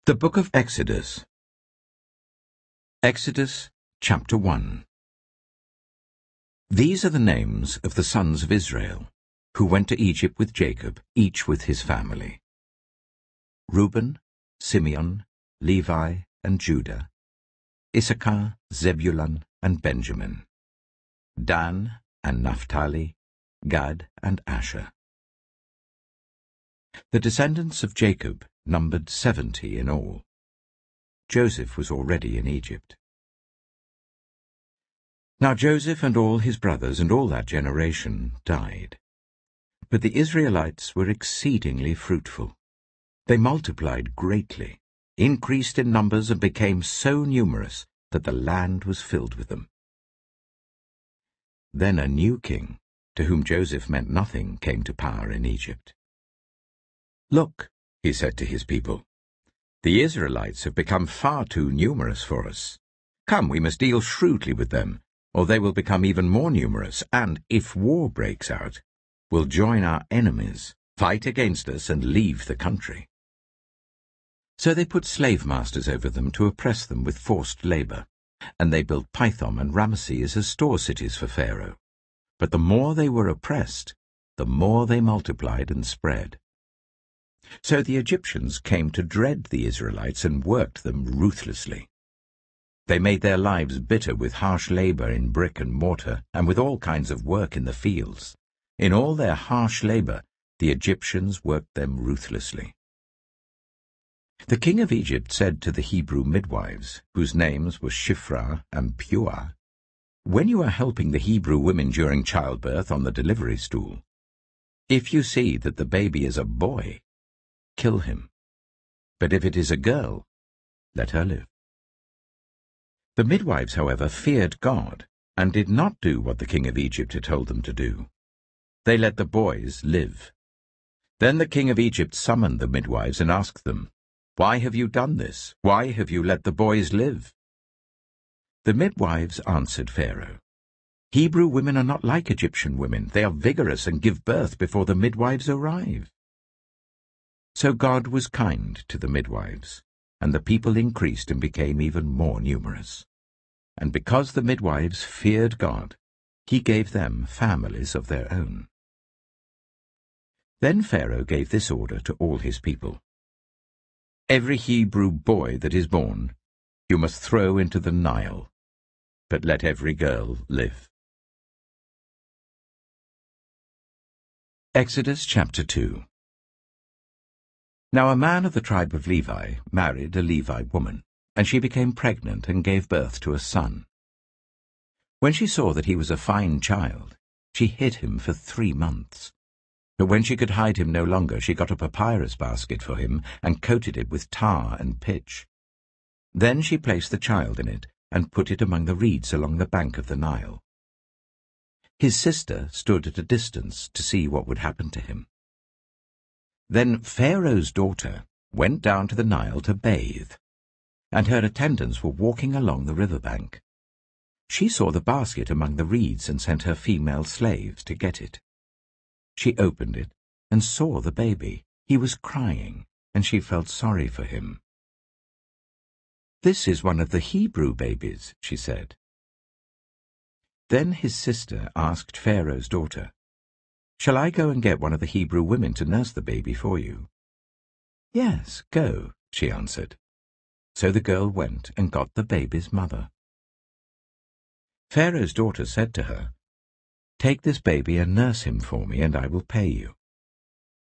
The Book of Exodus. Exodus, chapter 1. These are the names of the sons of Israel, who went to Egypt with Jacob, each with his family. Reuben, Simeon, Levi, and Judah. Issachar, Zebulun, and Benjamin. Dan and Naphtali, Gad and Asher. The descendants of Jacob numbered 70 in all. Joseph was already in Egypt. Now Joseph and all his brothers and all that generation died. But the Israelites were exceedingly fruitful. They multiplied greatly, increased in numbers, and became so numerous that the land was filled with them. Then a new king, to whom Joseph meant nothing, came to power in Egypt. "Look," he said to his people, "the Israelites have become far too numerous for us. Come, we must deal shrewdly with them, or they will become even more numerous, and, if war breaks out, will join our enemies, fight against us, and leave the country." So they put slave masters over them to oppress them with forced labor, and they built Pithom and Ramesses as store cities for Pharaoh. But the more they were oppressed, the more they multiplied and spread. So the Egyptians came to dread the Israelites and worked them ruthlessly. They made their lives bitter with harsh labor in brick and mortar and with all kinds of work in the fields. In all their harsh labor, the Egyptians worked them ruthlessly. The king of Egypt said to the Hebrew midwives, whose names were Shiphrah and Puah, "When you are helping the Hebrew women during childbirth on the delivery stool, if you see that the baby is a boy, kill him. But if it is a girl, let her live." The midwives, however, feared God and did not do what the king of Egypt had told them to do. They let the boys live. Then the king of Egypt summoned the midwives and asked them, "Why have you done this? Why have you let the boys live?" The midwives answered Pharaoh, "Hebrew women are not like Egyptian women. They are vigorous and give birth before the midwives arrive." So God was kind to the midwives, and the people increased and became even more numerous. And because the midwives feared God, he gave them families of their own. Then Pharaoh gave this order to all his people: "Every Hebrew boy that is born you must throw into the Nile, but let every girl live." Exodus chapter 2. Now a man of the tribe of Levi married a Levite woman, and she became pregnant and gave birth to a son. When she saw that he was a fine child, she hid him for 3 months. But when she could hide him no longer, she got a papyrus basket for him and coated it with tar and pitch. Then she placed the child in it and put it among the reeds along the bank of the Nile. His sister stood at a distance to see what would happen to him. Then Pharaoh's daughter went down to the Nile to bathe, and her attendants were walking along the river bank. She saw the basket among the reeds and sent her female slaves to get it. She opened it and saw the baby. He was crying, and she felt sorry for him. "This is one of the Hebrew babies," she said. Then his sister asked Pharaoh's daughter, "Shall I go and get one of the Hebrew women to nurse the baby for you?" "Yes, go," she answered. So the girl went and got the baby's mother. Pharaoh's daughter said to her, "Take this baby and nurse him for me, and I will pay you."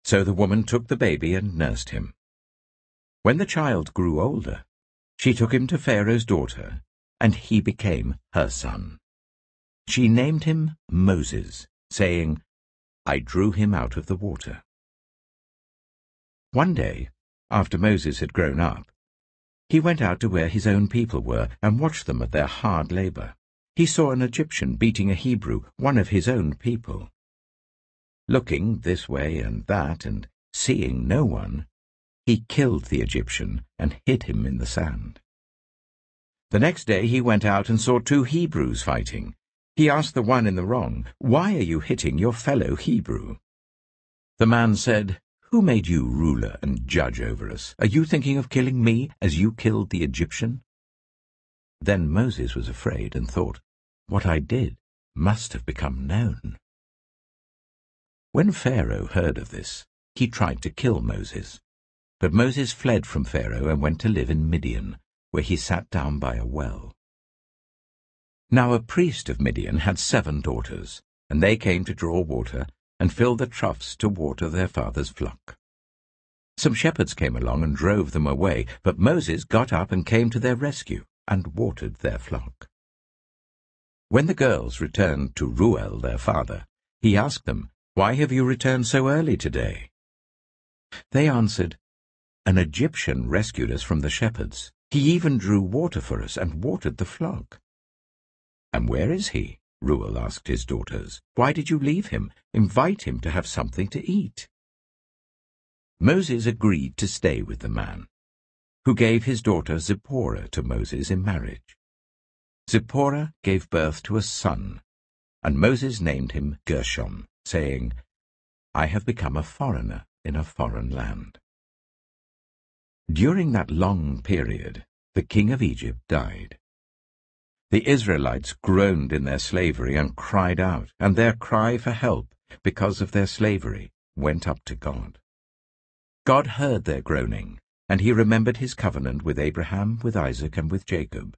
So the woman took the baby and nursed him. When the child grew older, she took him to Pharaoh's daughter, and he became her son. She named him Moses, saying, "I drew him out of the water." One day, after Moses had grown up, he went out to where his own people were and watched them at their hard labor. He saw an Egyptian beating a Hebrew, one of his own people. Looking this way and that, and seeing no one, he killed the Egyptian and hid him in the sand. The next day he went out and saw 2 Hebrews fighting. He asked the one in the wrong, "Why are you hitting your fellow Hebrew?" The man said, Who made you ruler and judge over us? Are you thinking of killing me as you killed the Egyptian?" Then Moses was afraid and thought, "What I did must have become known." When Pharaoh heard of this, he tried to kill Moses. But Moses fled from Pharaoh and went to live in Midian, where he sat down by a well. Now a priest of Midian had 7 daughters, and they came to draw water and fill the troughs to water their father's flock. Some shepherds came along and drove them away, but Moses got up and came to their rescue and watered their flock. When the girls returned to Reuel their father, he asked them, "Why have you returned so early today?" They answered, "An Egyptian rescued us from the shepherds. He even drew water for us and watered the flock." "And where is he?" Reuel asked his daughters. "Why did you leave him? Invite him to have something to eat." Moses agreed to stay with the man, who gave his daughter Zipporah to Moses in marriage. Zipporah gave birth to a son, and Moses named him Gershom, saying, "I have become a foreigner in a foreign land." During that long period, the king of Egypt died. The Israelites groaned in their slavery and cried out, and their cry for help, because of their slavery, went up to God. God heard their groaning, and he remembered his covenant with Abraham, with Isaac, and with Jacob.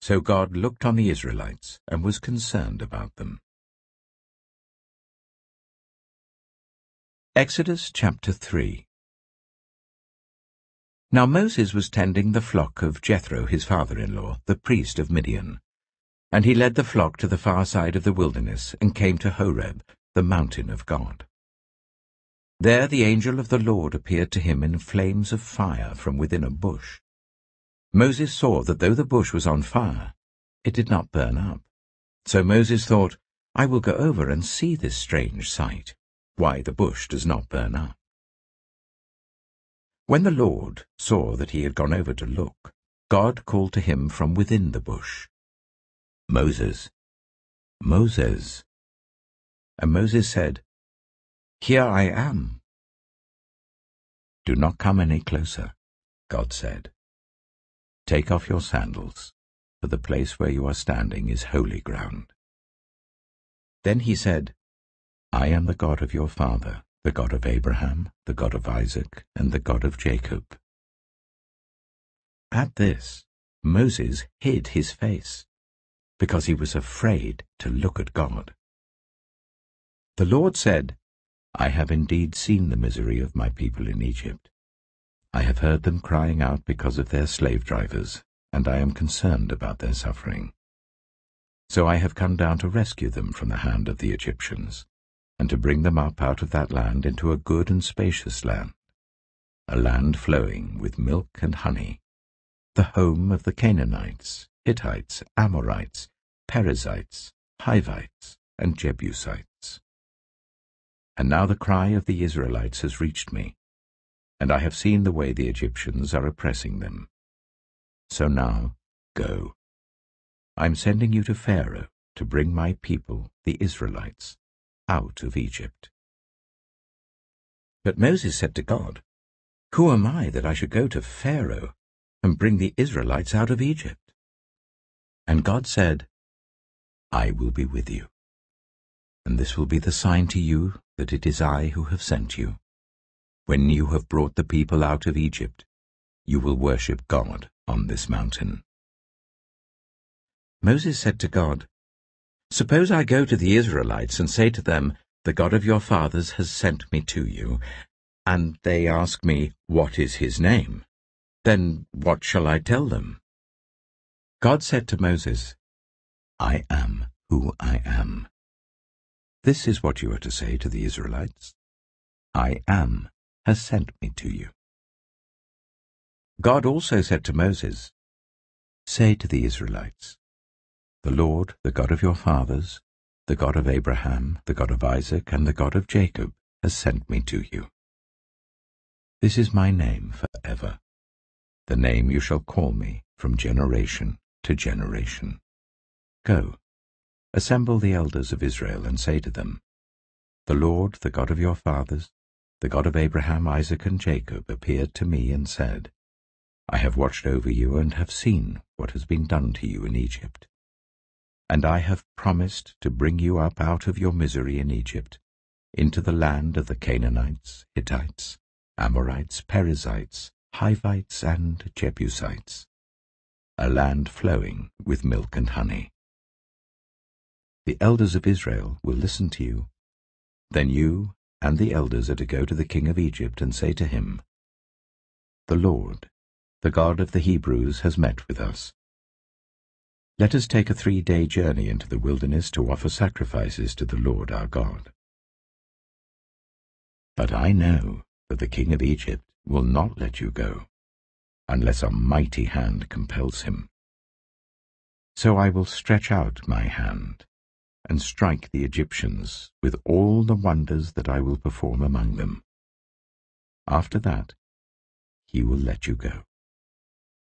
So God looked on the Israelites and was concerned about them. Exodus chapter 3. Now Moses was tending the flock of Jethro his father-in-law, the priest of Midian. And he led the flock to the far side of the wilderness and came to Horeb, the mountain of God. There the angel of the Lord appeared to him in flames of fire from within a bush. Moses saw that though the bush was on fire, it did not burn up. So Moses thought, "I will go over and see this strange sight, why the bush does not burn up." When the Lord saw that he had gone over to look, God called to him from within the bush, "Moses, Moses." And Moses said, "Here I am." "Do not come any closer," God said. "Take off your sandals, for the place where you are standing is holy ground." Then he said, "I am the God of your father, the God of Abraham, the God of Isaac, and the God of Jacob." At this, Moses hid his face, because he was afraid to look at God. The Lord said, "I have indeed seen the misery of my people in Egypt. I have heard them crying out because of their slave drivers, and I am concerned about their suffering. So I have come down to rescue them from the hand of the Egyptians, and to bring them up out of that land into a good and spacious land, a land flowing with milk and honey, the home of the Canaanites, Hittites, Amorites, Perizzites, Hivites, and Jebusites. And now the cry of the Israelites has reached me, and I have seen the way the Egyptians are oppressing them. So now, go. I am sending you to Pharaoh to bring my people, the Israelites, out of Egypt." But Moses said to God, "Who am I that I should go to Pharaoh and bring the Israelites out of Egypt?" And God said, "I will be with you, and this will be the sign to you that it is I who have sent you. When you have brought the people out of Egypt, you will worship God on this mountain." Moses said to God, "Suppose I go to the Israelites and say to them, 'The God of your fathers has sent me to you,' and they ask me, 'What is his name?' Then what shall I tell them?" God said to Moses, "I am who I am. This is what you are to say to the Israelites. 'I am has sent me to you.'" God also said to Moses, "Say to the Israelites, 'The Lord, the God of your fathers, the God of Abraham, the God of Isaac, and the God of Jacob, has sent me to you. This is my name forever, the name you shall call me from generation to generation. Go, assemble the elders of Israel and say to them, 'The Lord, the God of your fathers, the God of Abraham, Isaac, and Jacob, appeared to me and said, I have watched over you and have seen what has been done to you in Egypt. And I have promised to bring you up out of your misery in Egypt, into the land of the Canaanites, Hittites, Amorites, Perizzites, Hivites, and Jebusites, a land flowing with milk and honey. The elders of Israel will listen to you. Then you and the elders are to go to the king of Egypt and say to him, The Lord, the God of the Hebrews, has met with us. Let us take a 3-day journey into the wilderness to offer sacrifices to the Lord our God. But I know that the king of Egypt will not let you go, unless a mighty hand compels him. So I will stretch out my hand and strike the Egyptians with all the wonders that I will perform among them. After that, he will let you go.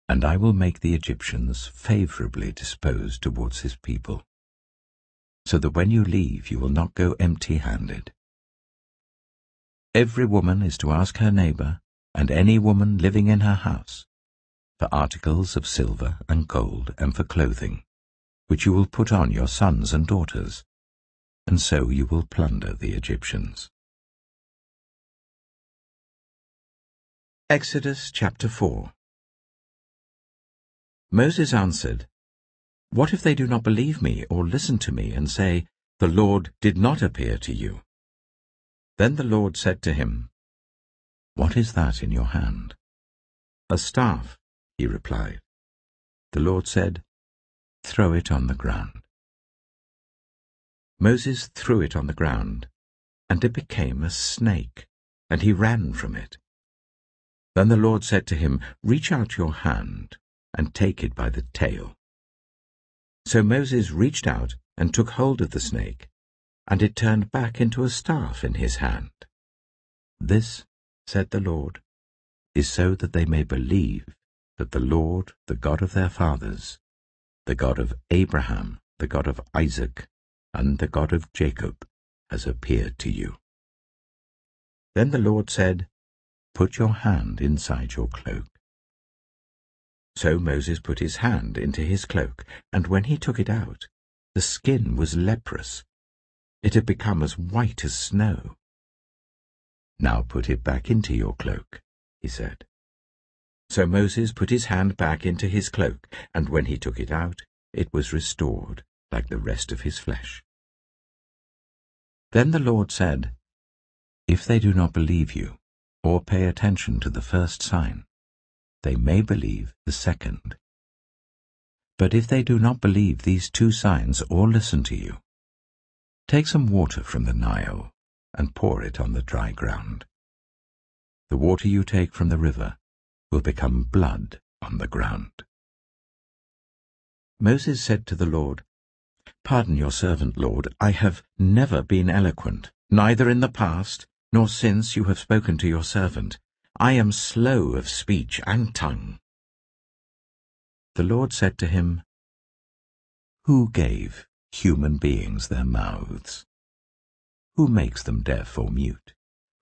And I will make the Egyptians favorably disposed towards his people, so that when you leave you will not go empty-handed. Every woman is to ask her neighbor, and any woman living in her house, for articles of silver and gold and for clothing, which you will put on your sons and daughters, and so you will plunder the Egyptians. Exodus chapter 4. Moses answered, What if they do not believe me or listen to me and say, The Lord did not appear to you? Then the Lord said to him, What is that in your hand? A staff, he replied. The Lord said, Throw it on the ground. Moses threw it on the ground, and it became a snake, and he ran from it. Then the Lord said to him, Reach out your hand and take it by the tail. So Moses reached out and took hold of the snake, and it turned back into a staff in his hand. This, said the Lord, is so that they may believe that the Lord, the God of their fathers, the God of Abraham, the God of Isaac, and the God of Jacob, has appeared to you. Then the Lord said, Put your hand inside your cloak. So Moses put his hand into his cloak, and when he took it out, the skin was leprous. It had become as white as snow. Now put it back into your cloak, he said. So Moses put his hand back into his cloak, and when he took it out, it was restored, like the rest of his flesh. Then the Lord said, If they do not believe you, or pay attention to the first sign, they may believe the second. But if they do not believe these 2 signs or listen to you, take some water from the Nile and pour it on the dry ground. The water you take from the river will become blood on the ground. Moses said to the Lord, Pardon your servant, Lord, I have never been eloquent, neither in the past nor since you have spoken to your servant. I am slow of speech and tongue. The Lord said to him, Who gave human beings their mouths? Who makes them deaf or mute?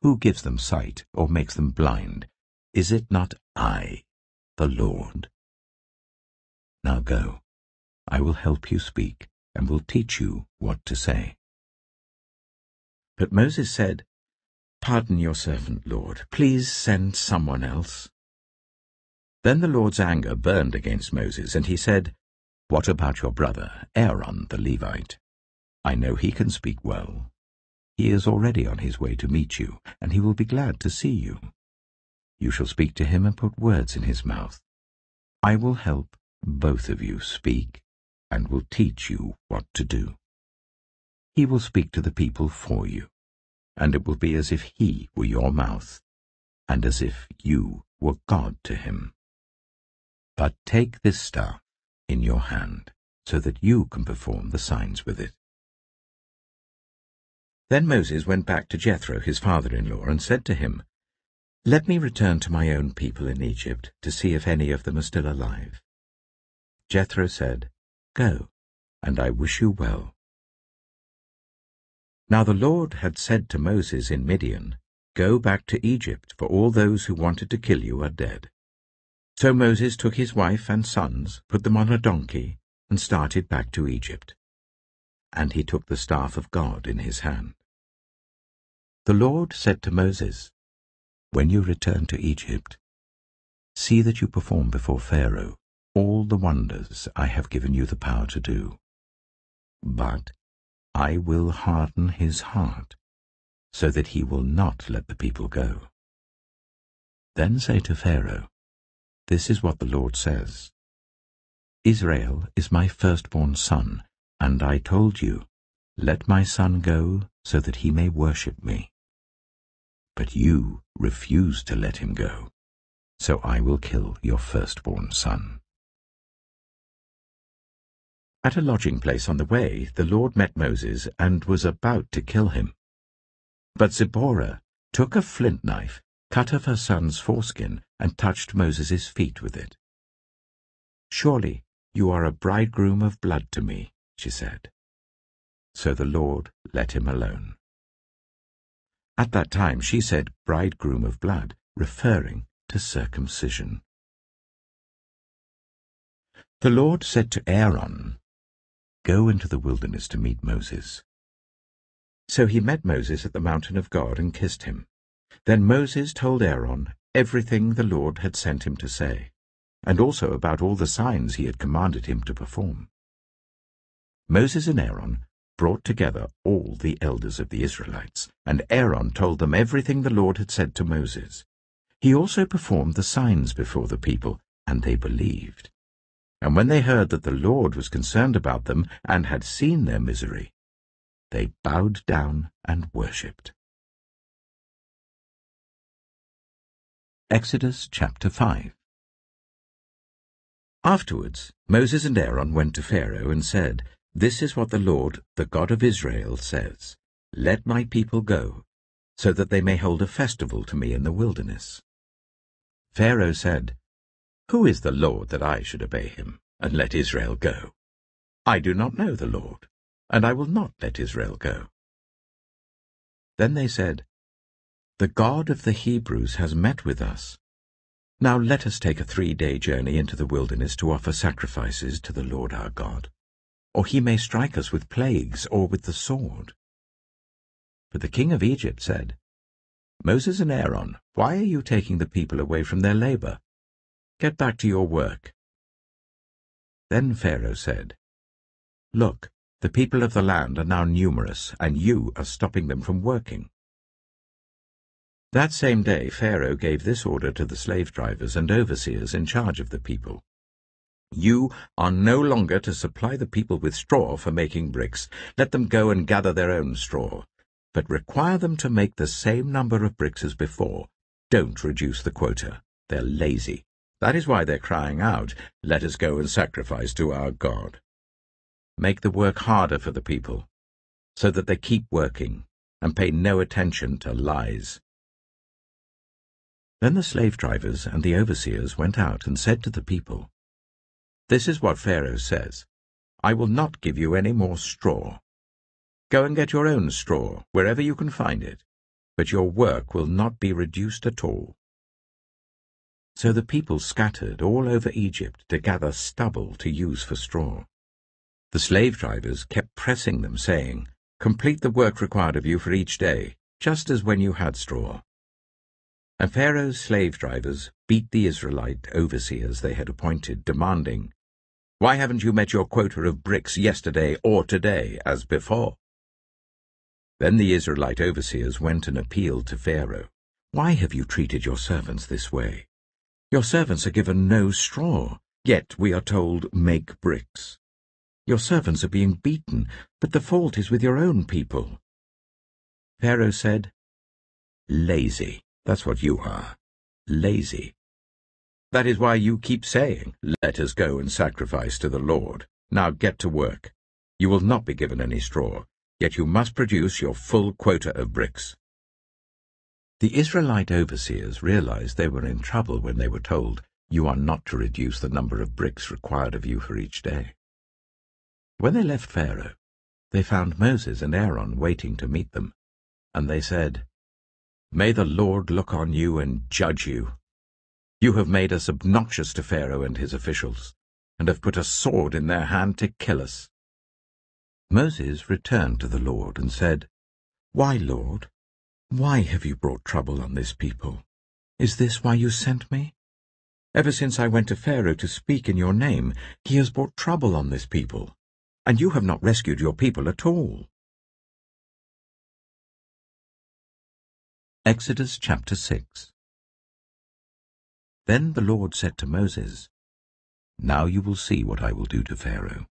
Who gives them sight or makes them blind? Is it not I, the Lord? Now go, I will help you speak, and will teach you what to say. But Moses said, Pardon your servant, Lord. Please send someone else. Then the Lord's anger burned against Moses, and he said, What about your brother, Aaron the Levite? I know he can speak well. He is already on his way to meet you, and he will be glad to see you. You shall speak to him and put words in his mouth. I will help both of you speak, and will teach you what to do. He will speak to the people for you, and it will be as if he were your mouth, and as if you were God to him. But take this staff in your hand, so that you can perform the signs with it. Then Moses went back to Jethro, his father-in-law, and said to him, Let me return to my own people in Egypt, to see if any of them are still alive. Jethro said, Go, and I wish you well. Now the Lord had said to Moses in Midian, "Go back to Egypt, for all those who wanted to kill you are dead." So Moses took his wife and sons, put them on a donkey, and started back to Egypt. And he took the staff of God in his hand. The Lord said to Moses, "When you return to Egypt, see that you perform before Pharaoh all the wonders I have given you the power to do. But I will harden his heart, so that he will not let the people go. Then say to Pharaoh, 'This is what the Lord says. Israel is my firstborn son, and I told you, let my son go so that he may worship me. But you refuse to let him go, so I will kill your firstborn son.'" At a lodging place on the way, the Lord met Moses and was about to kill him. But Zipporah took a flint knife, cut off her son's foreskin, and touched Moses' feet with it. "Surely you are a bridegroom of blood to me," she said. So the Lord let him alone. At that time she said bridegroom of blood, referring to circumcision. The Lord said to Aaron, "Go into the wilderness to meet Moses." So he met Moses at the mountain of God and kissed him. Then Moses told Aaron everything the Lord had sent him to say, and also about all the signs he had commanded him to perform. Moses and Aaron brought together all the elders of the Israelites, and Aaron told them everything the Lord had said to Moses. He also performed the signs before the people, and they believed. And when they heard that the Lord was concerned about them and had seen their misery, they bowed down and worshipped. Exodus chapter 5. Afterwards, Moses and Aaron went to Pharaoh and said, "This is what the Lord, the God of Israel, says. Let my people go, so that they may hold a festival to me in the wilderness." Pharaoh said, "Who is the Lord that I should obey him, and let Israel go? I do not know the Lord, and I will not let Israel go." Then they said, "The God of the Hebrews has met with us. Now let us take a 3-day journey into the wilderness to offer sacrifices to the Lord our God, or he may strike us with plagues or with the sword." But the king of Egypt said, "Moses and Aaron, why are you taking the people away from their labor? Get back to your work." Then Pharaoh said, "Look, the people of the land are now numerous, and you are stopping them from working." That same day Pharaoh gave this order to the slave drivers and overseers in charge of the people: "You are no longer to supply the people with straw for making bricks. Let them go and gather their own straw, but require them to make the same number of bricks as before. Don't reduce the quota. They're lazy. That is why they're crying out, 'Let us go and sacrifice to our God.' Make the work harder for the people, so that they keep working and pay no attention to lies." Then the slave drivers and the overseers went out and said to the people, "This is what Pharaoh says: I will not give you any more straw. Go and get your own straw wherever you can find it, but your work will not be reduced at all." So the people scattered all over Egypt to gather stubble to use for straw. The slave drivers kept pressing them, saying, "Complete the work required of you for each day, just as when you had straw." And Pharaoh's slave drivers beat the Israelite overseers they had appointed, demanding, "Why haven't you met your quota of bricks yesterday or today, as before?" Then the Israelite overseers went and appealed to Pharaoh, "Why have you treated your servants this way? Your servants are given no straw, yet we are told, 'Make bricks.' Your servants are being beaten, but the fault is with your own people." Pharaoh said, "Lazy, that's what you are, lazy. That is why you keep saying, 'Let us go and sacrifice to the Lord.' Now get to work. You will not be given any straw, yet you must produce your full quota of bricks." The Israelite overseers realized they were in trouble when they were told, "You are not to reduce the number of bricks required of you for each day." When they left Pharaoh, they found Moses and Aaron waiting to meet them, and they said, May the Lord look on you and judge you. You have made us obnoxious to Pharaoh and his officials, and have put a sword in their hand to kill us." Moses returned to the Lord and said, "Why, Lord? Why have you brought trouble on this people? Is this why you sent me? Ever since I went to Pharaoh to speak in your name, he has brought trouble on this people, and you have not rescued your people at all." Exodus chapter 6. Then the Lord said to Moses, "Now you will see what I will do to Pharaoh.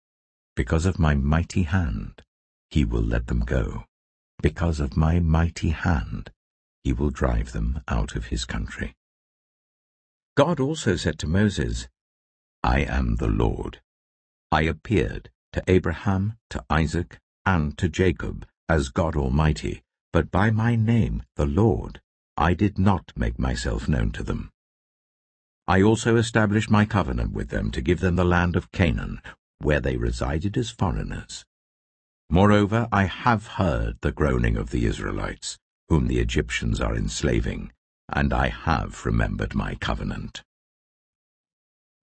Because of my mighty hand, he will let them go. Because of my mighty hand, he will drive them out of his country." God also said to Moses, "I am the Lord. I appeared to Abraham, to Isaac, and to Jacob as God Almighty, but by my name, the Lord, I did not make myself known to them. I also established my covenant with them to give them the land of Canaan, where they resided as foreigners. Moreover, I have heard the groaning of the Israelites, whom the Egyptians are enslaving, and I have remembered my covenant.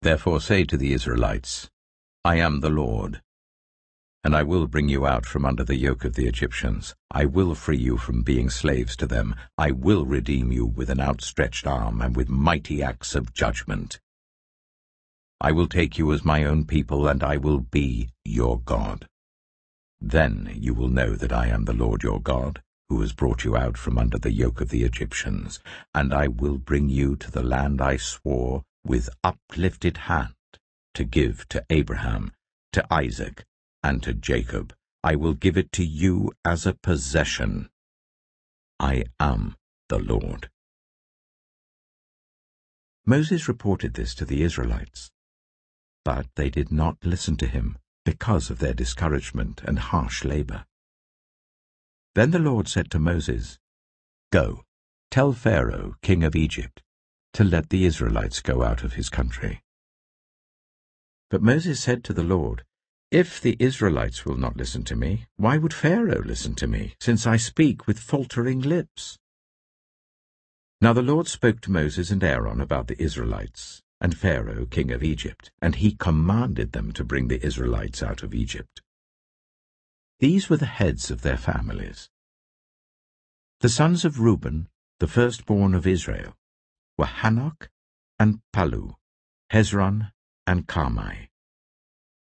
Therefore say to the Israelites, I am the Lord, and I will bring you out from under the yoke of the Egyptians. I will free you from being slaves to them. I will redeem you with an outstretched arm and with mighty acts of judgment. I will take you as my own people, and I will be your God. Then you will know that I am the Lord your God, who has brought you out from under the yoke of the Egyptians, and I will bring you to the land I swore with uplifted hand to give to Abraham, to Isaac, and to Jacob. I will give it to you as a possession. I am the Lord." Moses reported this to the Israelites, but they did not listen to him because of their discouragement and harsh labor. Then the Lord said to Moses, "Go, tell Pharaoh, king of Egypt, to let the Israelites go out of his country." But Moses said to the Lord, "If the Israelites will not listen to me, why would Pharaoh listen to me, since I speak with faltering lips?" Now the Lord spoke to Moses and Aaron about the Israelites and Pharaoh, king of Egypt, and he commanded them to bring the Israelites out of Egypt. These were the heads of their families. The sons of Reuben, the firstborn of Israel, were Hanok and Palu, Hezron and Carmi.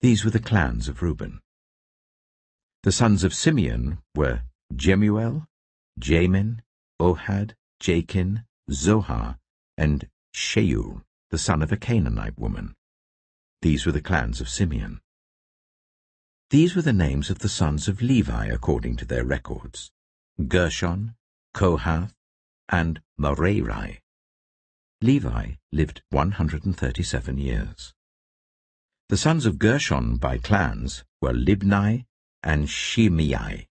These were the clans of Reuben. The sons of Simeon were Jemuel, Jamin, Ohad, Jachin, Zohar, and Sheuel, the son of a Canaanite woman. These were the clans of Simeon. These were the names of the sons of Levi according to their records: Gershon, Kohath, and Merari. Levi lived 137 years. The sons of Gershon by clans were Libni and Shimei.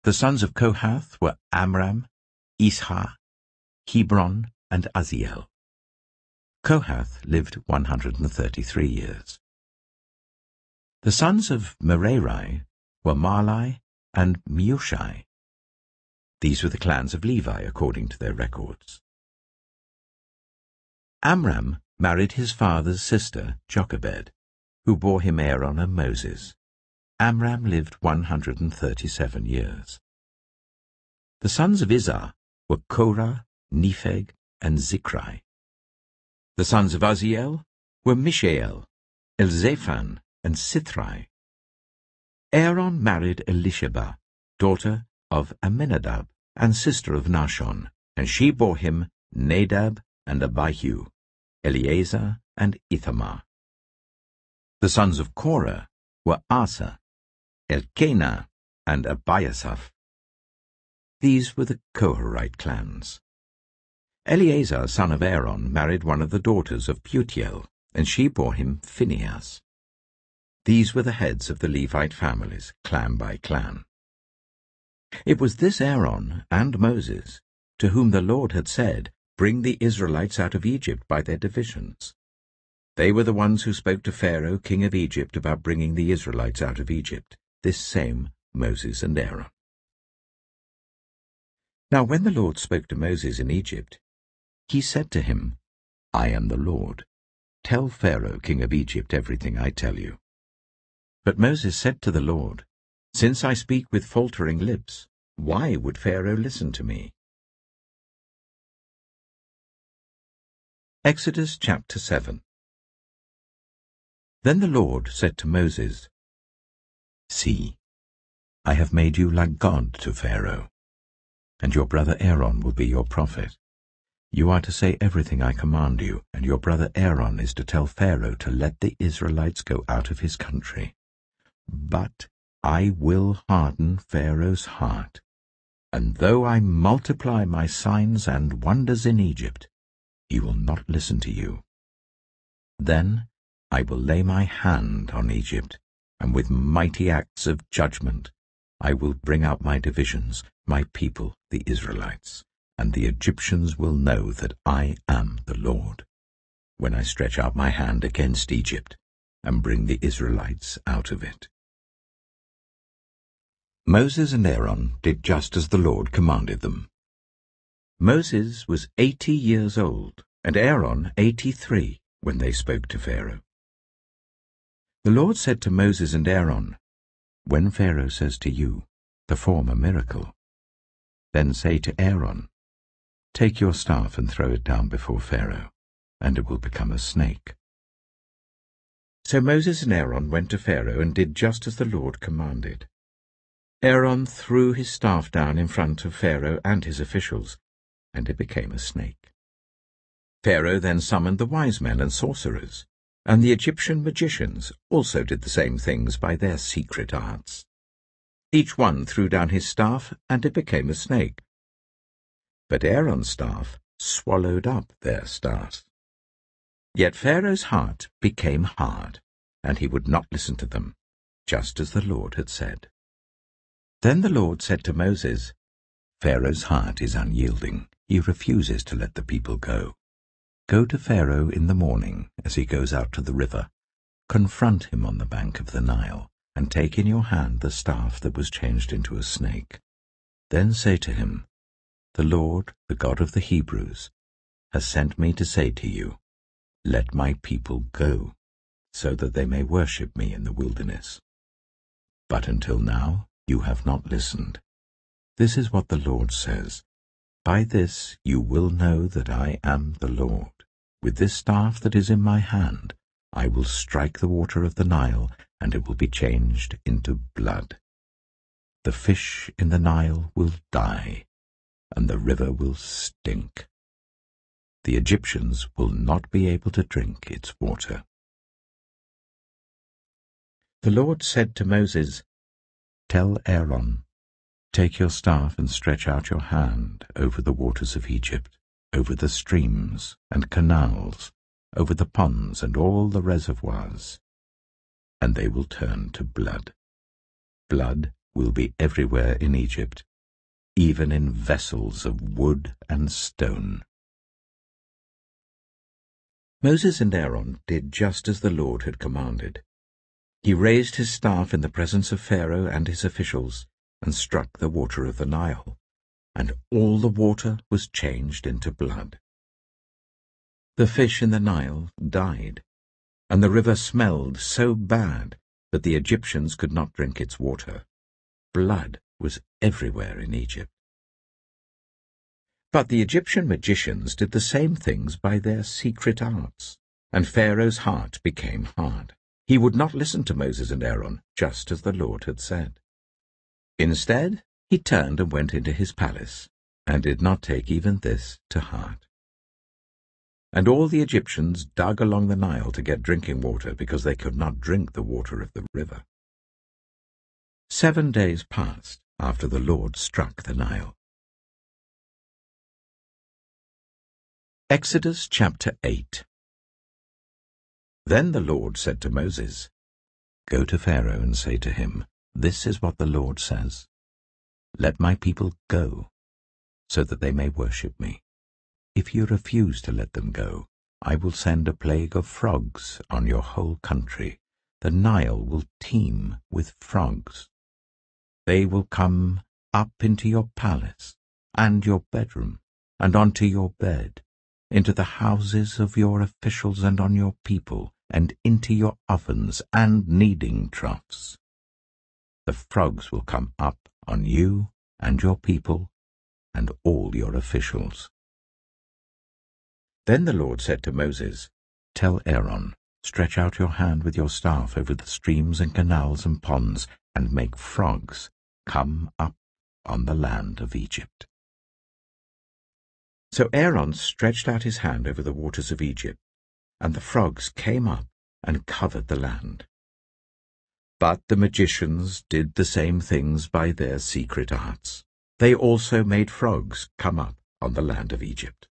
The sons of Kohath were Amram, Ishar, Hebron, and Uzziel. Kohath lived 133 years. The sons of Merari were Mahli and Mushi. These were the clans of Levi according to their records. Amram married his father's sister, Jochebed, who bore him Aaron and Moses. Amram lived 137 years. The sons of Izhar were Korah, Nepheg, and Zikri. The sons of Uzziel were Mishael, Elzaphan, and Sithri. Aaron married Elisheba, daughter of Amminadab and sister of Nahshon, and she bore him Nadab and Abihu, Eleazar and Ithamar. The sons of Korah were Asa, Elkanah, and Abiasaph. These were the Koharite clans. Eleazar, son of Aaron, married one of the daughters of Putiel, and she bore him Phinehas. These were the heads of the Levite families, clan by clan. It was this Aaron and Moses to whom the Lord had said, "Bring the Israelites out of Egypt by their divisions." They were the ones who spoke to Pharaoh, king of Egypt, about bringing the Israelites out of Egypt, this same Moses and Aaron. Now when the Lord spoke to Moses in Egypt, he said to him, I am the Lord. Tell Pharaoh, king of Egypt, everything I tell you. But Moses said to the Lord, Since I speak with faltering lips, why would Pharaoh listen to me? Exodus chapter 7. Then the Lord said to Moses, See, I have made you like God to Pharaoh, and your brother Aaron will be your prophet. You are to say everything I command you, and your brother Aaron is to tell Pharaoh to let the Israelites go out of his country. But I will harden Pharaoh's heart, and though I multiply my signs and wonders in Egypt, he will not listen to you. Then I will lay my hand on Egypt, and with mighty acts of judgment I will bring out my divisions, my people, the Israelites, and the Egyptians will know that I am the Lord, when I stretch out my hand against Egypt and bring the Israelites out of it. Moses and Aaron did just as the Lord commanded them. Moses was 80 years old, and Aaron 83, when they spoke to Pharaoh. The Lord said to Moses and Aaron, When Pharaoh says to you, Perform a miracle, then say to Aaron, Take your staff and throw it down before Pharaoh, and it will become a snake. So Moses and Aaron went to Pharaoh and did just as the Lord commanded. Aaron threw his staff down in front of Pharaoh and his officials, and it became a snake. Pharaoh then summoned the wise men and sorcerers, and the Egyptian magicians also did the same things by their secret arts. Each one threw down his staff, and it became a snake. But Aaron's staff swallowed up their staffs. Yet Pharaoh's heart became hard, and he would not listen to them, just as the Lord had said. Then the Lord said to Moses, Pharaoh's heart is unyielding. He refuses to let the people go. Go to Pharaoh in the morning as he goes out to the river. Confront him on the bank of the Nile, and take in your hand the staff that was changed into a snake. Then say to him, The Lord, the God of the Hebrews, has sent me to say to you, Let my people go, so that they may worship me in the wilderness. But until now you have not listened. This is what the Lord says, By this you will know that I am the Lord. With this staff that is in my hand, I will strike the water of the Nile, and it will be changed into blood. The fish in the Nile will die, and the river will stink. The Egyptians will not be able to drink its water. The Lord said to Moses, Tell Aaron, Take your staff and stretch out your hand over the waters of Egypt, over the streams and canals, over the ponds and all the reservoirs, and they will turn to blood. Blood will be everywhere in Egypt, even in vessels of wood and stone. Moses and Aaron did just as the Lord had commanded. He raised his staff in the presence of Pharaoh and his officials, and struck the water of the Nile, and all the water was changed into blood. The fish in the Nile died, and the river smelled so bad that the Egyptians could not drink its water. Blood was everywhere in Egypt. But the Egyptian magicians did the same things by their secret arts, and Pharaoh's heart became hard. He would not listen to Moses and Aaron, just as the Lord had said. Instead, he turned and went into his palace, and did not take even this to heart. And all the Egyptians dug along the Nile to get drinking water, because they could not drink the water of the river. 7 days passed after the Lord struck the Nile. Exodus chapter 8. Then the Lord said to Moses, Go to Pharaoh and say to him, This is what the Lord says, Let my people go, so that they may worship me. If you refuse to let them go, I will send a plague of frogs on your whole country. The Nile will teem with frogs. They will come up into your palace and your bedroom, and onto your bed, into the houses of your officials and on your people, and into your ovens and kneading troughs. The frogs will come up on you and your people and all your officials. Then the Lord said to Moses, "Tell Aaron, stretch out your hand with your staff over the streams and canals and ponds, and make frogs come up on the land of Egypt." So Aaron stretched out his hand over the waters of Egypt, and the frogs came up and covered the land. But the magicians did the same things by their secret arts. They also made frogs come up on the land of Egypt.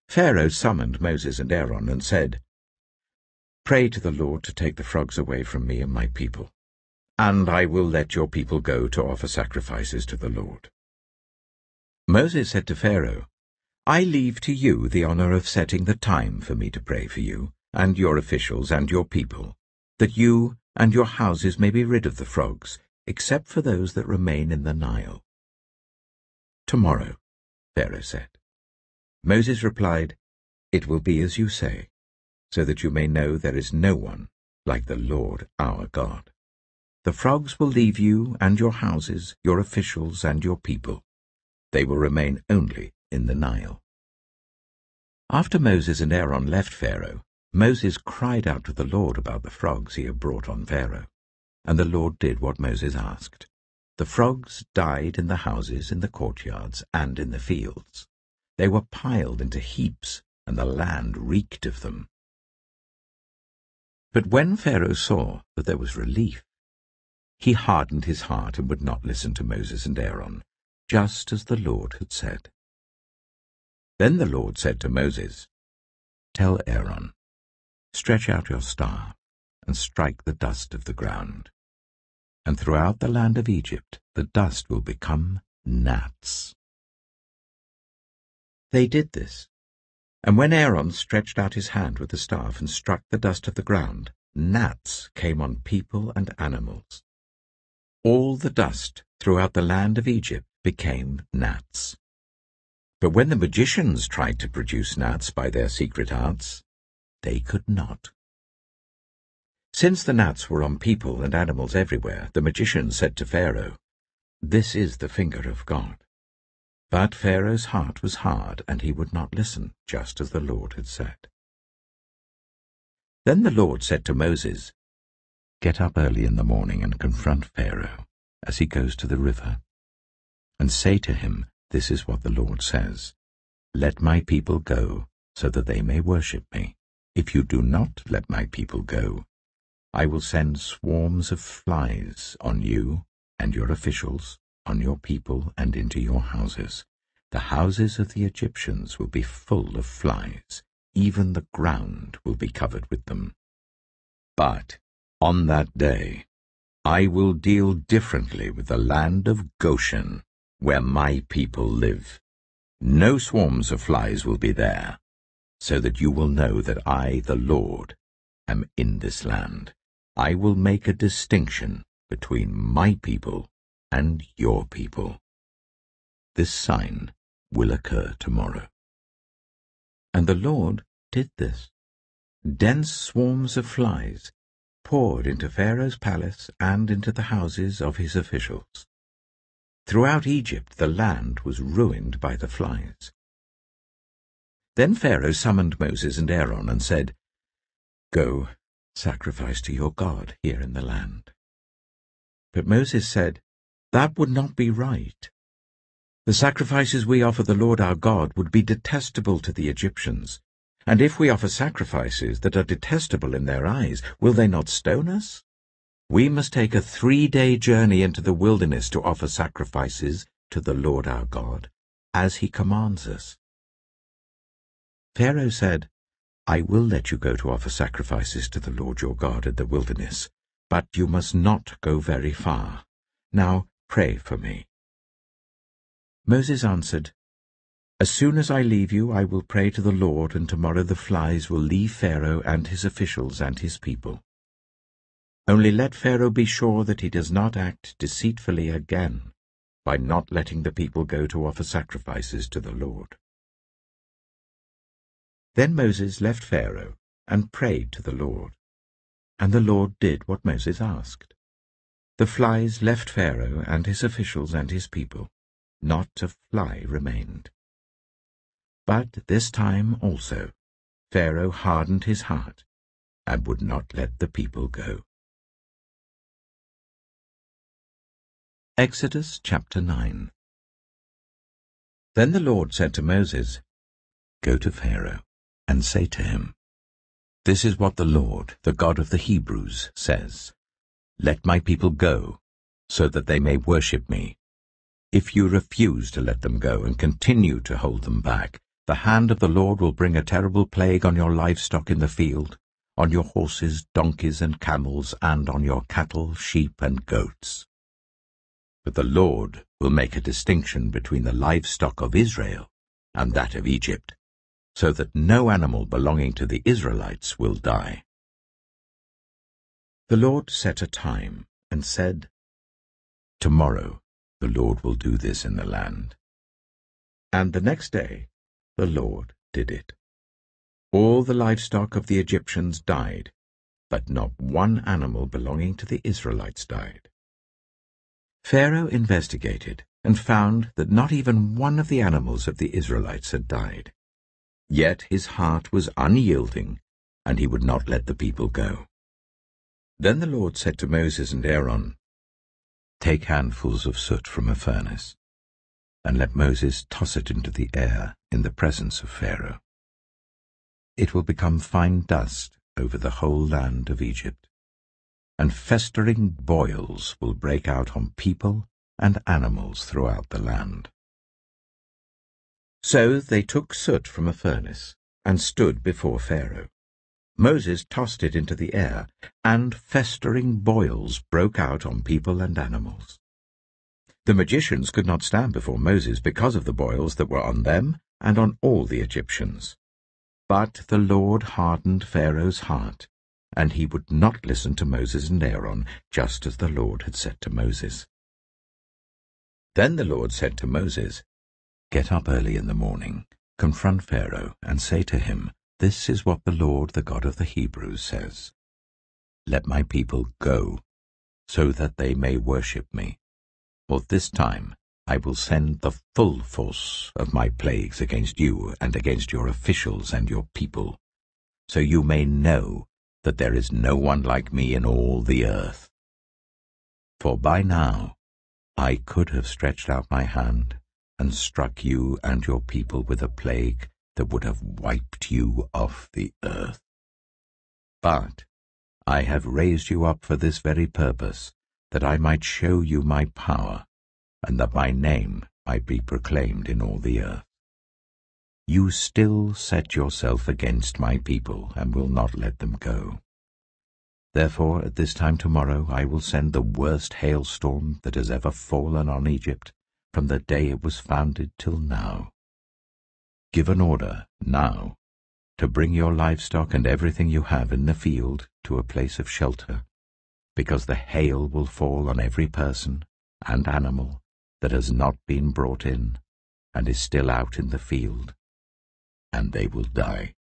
Pharaoh summoned Moses and Aaron and said, "Pray to the Lord to take the frogs away from me and my people, and I will let your people go to offer sacrifices to the Lord." Moses said to Pharaoh, "I leave to you the honor of setting the time for me to pray for you and your officials and your people, that you and your houses may be rid of the frogs, except for those that remain in the Nile." "Tomorrow," Pharaoh said. Moses replied, "It will be as you say, so that you may know there is no one like the Lord our God. The frogs will leave you and your houses, your officials and your people. They will remain only in the Nile." After Moses and Aaron left Pharaoh, Moses cried out to the Lord about the frogs he had brought on Pharaoh, and the Lord did what Moses asked. The frogs died in the houses, in the courtyards, and in the fields. They were piled into heaps, and the land reeked of them. But when Pharaoh saw that there was relief, he hardened his heart and would not listen to Moses and Aaron, just as the Lord had said. Then the Lord said to Moses, "Tell Aaron, stretch out your staff and strike the dust of the ground, and throughout the land of Egypt the dust will become gnats." They did this, and when Aaron stretched out his hand with the staff and struck the dust of the ground, gnats came on people and animals. All the dust throughout the land of Egypt became gnats. But when the magicians tried to produce gnats by their secret arts, they could not. Since the gnats were on people and animals everywhere, the magicians said to Pharaoh, "This is the finger of God." But Pharaoh's heart was hard, and he would not listen, just as the Lord had said. Then the Lord said to Moses, "Get up early in the morning and confront Pharaoh as he goes to the river, and say to him, 'This is what the Lord says. Let my people go, so that they may worship me. If you do not let my people go, I will send swarms of flies on you and your officials, on your people, and into your houses. The houses of the Egyptians will be full of flies. Even the ground will be covered with them. But on that day I will deal differently with the land of Goshen, where my people live. No swarms of flies will be there, so that you will know that I, the Lord, am in this land. I will make a distinction between my people and your people. This sign will occur tomorrow." And the Lord did this. Dense swarms of flies poured into Pharaoh's palace and into the houses of his officials. Throughout Egypt the land was ruined by the flies. Then Pharaoh summoned Moses and Aaron and said, "Go, sacrifice to your God here in the land." But Moses said, "That would not be right. The sacrifices we offer the Lord our God would be detestable to the Egyptians. And if we offer sacrifices that are detestable in their eyes, will they not stone us? We must take a 3-day journey into the wilderness to offer sacrifices to the Lord our God, as he commands us." Pharaoh said, "I will let you go to offer sacrifices to the Lord your God in the wilderness, but you must not go very far. Now pray for me." Moses answered, "As soon as I leave you, I will pray to the Lord, and tomorrow the flies will leave Pharaoh and his officials and his people. Only let Pharaoh be sure that he does not act deceitfully again, by not letting the people go to offer sacrifices to the Lord. Then Moses left Pharaoh and prayed to the Lord, and the Lord did what Moses asked. The flies left Pharaoh and his officials and his people. Not a fly remained. But this time also Pharaoh hardened his heart and would not let the people go. Exodus chapter 9. Then the Lord said to Moses, "Go to Pharaoh and say to him, 'This is what the Lord, the God of the Hebrews, says. Let my people go, so that they may worship me. If you refuse to let them go and continue to hold them back, the hand of the Lord will bring a terrible plague on your livestock in the field, on your horses, donkeys, and camels, and on your cattle, sheep, and goats. But the Lord will make a distinction between the livestock of Israel and that of Egypt, so that no animal belonging to the Israelites will die.'" The Lord set a time and said, "Tomorrow the Lord will do this in the land." And the next day the Lord did it. All the livestock of the Egyptians died, but not one animal belonging to the Israelites died. Pharaoh investigated and found that not even one of the animals of the Israelites had died. Yet his heart was unyielding, and he would not let the people go. Then the Lord said to Moses and Aaron, "Take handfuls of soot from a furnace, and let Moses toss it into the air in the presence of Pharaoh. It will become fine dust over the whole land of Egypt, and festering boils will break out on people and animals throughout the land." So they took soot from a furnace and stood before Pharaoh. Moses tossed it into the air, and festering boils broke out on people and animals. The magicians could not stand before Moses because of the boils that were on them and on all the Egyptians. But the Lord hardened Pharaoh's heart, and he would not listen to Moses and Aaron, just as the Lord had said to Moses. Then the Lord said to Moses, "Get up early in the morning, confront Pharaoh, and say to him, 'This is what the Lord, the God of the Hebrews, says. Let my people go, so that they may worship me. For this time I will send the full force of my plagues against you and against your officials and your people, so you may know that there is no one like me in all the earth. For by now I could have stretched out my hand and struck you and your people with a plague that would have wiped you off the earth. But I have raised you up for this very purpose, that I might show you my power, and that my name might be proclaimed in all the earth. You still set yourself against my people, and will not let them go. Therefore at this time tomorrow I will send the worst hailstorm that has ever fallen on Egypt, from the day it was founded till now. Give an order now to bring your livestock and everything you have in the field to a place of shelter, because the hail will fall on every person and animal that has not been brought in and is still out in the field, and they will die."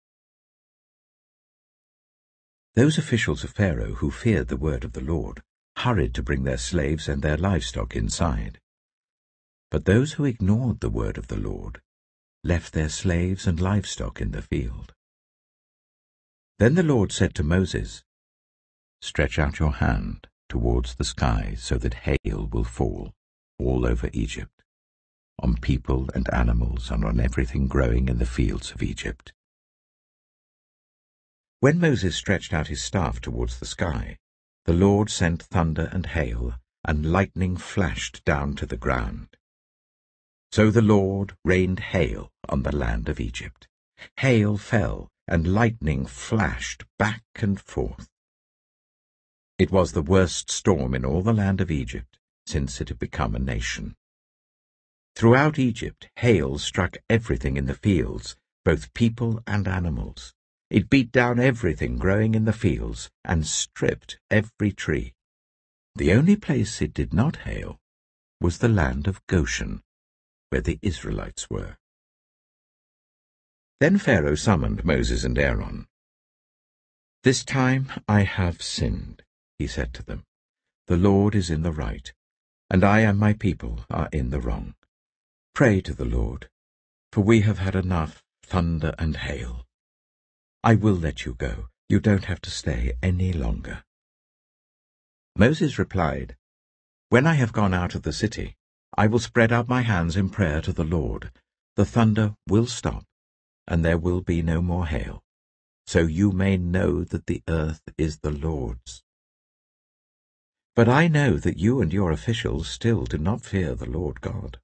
Those officials of Pharaoh who feared the word of the Lord hurried to bring their slaves and their livestock inside. But those who ignored the word of the Lord left their slaves and livestock in the field. Then the Lord said to Moses, "Stretch out your hand towards the sky so that hail will fall all over Egypt, on people and animals and on everything growing in the fields of Egypt." When Moses stretched out his staff towards the sky, the Lord sent thunder and hail, and lightning flashed down to the ground. So the Lord rained hail on the land of Egypt. Hail fell, and lightning flashed back and forth. It was the worst storm in all the land of Egypt since it had become a nation. Throughout Egypt, hail struck everything in the fields, both people and animals. It beat down everything growing in the fields and stripped every tree. The only place it did not hail was the land of Goshen, where the Israelites were. Then Pharaoh summoned Moses and Aaron. "This time I have sinned," he said to them. "The Lord is in the right, and I and my people are in the wrong. Pray to the Lord, for we have had enough thunder and hail. I will let you go. You don't have to stay any longer." Moses replied, "When I have gone out of the city, I will spread out my hands in prayer to the Lord. The thunder will stop, and there will be no more hail, so you may know that the earth is the Lord's. But I know that you and your officials still do not fear the Lord God."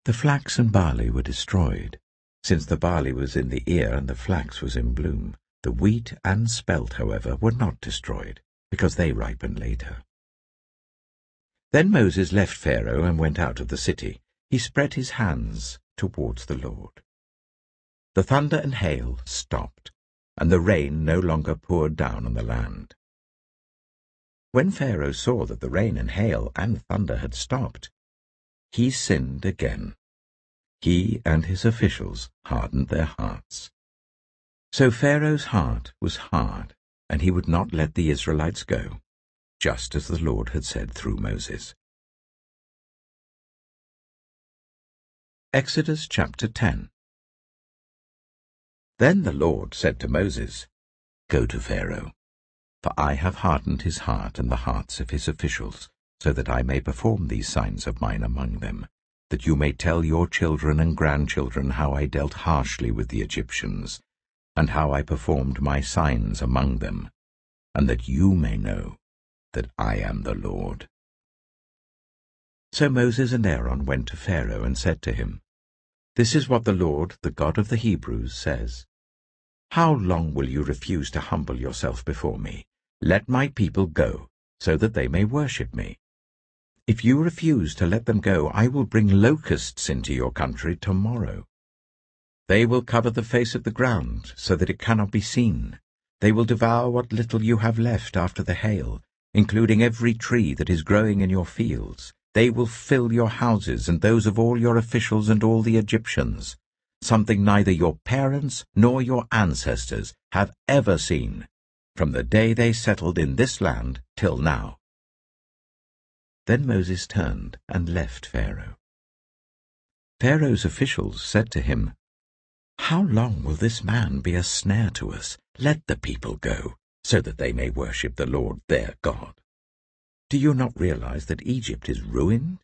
The flax and barley were destroyed, since the barley was in the ear and the flax was in bloom. The wheat and spelt, however, were not destroyed, because they ripened later. Then Moses left Pharaoh and went out of the city. He spread his hands towards the Lord. The thunder and hail stopped, and the rain no longer poured down on the land. When Pharaoh saw that the rain and hail and thunder had stopped, he sinned again. He and his officials hardened their hearts. So Pharaoh's heart was hard, and he would not let the Israelites go, just as the Lord had said through Moses. Exodus chapter 10. Then the Lord said to Moses, "Go to Pharaoh, for I have hardened his heart and the hearts of his officials, so that I may perform these signs of mine among them, that you may tell your children and grandchildren how I dealt harshly with the Egyptians, and how I performed my signs among them, and that you may know that I am the Lord." So Moses and Aaron went to Pharaoh and said to him, "This is what the Lord, the God of the Hebrews, says. How long will you refuse to humble yourself before me? Let my people go, so that they may worship me. If you refuse to let them go, I will bring locusts into your country tomorrow. They will cover the face of the ground, so that it cannot be seen. They will devour what little you have left after the hail, including every tree that is growing in your fields. They will fill your houses and those of all your officials and all the Egyptians, something neither your parents nor your ancestors have ever seen, from the day they settled in this land till now." Then Moses turned and left Pharaoh. Pharaoh's officials said to him, "How long will this man be a snare to us? Let the people go, so that they may worship the Lord their God. Do you not realize that Egypt is ruined?"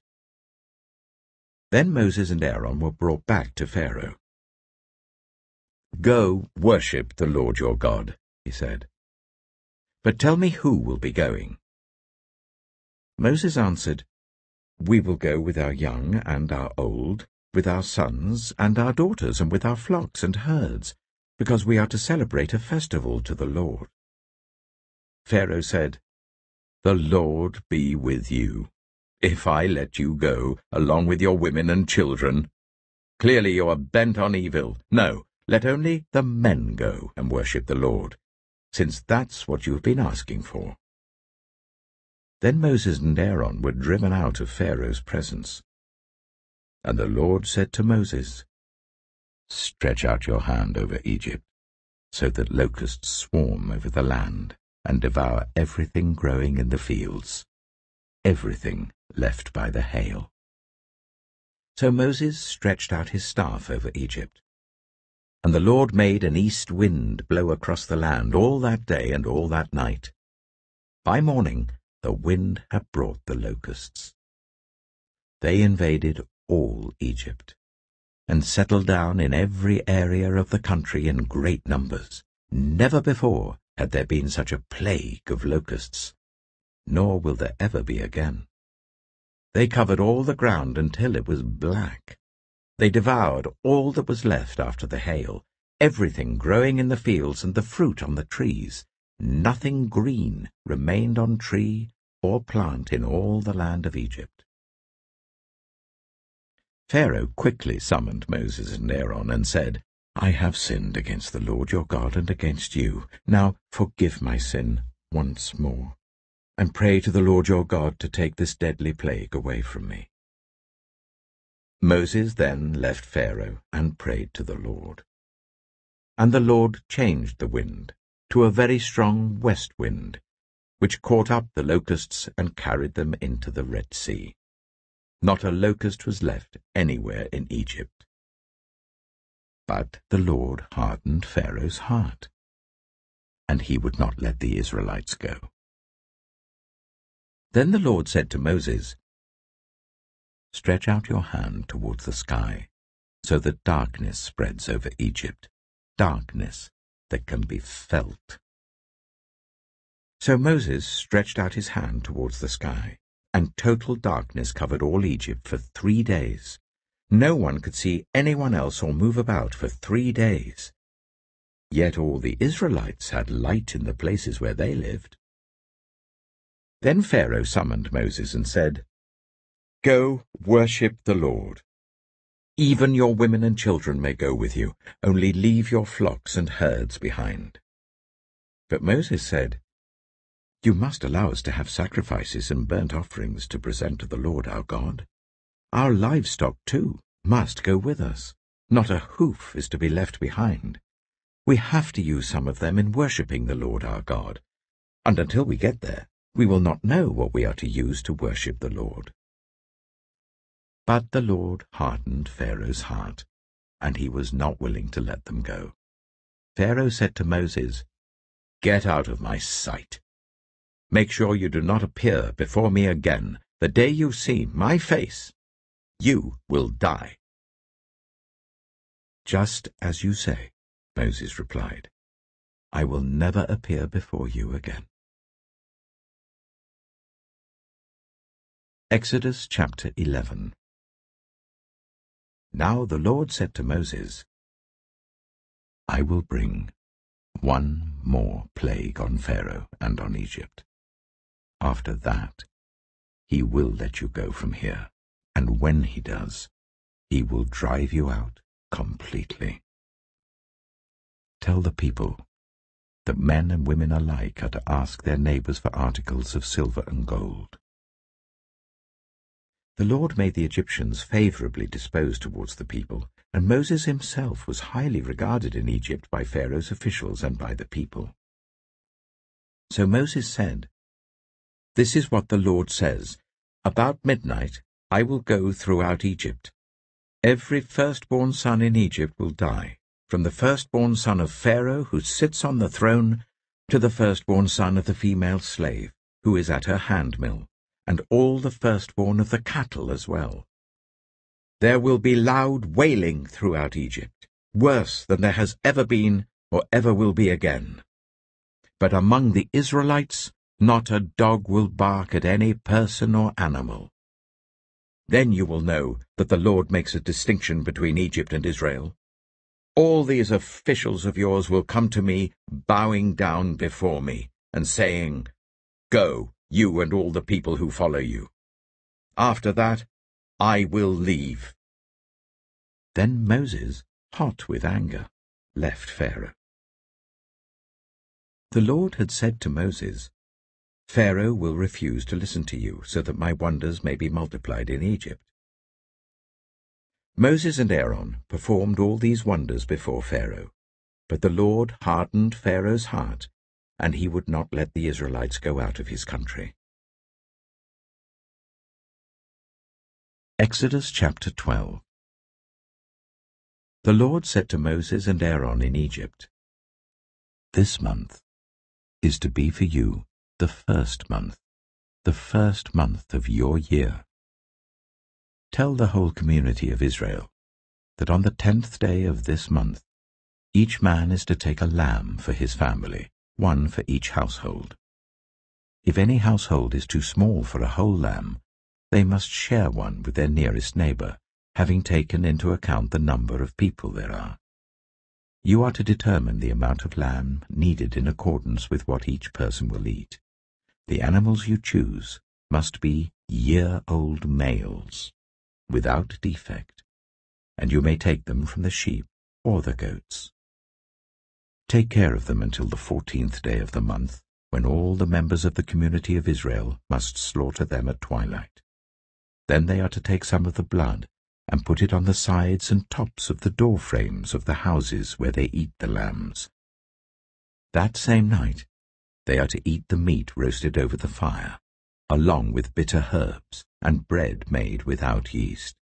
Then Moses and Aaron were brought back to Pharaoh. "Go worship the Lord your God," he said. "But tell me who will be going." Moses answered, "We will go with our young and our old, with our sons and our daughters, and with our flocks and herds, because we are to celebrate a festival to the Lord." Pharaoh said, "The Lord be with you, if I let you go, along with your women and children. Clearly you are bent on evil. No, let only the men go and worship the Lord, since that's what you have been asking for." Then Moses and Aaron were driven out of Pharaoh's presence. And the Lord said to Moses, "Stretch out your hand over Egypt, so that locusts swarm over the land and devour everything growing in the fields, everything left by the hail." So Moses stretched out his staff over Egypt, and the Lord made an east wind blow across the land all that day and all that night. By morning the wind had brought the locusts. They invaded all Egypt, and settled down in every area of the country in great numbers. Never before had there been such a plague of locusts, nor will there ever be again. They covered all the ground until it was black. They devoured all that was left after the hail, everything growing in the fields and the fruit on the trees. Nothing green remained on tree or plant in all the land of Egypt. Pharaoh quickly summoned Moses and Aaron and said, "I have sinned against the Lord your God and against you. Now forgive my sin once more. and pray to the Lord your God to take this deadly plague away from me." Moses then left Pharaoh and prayed to the Lord. And the Lord changed the wind to a very strong west wind, which caught up the locusts and carried them into the Red Sea. Not a locust was left anywhere in Egypt. But the Lord hardened Pharaoh's heart, and he would not let the Israelites go. Then the Lord said to Moses, "Stretch out your hand towards the sky, so that darkness spreads over Egypt, darkness that can be felt." So Moses stretched out his hand towards the sky, and total darkness covered all Egypt for 3 days. No one could see anyone else or move about for 3 days. Yet all the Israelites had light in the places where they lived. Then Pharaoh summoned Moses and said, "Go, worship the Lord. Even your women and children may go with you, only leave your flocks and herds behind." But Moses said, "You must allow us to have sacrifices and burnt offerings to present to the Lord our God. Our livestock, too, must go with us. Not a hoof is to be left behind. We have to use some of them in worshipping the Lord our God, and until we get there, we will not know what we are to use to worship the Lord." But the Lord hardened Pharaoh's heart, and he was not willing to let them go. Pharaoh said to Moses, "Get out of my sight. Make sure you do not appear before me again. The day you see my face, you will die." "Just as you say," Moses replied. "I will never appear before you again." Exodus chapter 11. Now the Lord said to Moses, "I will bring one more plague on Pharaoh and on Egypt. After that, he will let you go from here, and when he does, he will drive you out completely. Tell the people that men and women alike are to ask their neighbors for articles of silver and gold." The Lord made the Egyptians favorably disposed towards the people, and Moses himself was highly regarded in Egypt by Pharaoh's officials and by the people. So Moses said, "This is what the Lord says, about midnight I will go throughout Egypt. Every firstborn son in Egypt will die, from the firstborn son of Pharaoh who sits on the throne to the firstborn son of the female slave who is at her handmill, and all the firstborn of the cattle as well. There will be loud wailing throughout Egypt, worse than there has ever been or ever will be again. But among the Israelites not a dog will bark at any person or animal. Then you will know that the Lord makes a distinction between Egypt and Israel. All these officials of yours will come to me, bowing down before me, and saying, 'Go, you and all the people who follow you.' After that, I will leave." Then Moses, hot with anger, left Pharaoh. The Lord had said to Moses, "Pharaoh will refuse to listen to you, so that my wonders may be multiplied in Egypt." Moses and Aaron performed all these wonders before Pharaoh, but the Lord hardened Pharaoh's heart, and he would not let the Israelites go out of his country. Exodus chapter 12. The Lord said to Moses and Aaron in Egypt, "This month is to be for you the first month of your year. Tell the whole community of Israel that on the 10th day of this month each man is to take a lamb for his family, one for each household. If any household is too small for a whole lamb, they must share one with their nearest neighbor, having taken into account the number of people there are. You are to determine the amount of lamb needed in accordance with what each person will eat. The animals you choose must be year-old males, without defect, and you may take them from the sheep or the goats. Take care of them until the 14th day of the month, when all the members of the community of Israel must slaughter them at twilight. Then they are to take some of the blood and put it on the sides and tops of the door frames of the houses where they eat the lambs. That same night they are to eat the meat roasted over the fire, along with bitter herbs and bread made without yeast.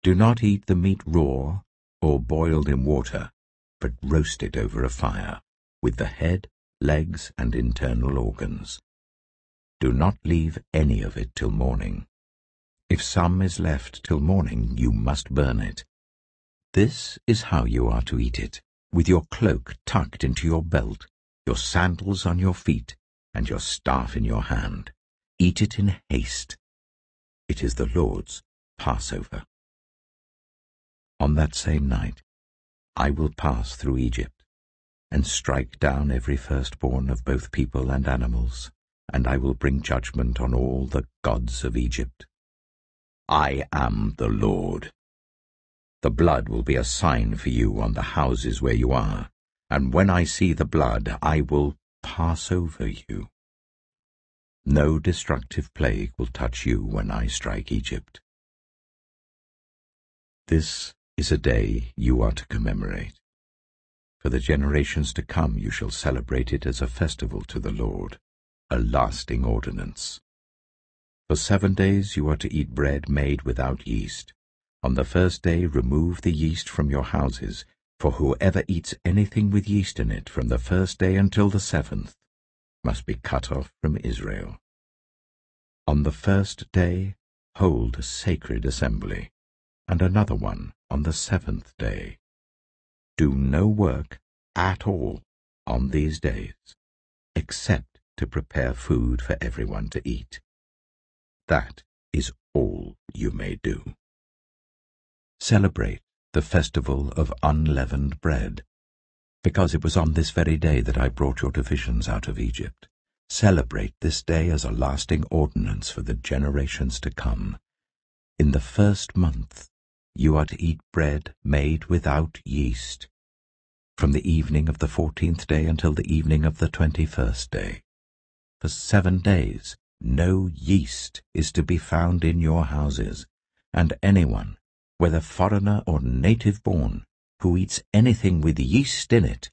Do not eat the meat raw or boiled in water, but roast it over a fire, with the head, legs, and internal organs. Do not leave any of it till morning. If some is left till morning, you must burn it. This is how you are to eat it, with your cloak tucked into your belt, your sandals on your feet, and your staff in your hand. Eat it in haste. It is the Lord's Passover. On that same night I will pass through Egypt, and strike down every firstborn of both people and animals, and I will bring judgment on all the gods of Egypt. I am the Lord. The blood will be a sign for you on the houses where you are, and when I see the blood, I will pass over you. No destructive plague will touch you when I strike Egypt. This is a day you are to commemorate. For the generations to come you shall celebrate it as a festival to the Lord, a lasting ordinance. For 7 days you are to eat bread made without yeast. On the first day remove the yeast from your houses, for whoever eats anything with yeast in it from the first day until the 7th must be cut off from Israel. On the first day hold a sacred assembly, and another one on the 7th day. Do no work at all on these days, except to prepare food for everyone to eat. That is all you may do. Celebrate the festival of unleavened bread, because it was on this very day that I brought your divisions out of Egypt. Celebrate this day as a lasting ordinance for the generations to come. In the 1st month you are to eat bread made without yeast, from the evening of the 14th day until the evening of the 21st day. For 7 days no yeast is to be found in your houses, and anyone, whether foreigner or native-born, who eats anything with yeast in it,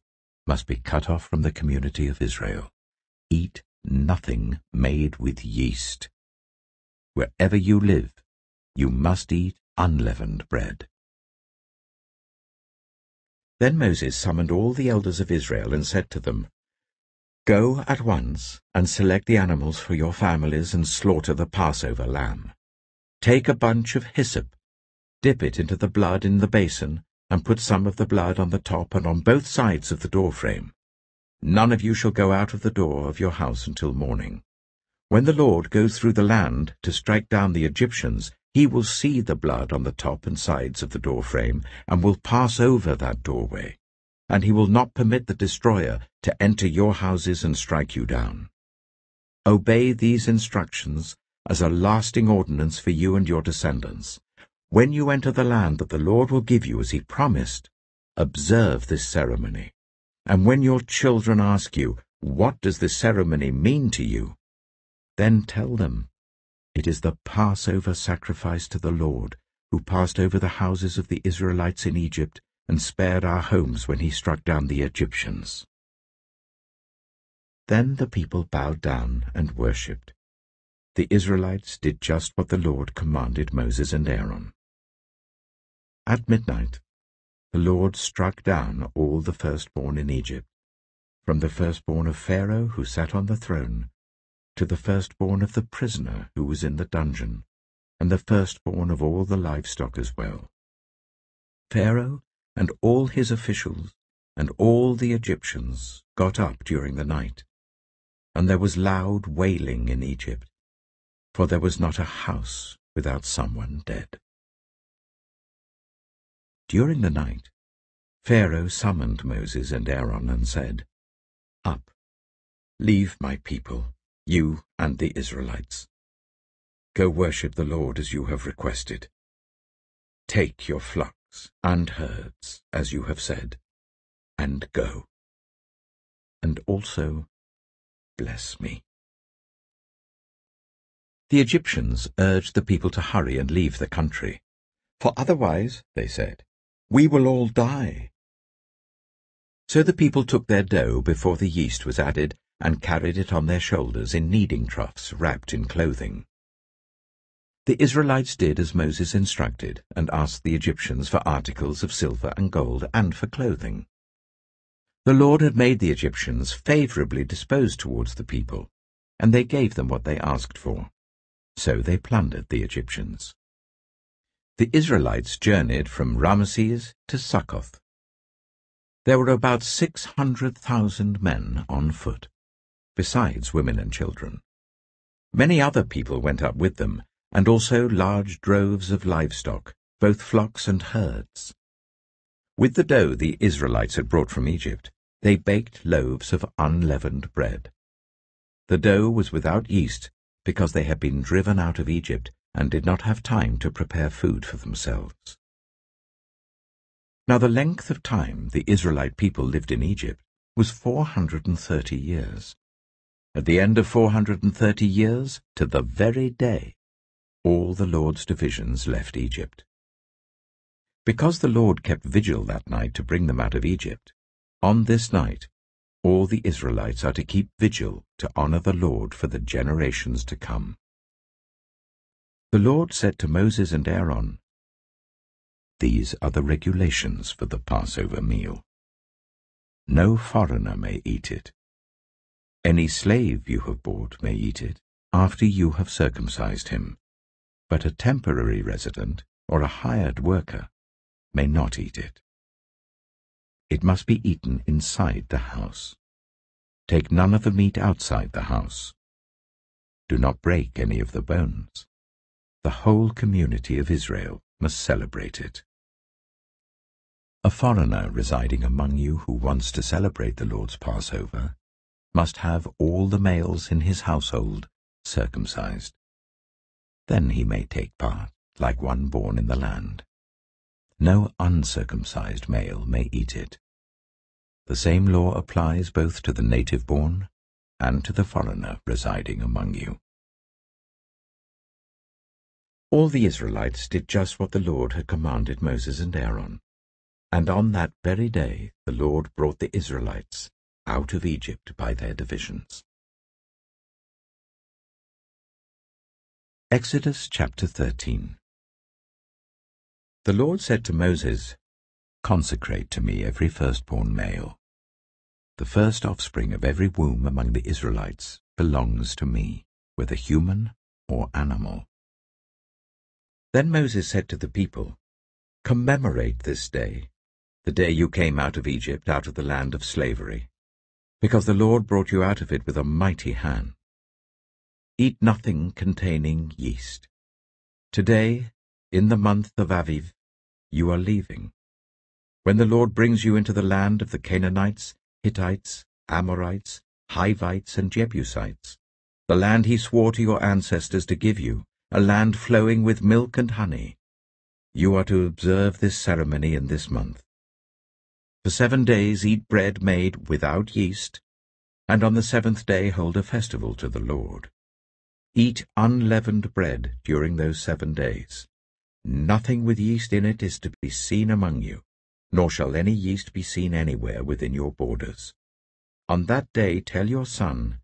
must be cut off from the community of Israel. Eat nothing made with yeast. Wherever you live, you must eat unleavened bread. Then Moses summoned all the elders of Israel and said to them, Go at once and select the animals for your families and slaughter the Passover lamb. Take a bunch of hyssop, dip it into the blood in the basin, and put some of the blood on the top and on both sides of the doorframe. None of you shall go out of the door of your house until morning. When the Lord goes through the land to strike down the Egyptians, he will see the blood on the top and sides of the doorframe, and will pass over that doorway, and he will not permit the destroyer to enter your houses and strike you down. Obey these instructions as a lasting ordinance for you and your descendants. When you enter the land that the Lord will give you as he promised, observe this ceremony. And when your children ask you, What does this ceremony mean to you? Then tell them, It is the Passover sacrifice to the Lord, who passed over the houses of the Israelites in Egypt and spared our homes when he struck down the Egyptians. Then the people bowed down and worshipped. The Israelites did just what the Lord commanded Moses and Aaron. At midnight, the Lord struck down all the firstborn in Egypt, from the firstborn of Pharaoh who sat on the throne, to the firstborn of the prisoner who was in the dungeon, and the firstborn of all the livestock as well. Pharaoh and all his officials and all the Egyptians got up during the night, and there was loud wailing in Egypt, for there was not a house without someone dead. During the night, Pharaoh summoned Moses and Aaron and said, Up, leave my people, you and the Israelites. Go worship the Lord as you have requested. Take your flocks and herds, as you have said, and go. And also bless me." The Egyptians urged the people to hurry and leave the country. "For otherwise," they said, "we will all die." So the people took their dough before the yeast was added and carried it on their shoulders in kneading troughs wrapped in clothing. The Israelites did as Moses instructed and asked the Egyptians for articles of silver and gold and for clothing. The Lord had made the Egyptians favorably disposed towards the people, and they gave them what they asked for. So they plundered the Egyptians. The Israelites journeyed from Ramesses to Succoth. There were about 600,000 men on foot, besides women and children. Many other people went up with them, and also large droves of livestock, both flocks and herds. With the dough the Israelites had brought from Egypt, they baked loaves of unleavened bread. The dough was without yeast, because they had been driven out of Egypt and did not have time to prepare food for themselves. Now the length of time the Israelite people lived in Egypt was 430 years. At the end of 430 years, to the very day, all the Lord's divisions left Egypt. Because the Lord kept vigil that night to bring them out of Egypt, on this night all the Israelites are to keep vigil to honor the Lord for the generations to come. The Lord said to Moses and Aaron, "These are the regulations for the Passover meal. No foreigner may eat it. Any slave you have bought may eat it after you have circumcised him, but a temporary resident or a hired worker may not eat it. It must be eaten inside the house. Take none of the meat outside the house. Do not break any of the bones. The whole community of Israel must celebrate it. A foreigner residing among you who wants to celebrate the Lord's Passover must have all the males in his household circumcised. Then he may take part, like one born in the land. No uncircumcised male may eat it. The same law applies both to the native-born and to the foreigner residing among you." All the Israelites did just what the Lord had commanded Moses and Aaron, and on that very day the Lord brought the Israelites out of Egypt by their divisions. Exodus chapter 13. The Lord said to Moses, "Consecrate to me every firstborn male. The first offspring of every womb among the Israelites belongs to me, whether human or animal." Then Moses said to the people, "Commemorate this day, the day you came out of Egypt, out of the land of slavery, because the Lord brought you out of it with a mighty hand. Eat nothing containing yeast. Today, in the month of Aviv, you are leaving. When the Lord brings you into the land of the Canaanites, Hittites, Amorites, Hivites, and Jebusites, the land he swore to your ancestors to give you, a land flowing with milk and honey, you are to observe this ceremony in this month. For 7 days eat bread made without yeast, and on the 7th day hold a festival to the Lord. Eat unleavened bread during those 7 days. Nothing with yeast in it is to be seen among you, nor shall any yeast be seen anywhere within your borders. On that day tell your son,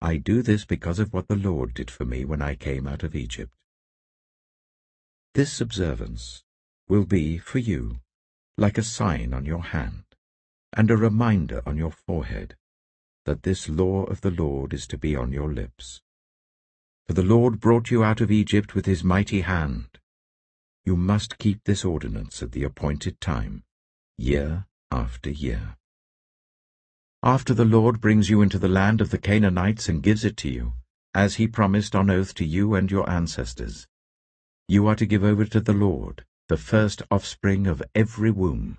I do this because of what the Lord did for me when I came out of Egypt. This observance will be for you like a sign on your hand and a reminder on your forehead that this law of the Lord is to be on your lips. For the Lord brought you out of Egypt with his mighty hand. You must keep this ordinance at the appointed time, year after year. After the Lord brings you into the land of the Canaanites and gives it to you, as he promised on oath to you and your ancestors, you are to give over to the Lord the first offspring of every womb.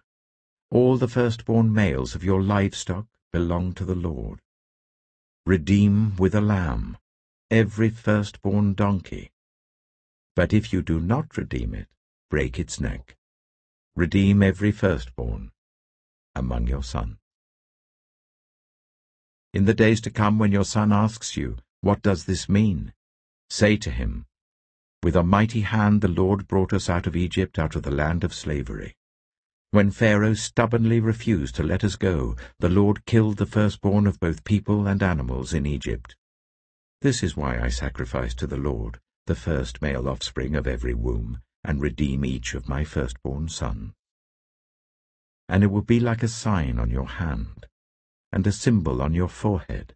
All the firstborn males of your livestock belong to the Lord. Redeem with a lamb every firstborn donkey. But if you do not redeem it, break its neck. Redeem every firstborn among your sons. In the days to come, when your son asks you, 'What does this mean?' say to him, 'With a mighty hand the Lord brought us out of Egypt, out of the land of slavery. When Pharaoh stubbornly refused to let us go, the Lord killed the firstborn of both people and animals in Egypt. This is why I sacrifice to the Lord the first male offspring of every womb, and redeem each of my firstborn sons. And it will be like a sign on your hand, and a symbol on your forehead,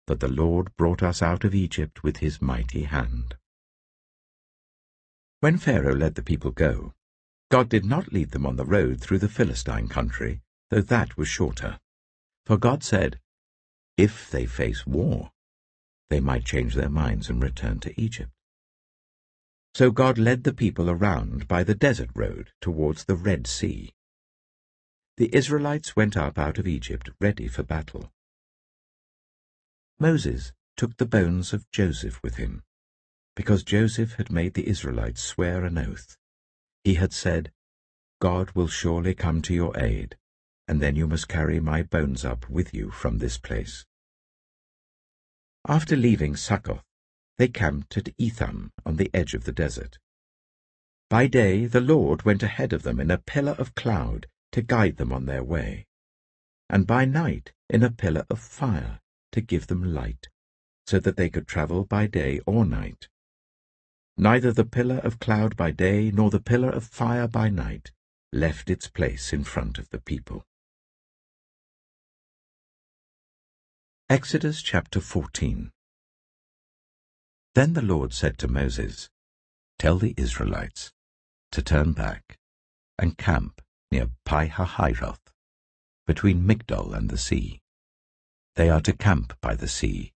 that the Lord brought us out of Egypt with his mighty hand.'" When Pharaoh let the people go, God did not lead them on the road through the Philistine country, though that was shorter. For God said, if they face war, they might change their minds and return to Egypt. So God led the people around by the desert road towards the Red Sea. The Israelites went up out of Egypt ready for battle. Moses took the bones of Joseph with him, because Joseph had made the Israelites swear an oath. He had said, "God will surely come to your aid, and then you must carry my bones up with you from this place." After leaving Suchet, they camped at Etham on the edge of the desert. By day the Lord went ahead of them in a pillar of cloud to guide them on their way, and by night in a pillar of fire to give them light, so that they could travel by day or night. Neither the pillar of cloud by day nor the pillar of fire by night left its place in front of the people. Exodus chapter 14. Then the Lord said to Moses, "Tell the Israelites to turn back and camp near Pi-hahiroth, between Migdol and the sea. They are to camp by the sea,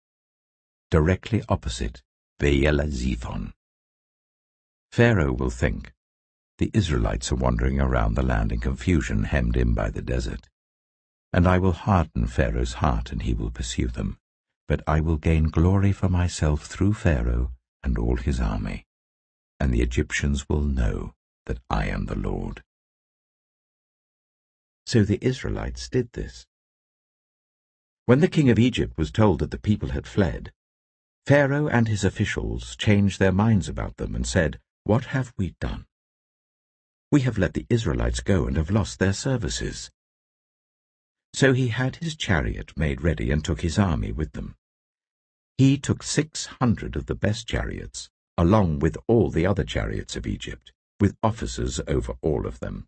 directly opposite Baal-zephon. Pharaoh will think, the Israelites are wandering around the land in confusion, hemmed in by the desert. And I will harden Pharaoh's heart, and he will pursue them. But I will gain glory for myself through Pharaoh and all his army, and the Egyptians will know that I am the Lord." So the Israelites did this. When the king of Egypt was told that the people had fled, Pharaoh and his officials changed their minds about them and said, "What have we done? We have let the Israelites go and have lost their services." So he had his chariot made ready and took his army with them. He took 600 of the best chariots, along with all the other chariots of Egypt, with officers over all of them.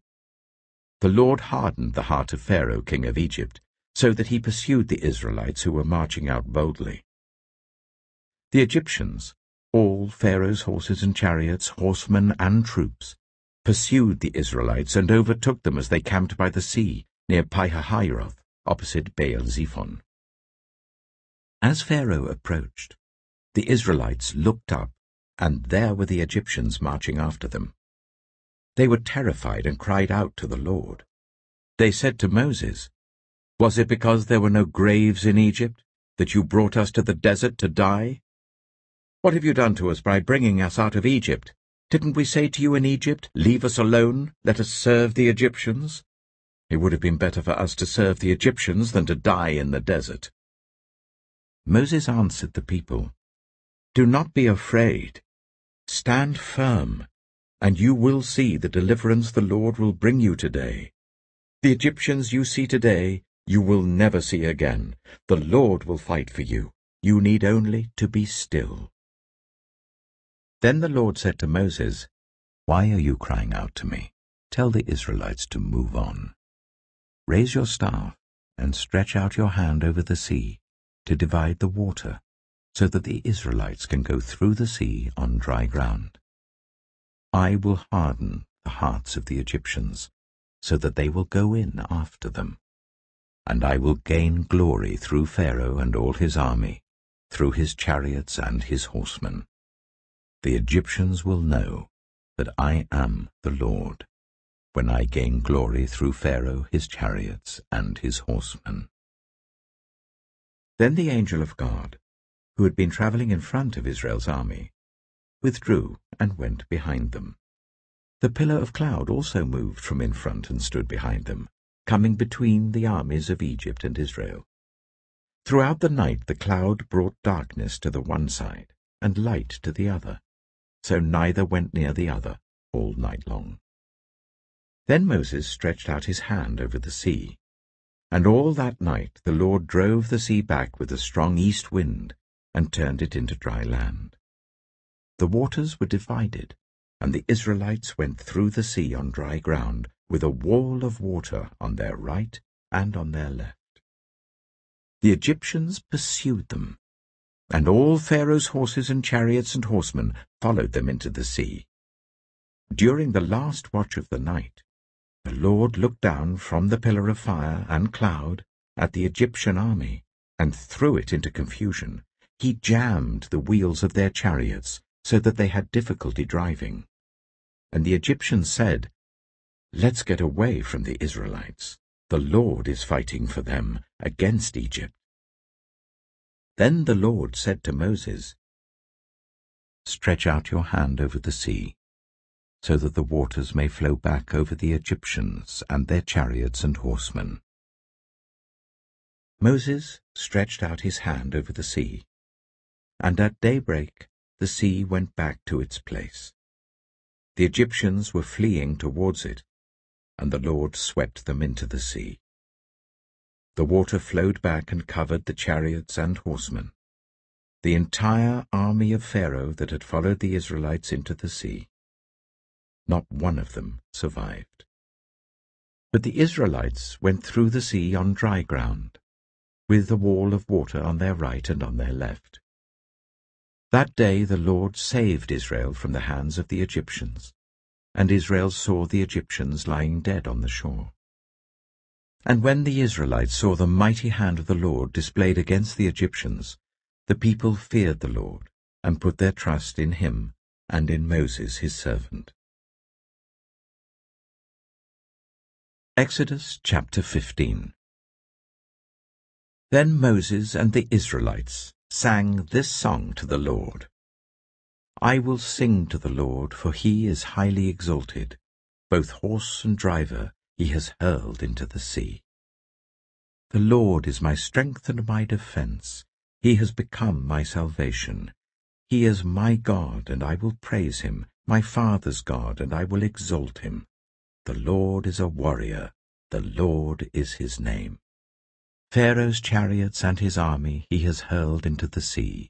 The Lord hardened the heart of Pharaoh, king of Egypt, so that he pursued the Israelites who were marching out boldly. The Egyptians, all Pharaoh's horses and chariots, horsemen and troops, pursued the Israelites and overtook them as they camped by the sea, near Pi-hahiroth, opposite Baal-zephon. As Pharaoh approached, the Israelites looked up, and there were the Egyptians marching after them. They were terrified and cried out to the Lord. They said to Moses, "Was it because there were no graves in Egypt that you brought us to the desert to die? What have you done to us by bringing us out of Egypt? Didn't we say to you in Egypt, 'Leave us alone, let us serve the Egyptians'? It would have been better for us to serve the Egyptians than to die in the desert." Moses answered the people, "Do not be afraid. Stand firm, and you will see the deliverance the Lord will bring you today. The Egyptians you see today, you will never see again. The Lord will fight for you. You need only to be still." Then the Lord said to Moses, "Why are you crying out to me? Tell the Israelites to move on. Raise your staff and stretch out your hand over the sea to divide the water, so that the Israelites can go through the sea on dry ground. I will harden the hearts of the Egyptians, so that they will go in after them. And I will gain glory through Pharaoh and all his army, through his chariots and his horsemen. The Egyptians will know that I am the Lord, when I gain glory through Pharaoh, his chariots, and his horsemen." Then the angel of God, who had been traveling in front of Israel's army, withdrew and went behind them. The pillar of cloud also moved from in front and stood behind them, coming between the armies of Egypt and Israel. Throughout the night the cloud brought darkness to the one side and light to the other, so neither went near the other all night long. Then Moses stretched out his hand over the sea, and all that night the Lord drove the sea back with a strong east wind and turned it into dry land. The waters were divided, and the Israelites went through the sea on dry ground with a wall of water on their right and on their left. The Egyptians pursued them, and all Pharaoh's horses and chariots and horsemen followed them into the sea. During the last watch of the night, the Lord looked down from the pillar of fire and cloud at the Egyptian army and threw it into confusion. He jammed the wheels of their chariots so that they had difficulty driving. And the Egyptians said, "Let's get away from the Israelites. The Lord is fighting for them against Egypt." Then the Lord said to Moses, "Stretch out your hand over the sea, so that the waters may flow back over the Egyptians and their chariots and horsemen." Moses stretched out his hand over the sea, and at daybreak the sea went back to its place. The Egyptians were fleeing towards it, and the Lord swept them into the sea. The water flowed back and covered the chariots and horsemen, the entire army of Pharaoh that had followed the Israelites into the sea. Not one of them survived. But the Israelites went through the sea on dry ground, with the wall of water on their right and on their left. That day the Lord saved Israel from the hands of the Egyptians, and Israel saw the Egyptians lying dead on the shore. And when the Israelites saw the mighty hand of the Lord displayed against the Egyptians, the people feared the Lord and put their trust in him and in Moses his servant. Exodus chapter 15. Then Moses and the Israelites sang this song to the Lord. "I will sing to the Lord, for he is highly exalted. Both horse and driver he has hurled into the sea. The Lord is my strength and my defense. He has become my salvation. He is my God, and I will praise him, my father's God, and I will exalt him. The Lord is a warrior. The Lord is his name. Pharaoh's chariots and his army he has hurled into the sea.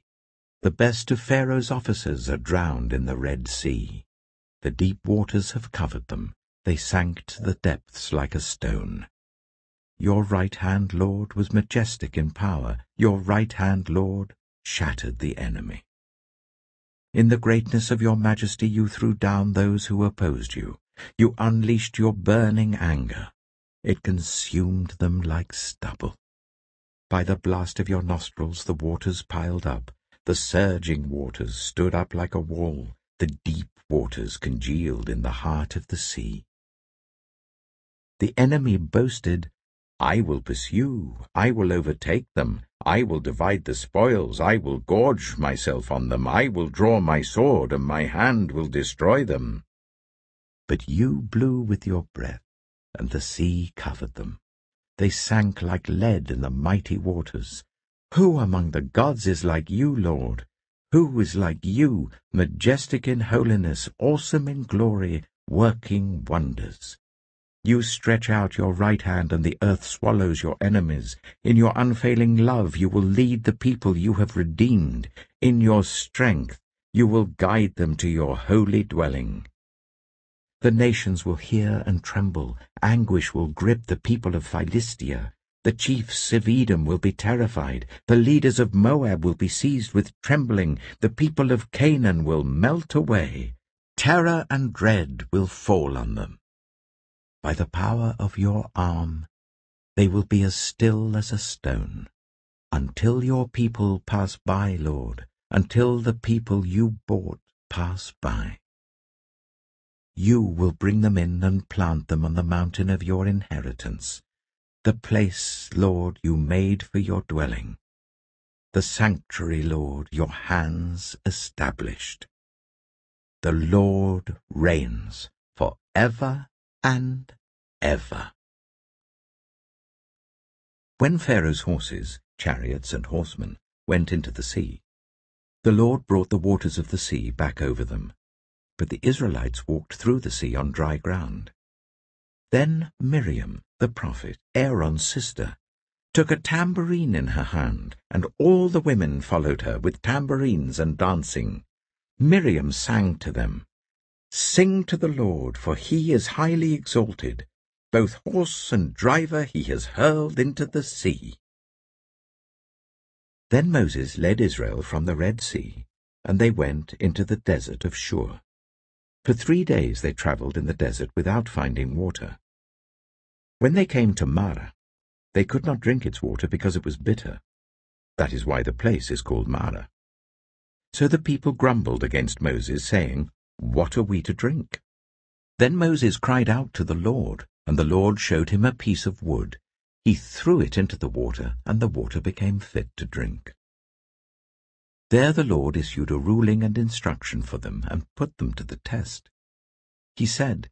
The best of Pharaoh's officers are drowned in the Red Sea. The deep waters have covered them. They sank to the depths like a stone. Your right hand, Lord, was majestic in power. Your right hand, Lord, shattered the enemy. In the greatness of your majesty you threw down those who opposed you. You unleashed your burning anger. It consumed them like stubble. By the blast of your nostrils the waters piled up. The surging waters stood up like a wall. The deep waters congealed in the heart of the sea. The enemy boasted, "I will pursue, I will overtake them, I will divide the spoils, I will gorge myself on them, I will draw my sword, and my hand will destroy them." But you blew with your breath, and the sea covered them. They sank like lead in the mighty waters. Who among the gods is like you, Lord? Who is like you, majestic in holiness, awesome in glory, working wonders? You stretch out your right hand, and the earth swallows your enemies. In your unfailing love you will lead the people you have redeemed. In your strength you will guide them to your holy dwelling. The nations will hear and tremble. Anguish will grip the people of Philistia. The chiefs of Edom will be terrified. The leaders of Moab will be seized with trembling. The people of Canaan will melt away. Terror and dread will fall on them. By the power of your arm they will be as still as a stone, until your people pass by, Lord, until the people you bought pass by. You will bring them in and plant them on the mountain of your inheritance, the place, Lord, you made for your dwelling, the sanctuary, Lord, your hands established. The Lord reigns for ever and ever. When Pharaoh's horses chariots and horsemen, went into the sea. The Lord brought the waters of the sea back over them, but the Israelites walked through the sea on dry ground. Then Miriam, the prophet, Aaron's sister, took a tambourine in her hand, and all the women followed her with tambourines and dancing. Miriam sang to them, "Sing to the Lord, for he is highly exalted. Both horse and driver he has hurled into the sea." Then Moses led Israel from the Red Sea, and they went into the desert of Shur. For 3 days they travelled in the desert without finding water. When they came to Marah, they could not drink its water because it was bitter. That is why the place is called Marah. So the people grumbled against Moses, saying, "What are we to drink?" Then Moses cried out to the Lord, and the Lord showed him a piece of wood. He threw it into the water, and the water became fit to drink. There the Lord issued a ruling and instruction for them and put them to the test. He said,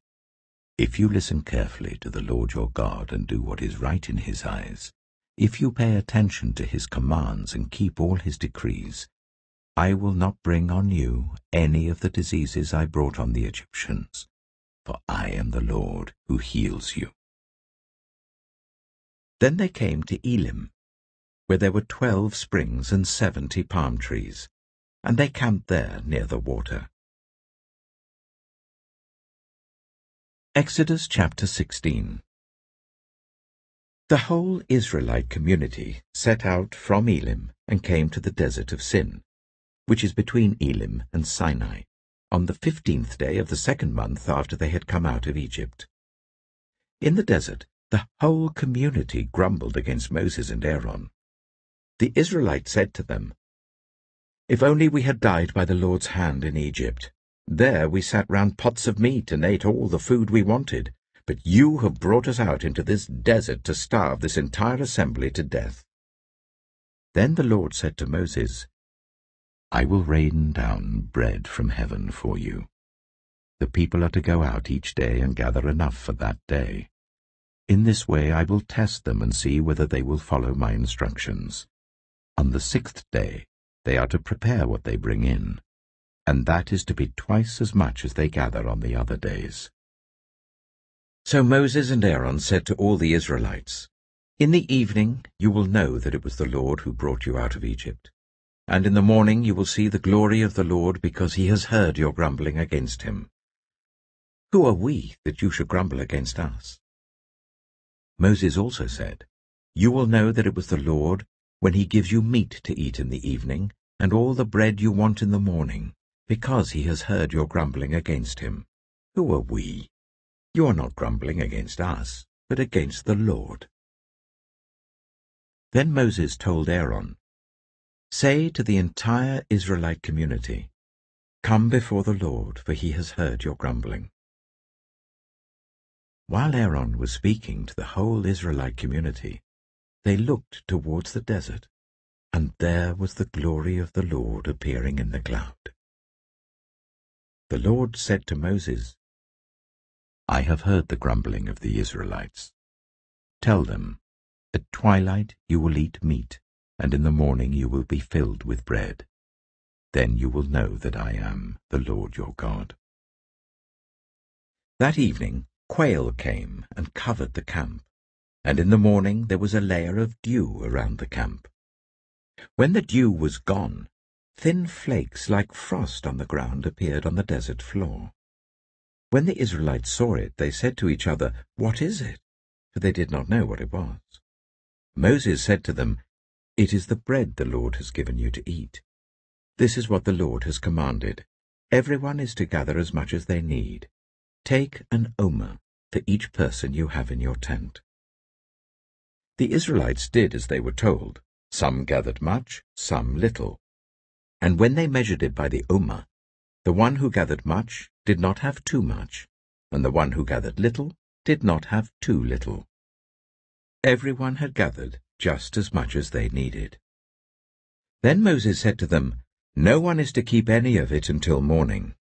"If you listen carefully to the Lord your God and do what is right in his eyes, if you pay attention to his commands and keep all his decrees, I will not bring on you any of the diseases I brought on the Egyptians, for I am the Lord who heals you." Then they came to Elim, where there were 12 springs and 70 palm trees, and they camped there near the water. Exodus chapter 16. The whole Israelite community set out from Elim and came to the desert of Sin, which is between Elim and Sinai, on the 15th day of the 2nd month after they had come out of Egypt. In the desert, the whole community grumbled against Moses and Aaron. The Israelites said to them, "If only we had died by the Lord's hand in Egypt. There we sat round pots of meat and ate all the food we wanted, but you have brought us out into this desert to starve this entire assembly to death." Then the Lord said to Moses, "I will rain down bread from heaven for you. The people are to go out each day and gather enough for that day. In this way I will test them and see whether they will follow my instructions. On the 6th day they are to prepare what they bring in, and that is to be twice as much as they gather on the other days." So Moses and Aaron said to all the Israelites, "In the evening you will know that it was the Lord who brought you out of Egypt, and in the morning you will see the glory of the Lord, because he has heard your grumbling against him. Who are we that you should grumble against us?" Moses also said, "You will know that it was the Lord when he gives you meat to eat in the evening, and all the bread you want in the morning, because he has heard your grumbling against him. Who are we? You are not grumbling against us, but against the Lord." Then Moses told Aaron, "Say to the entire Israelite community, 'Come before the Lord, for he has heard your grumbling.'" While Aaron was speaking to the whole Israelite community, they looked towards the desert, and there was the glory of the Lord appearing in the cloud. The Lord said to Moses, "I have heard the grumbling of the Israelites. Tell them, at twilight you will eat meat, and in the morning you will be filled with bread. Then you will know that I am the Lord your God." That evening quail came and covered the camp, and in the morning there was a layer of dew around the camp. When the dew was gone, thin flakes like frost on the ground appeared on the desert floor. When the Israelites saw it, they said to each other, "What is it?" For they did not know what it was. Moses said to them, "It is the bread the Lord has given you to eat. This is what the Lord has commanded. Everyone is to gather as much as they need. Take an omer for each person you have in your tent." The Israelites did as they were told. Some gathered much, some little. And when they measured it by the omer, the one who gathered much did not have too much, and the one who gathered little did not have too little. Everyone had gathered just as much as they needed. Then Moses said to them, "No one is to keep any of it until morning."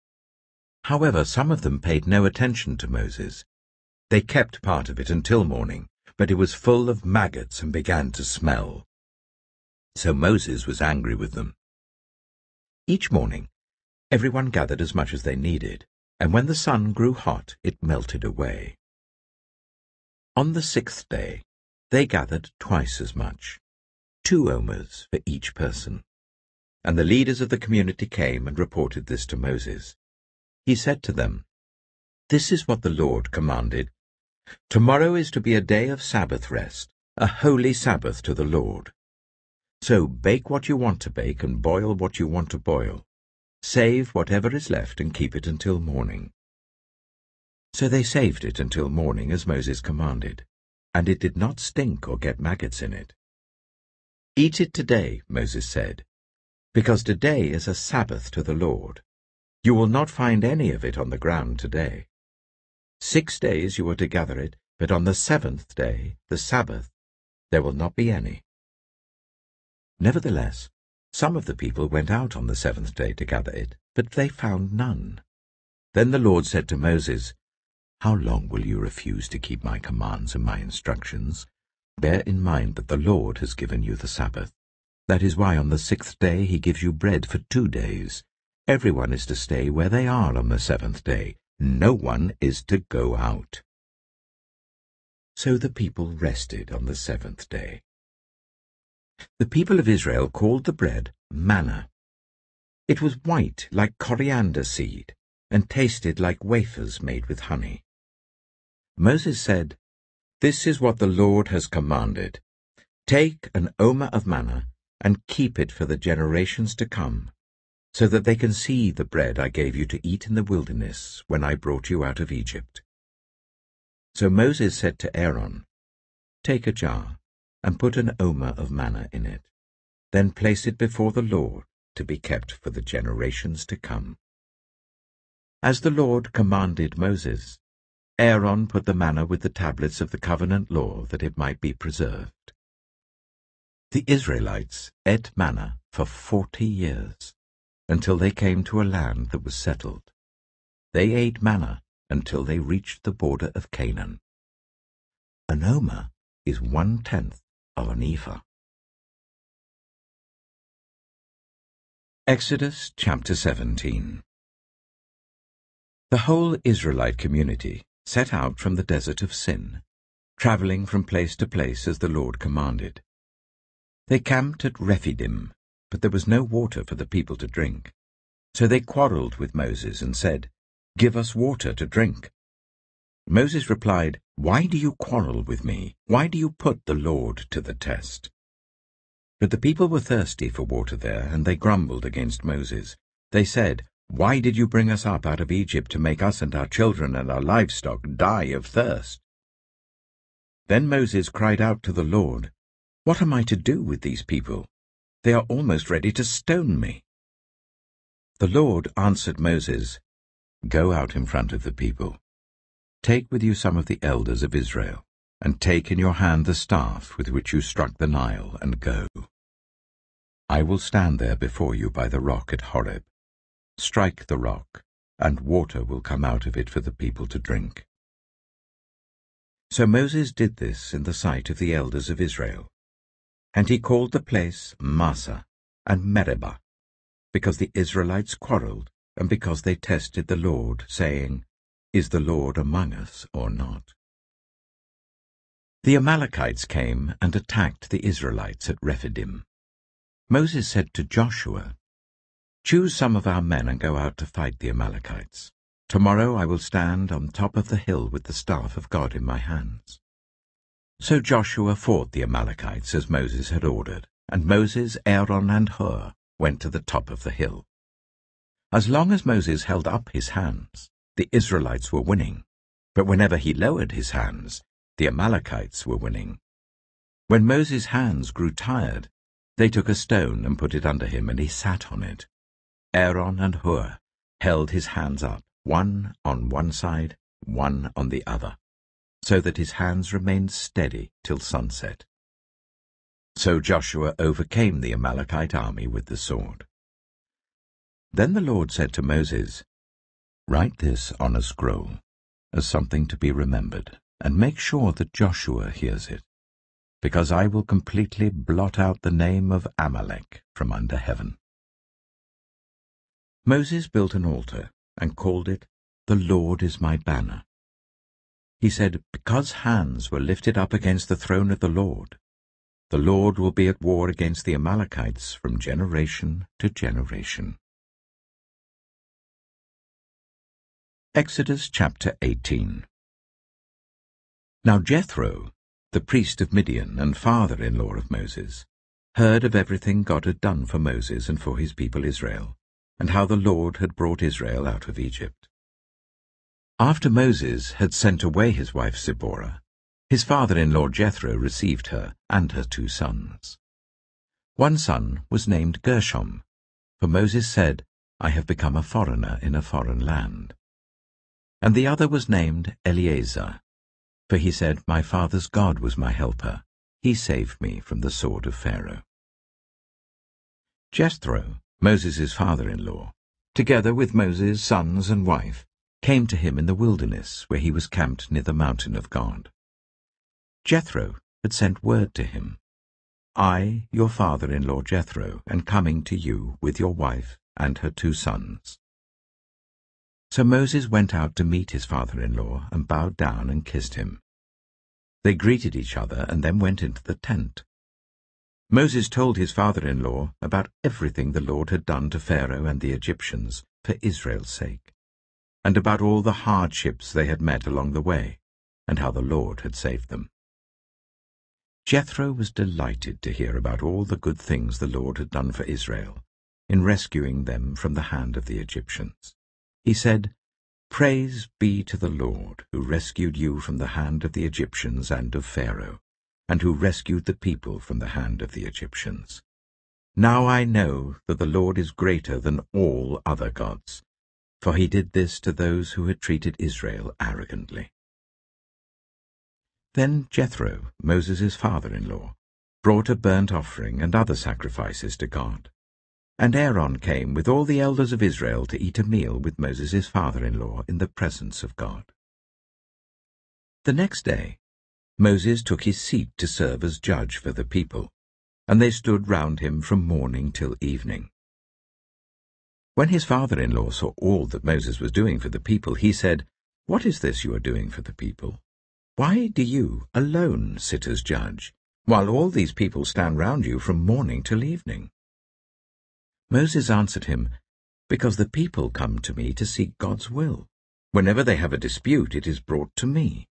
However, some of them paid no attention to Moses. They kept part of it until morning, but it was full of maggots and began to smell. So Moses was angry with them. Each morning, everyone gathered as much as they needed, and when the sun grew hot, it melted away. On the 6th day, they gathered twice as much, 2 omers for each person. And the leaders of the community came and reported this to Moses. He said to them, "This is what the Lord commanded. Tomorrow is to be a day of Sabbath rest, a holy Sabbath to the Lord. So bake what you want to bake and boil what you want to boil. Save whatever is left and keep it until morning." So they saved it until morning as Moses commanded, and it did not stink or get maggots in it. "Eat it today," Moses said, "because today is a Sabbath to the Lord. You will not find any of it on the ground today. 6 days you are to gather it, but on the 7th day, the Sabbath, there will not be any." Nevertheless, some of the people went out on the 7th day to gather it, but they found none. Then the Lord said to Moses, "How long will you refuse to keep my commands and my instructions? Bear in mind that the Lord has given you the Sabbath. That is why on the 6th day he gives you bread for 2 days. Everyone is to stay where they are on the 7th day. No one is to go out." So the people rested on the 7th day. The people of Israel called the bread manna. It was white like coriander seed, and tasted like wafers made with honey. Moses said, "This is what the Lord has commanded. Take an omer of manna, and keep it for the generations to come, so that they can see the bread I gave you to eat in the wilderness when I brought you out of Egypt." So Moses said to Aaron, "Take a jar, and put an omer of manna in it. Then place it before the Lord to be kept for the generations to come." As the Lord commanded Moses, Aaron put the manna with the tablets of the covenant law that it might be preserved. The Israelites ate manna for 40 years, until they came to a land that was settled. They ate manna until they reached the border of Canaan. An omer is 1/10 of an ephah. Exodus chapter 17. The whole Israelite community set out from the desert of Sin, traveling from place to place as the Lord commanded. They camped at Rephidim, but there was no water for the people to drink. So they quarreled with Moses and said, "Give us water to drink." Moses replied, "Why do you quarrel with me? Why do you put the Lord to the test?" But the people were thirsty for water there, and they grumbled against Moses. They said, "Why did you bring us up out of Egypt to make us and our children and our livestock die of thirst?" Then Moses cried out to the Lord, "What am I to do with these people? They are almost ready to stone me." The Lord answered Moses, "Go out in front of the people. Take with you some of the elders of Israel, and take in your hand the staff with which you struck the Nile, and go. I will stand there before you by the rock at Horeb. Strike the rock, and water will come out of it for the people to drink." So Moses did this in the sight of the elders of Israel. And he called the place Massah and Meribah, because the Israelites quarreled, and because they tested the Lord, saying, "Is the Lord among us or not?" The Amalekites came and attacked the Israelites at Rephidim. Moses said to Joshua, "Choose some of our men and go out to fight the Amalekites. Tomorrow I will stand on top of the hill with the staff of God in my hands." So Joshua fought the Amalekites as Moses had ordered, and Moses, Aaron, and Hur went to the top of the hill. As long as Moses held up his hands, the Israelites were winning, but whenever he lowered his hands, the Amalekites were winning. When Moses' hands grew tired, they took a stone and put it under him, and he sat on it. Aaron and Hur held his hands up, one on one side, one on the other, so that his hands remained steady till sunset. So Joshua overcame the Amalekite army with the sword. Then the Lord said to Moses, "Write this on a scroll, as something to be remembered, and make sure that Joshua hears it. because I will completely blot out the name of Amalek from under heaven." Moses built an altar and called it, "The Lord is my banner." He said, "Because hands were lifted up against the throne of the Lord will be at war against the Amalekites from generation to generation." Exodus chapter 18. Now Jethro, the priest of Midian and father-in-law of Moses, heard of everything God had done for Moses and for his people Israel, and how the Lord had brought Israel out of Egypt. After Moses had sent away his wife Zipporah, his father-in-law Jethro received her and her 2 sons. One son was named Gershom, for Moses said, "I have become a foreigner in a foreign land." And the other was named Eleazar, for he said, "My father's God was my helper. He saved me from the sword of Pharaoh." Jethro, Moses' father-in-law, together with Moses' sons and wife, came to him in the wilderness where he was camped near the mountain of God. Jethro had sent word to him, "I, your father-in-law Jethro, am coming to you with your wife and her 2 sons." So Moses went out to meet his father-in-law and bowed down and kissed him. They greeted each other and then went into the tent. Moses told his father-in-law about everything the Lord had done to Pharaoh and the Egyptians for Israel's sake, and about all the hardships they had met along the way, and how the Lord had saved them. Jethro was delighted to hear about all the good things the Lord had done for Israel in rescuing them from the hand of the Egyptians. He said, "Praise be to the Lord, who rescued you from the hand of the Egyptians and of Pharaoh, and who rescued the people from the hand of the Egyptians. Now I know that the Lord is greater than all other gods, for he did this to those who had treated Israel arrogantly." Then Jethro, Moses' father-in-law, brought a burnt offering and other sacrifices to God. And Aaron came with all the elders of Israel to eat a meal with Moses' father-in-law in the presence of God. The next day, Moses took his seat to serve as judge for the people, and they stood round him from morning till evening. When his father-in-law saw all that Moses was doing for the people, he said, "What is this you are doing for the people? Why do you alone sit as judge, while all these people stand round you from morning till evening?" Moses answered him, "Because the people come to me to seek God's will. Whenever they have a dispute, it is brought to me,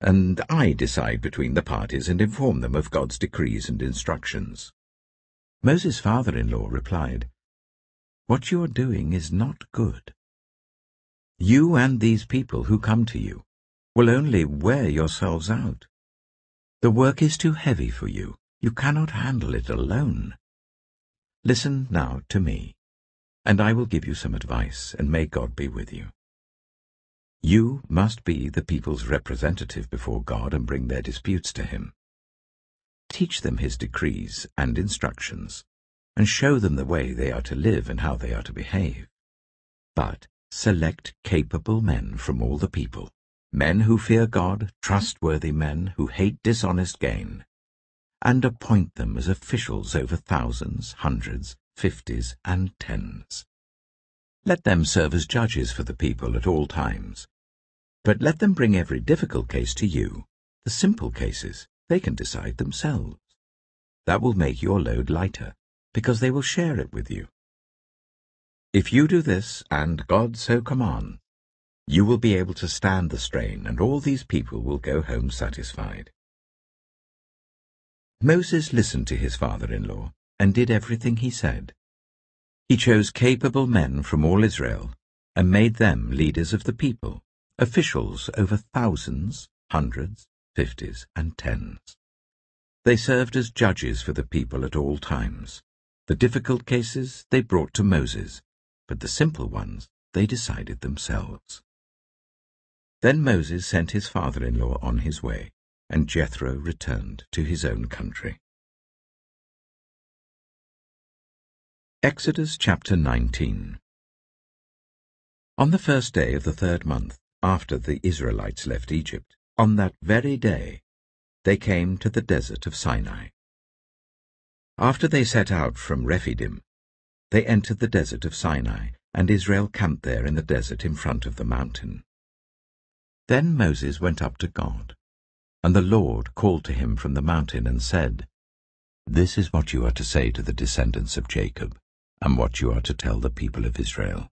and I decide between the parties and inform them of God's decrees and instructions." Moses' father-in-law replied, "What you are doing is not good. You and these people who come to you will only wear yourselves out. The work is too heavy for you. You cannot handle it alone. Listen now to me, and I will give you some advice, and may God be with you. You must be the people's representative before God and bring their disputes to him. Teach them his decrees and instructions, and show them the way they are to live and how they are to behave. But select capable men from all the people, men who fear God, trustworthy men who hate dishonest gain, and appoint them as officials over thousands, hundreds, fifties, and tens. Let them serve as judges for the people at all times, but let them bring every difficult case to you. The simple cases they can decide themselves. That will make your load lighter, because they will share it with you. If you do this, and God so commands, you will be able to stand the strain, and all these people will go home satisfied." Moses listened to his father-in-law and did everything he said. He chose capable men from all Israel and made them leaders of the people, officials over thousands, hundreds, fifties, and tens. They served as judges for the people at all times. The difficult cases they brought to Moses, but the simple ones they decided themselves. Then Moses sent his father-in-law on his way, and Jethro returned to his own country. Exodus chapter 19. On the first day of the 3rd month, after the Israelites left Egypt, on that very day, they came to the desert of Sinai. After they set out from Rephidim, they entered the desert of Sinai, and Israel camped there in the desert in front of the mountain. Then Moses went up to God, and the Lord called to him from the mountain and said, "This is what you are to say to the descendants of Jacob, and what you are to tell the people of Israel.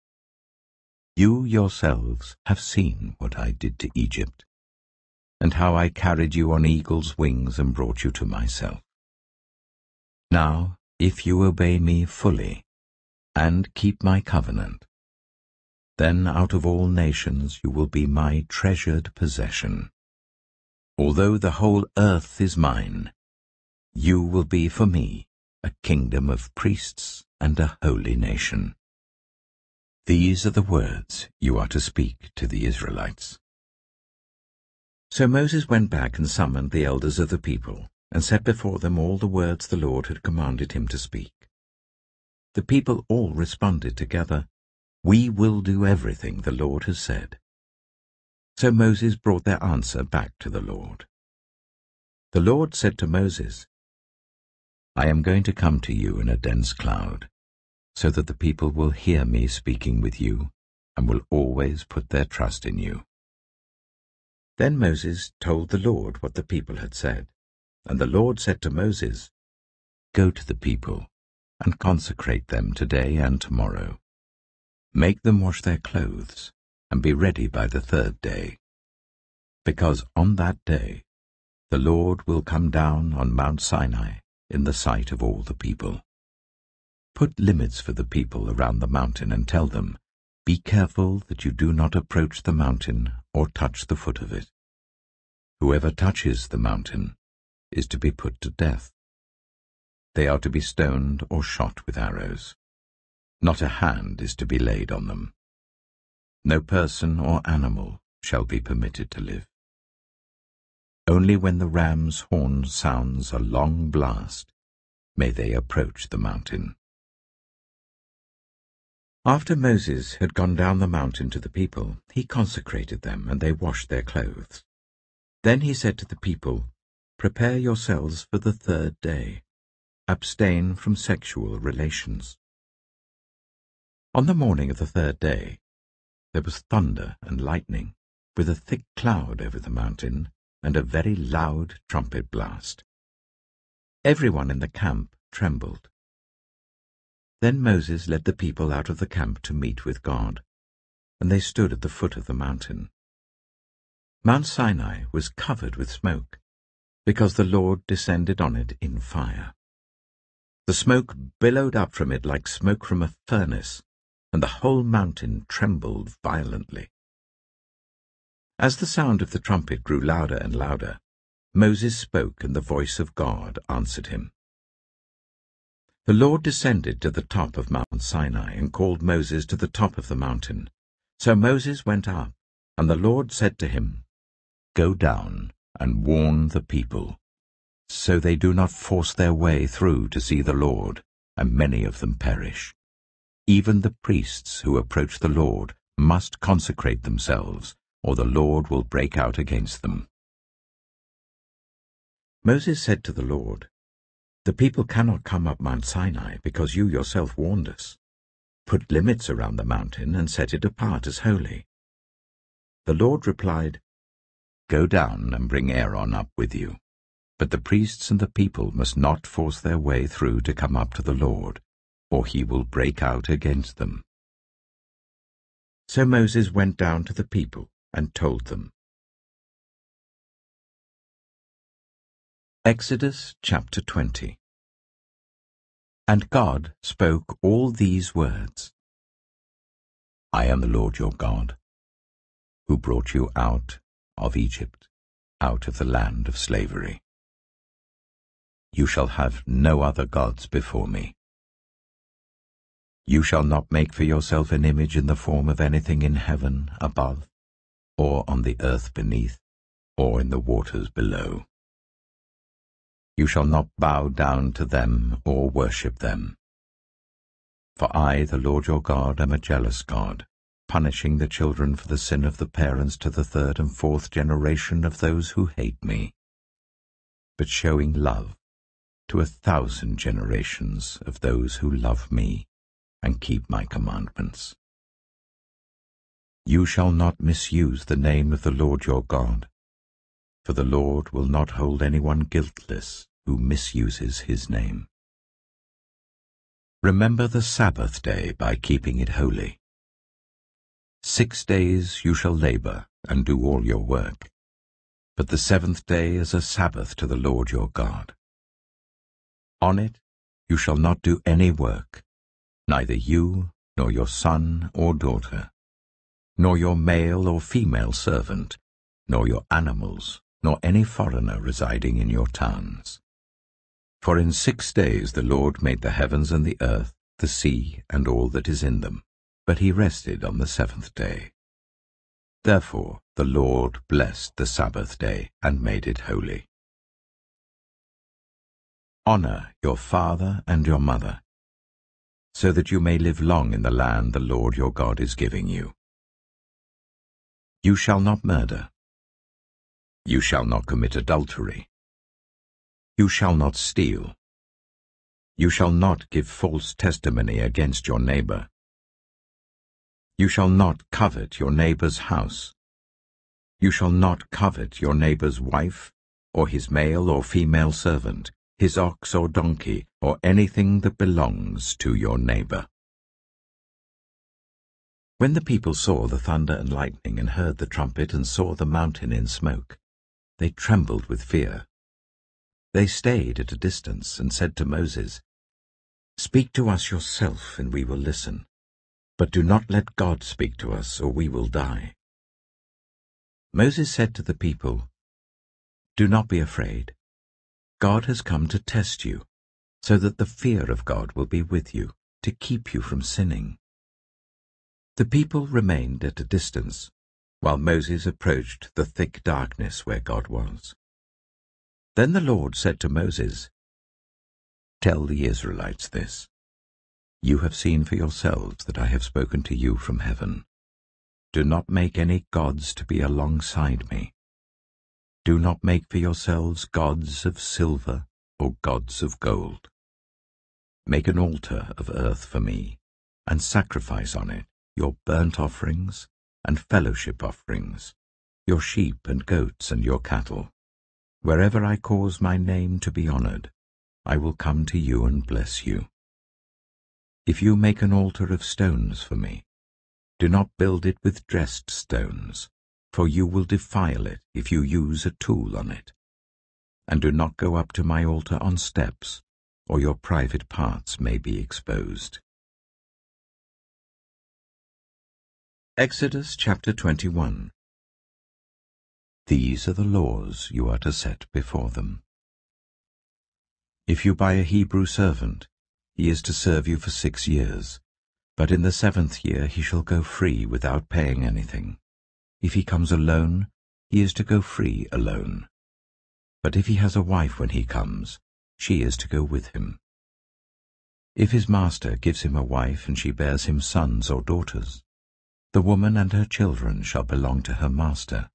You yourselves have seen what I did to Egypt, and how I carried you on eagle's wings and brought you to myself. Now, if you obey me fully, and keep my covenant, then out of all nations you will be my treasured possession. Although the whole earth is mine, you will be for me a kingdom of priests and a holy nation. These are the words you are to speak to the Israelites." So Moses went back and summoned the elders of the people, and set before them all the words the Lord had commanded him to speak. The people all responded together, "We will do everything the Lord has said." So Moses brought their answer back to the Lord. The Lord said to Moses, "I am going to come to you in a dense cloud, so that the people will hear me speaking with you and will always put their trust in you." Then Moses told the Lord what the people had said, and the Lord said to Moses, "Go to the people and consecrate them today and tomorrow. Make them wash their clothes and be ready by the third day, because on that day the Lord will come down on Mount Sinai in the sight of all the people. Put limits for the people around the mountain and tell them, 'Be careful that you do not approach the mountain or touch the foot of it. Whoever touches the mountain is to be put to death. They are to be stoned or shot with arrows. Not a hand is to be laid on them. No person or animal shall be permitted to live. Only when the ram's horn sounds a long blast may they approach the mountain." After Moses had gone down the mountain to the people, he consecrated them, and they washed their clothes. Then he said to the people, "Prepare yourselves for the third day. Abstain from sexual relations." On the morning of the third day, there was thunder and lightning, with a thick cloud over the mountain, and a very loud trumpet blast. Everyone in the camp trembled. Then Moses led the people out of the camp to meet with God, and they stood at the foot of the mountain. Mount Sinai was covered with smoke, because the Lord descended on it in fire. The smoke billowed up from it like smoke from a furnace, and the whole mountain trembled violently. As the sound of the trumpet grew louder and louder, Moses spoke, and the voice of God answered him. The Lord descended to the top of Mount Sinai and called Moses to the top of the mountain. So Moses went up, and the Lord said to him, "Go down and warn the people, so they do not force their way through to see the Lord, and many of them perish. Even the priests who approach the Lord must consecrate themselves, or the Lord will break out against them." Moses said to the Lord, "The people cannot come up Mount Sinai, because you yourself warned us. Put limits around the mountain and set it apart as holy." The Lord replied, "Go down and bring Aaron up with you. But the priests and the people must not force their way through to come up to the Lord, or he will break out against them." So Moses went down to the people and told them. Exodus chapter 20. And God spoke all these words: "I am the Lord your God, who brought you out of Egypt, out of the land of slavery. You shall have no other gods before me. You shall not make for yourself an image in the form of anything in heaven above, or on the earth beneath, or in the waters below. You shall not bow down to them or worship them. For I, the Lord your God, am a jealous God, punishing the children for the sin of the parents to the third and fourth generation of those who hate me, but showing love to 1,000 generations of those who love me and keep my commandments. You shall not misuse the name of the Lord your God, for the Lord will not hold anyone guiltless who misuses his name. Remember the Sabbath day by keeping it holy. 6 days you shall labor and do all your work, but the 7th day is a Sabbath to the Lord your God. On it you shall not do any work, neither you, nor your son or daughter, nor your male or female servant, nor your animals, nor any foreigner residing in your towns. For in 6 days the Lord made the heavens and the earth, the sea, and all that is in them, but he rested on the 7th day. Therefore the Lord blessed the Sabbath day and made it holy. Honor your father and your mother, so that you may live long in the land the Lord your God is giving you. You shall not murder. You shall not commit adultery. You shall not steal. You shall not give false testimony against your neighbor. You shall not covet your neighbor's house. You shall not covet your neighbor's wife, or his male or female servant, his ox or donkey, or anything that belongs to your neighbor. When the people saw the thunder and lightning and heard the trumpet and saw the mountain in smoke, they trembled with fear. They stayed at a distance and said to Moses, "Speak to us yourself, and we will listen. But do not let God speak to us, or we will die." Moses said to the people, "Do not be afraid. God has come to test you, so that the fear of God will be with you, to keep you from sinning." The people remained at a distance, while Moses approached the thick darkness where God was. Then the Lord said to Moses, "Tell the Israelites this. You have seen for yourselves that I have spoken to you from heaven. Do not make any gods to be alongside me. Do not make for yourselves gods of silver or gods of gold. Make an altar of earth for me, and sacrifice on it your burnt offerings and fellowship offerings, your sheep and goats and your cattle. Wherever I cause my name to be honored, I will come to you and bless you. If you make an altar of stones for me, do not build it with dressed stones, for you will defile it if you use a tool on it. And do not go up to my altar on steps, or your private parts may be exposed." Exodus chapter 21. These are the laws you are to set before them. If you buy a Hebrew servant, he is to serve you for 6 years, but in the 7th year he shall go free without paying anything. If he comes alone, he is to go free alone. But if he has a wife when he comes, she is to go with him. If his master gives him a wife and she bears him sons or daughters, the woman and her children shall belong to her master,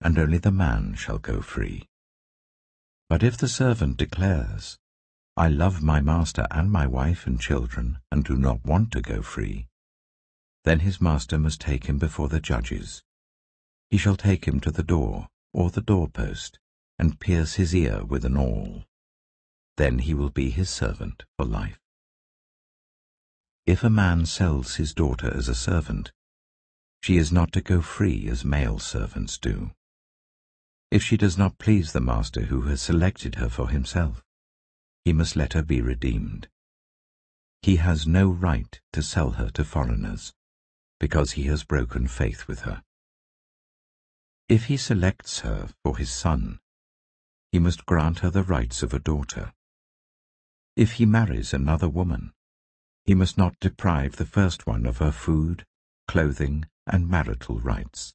and only the man shall go free. But if the servant declares, "I love my master and my wife and children, and do not want to go free," then his master must take him before the judges. He shall take him to the door or the doorpost, and pierce his ear with an awl. Then he will be his servant for life. If a man sells his daughter as a servant, she is not to go free as male servants do. If she does not please the master who has selected her for himself, he must let her be redeemed. He has no right to sell her to foreigners, because he has broken faith with her. If he selects her for his son, he must grant her the rights of a daughter. If he marries another woman, he must not deprive the first one of her food, clothing, and marital rights.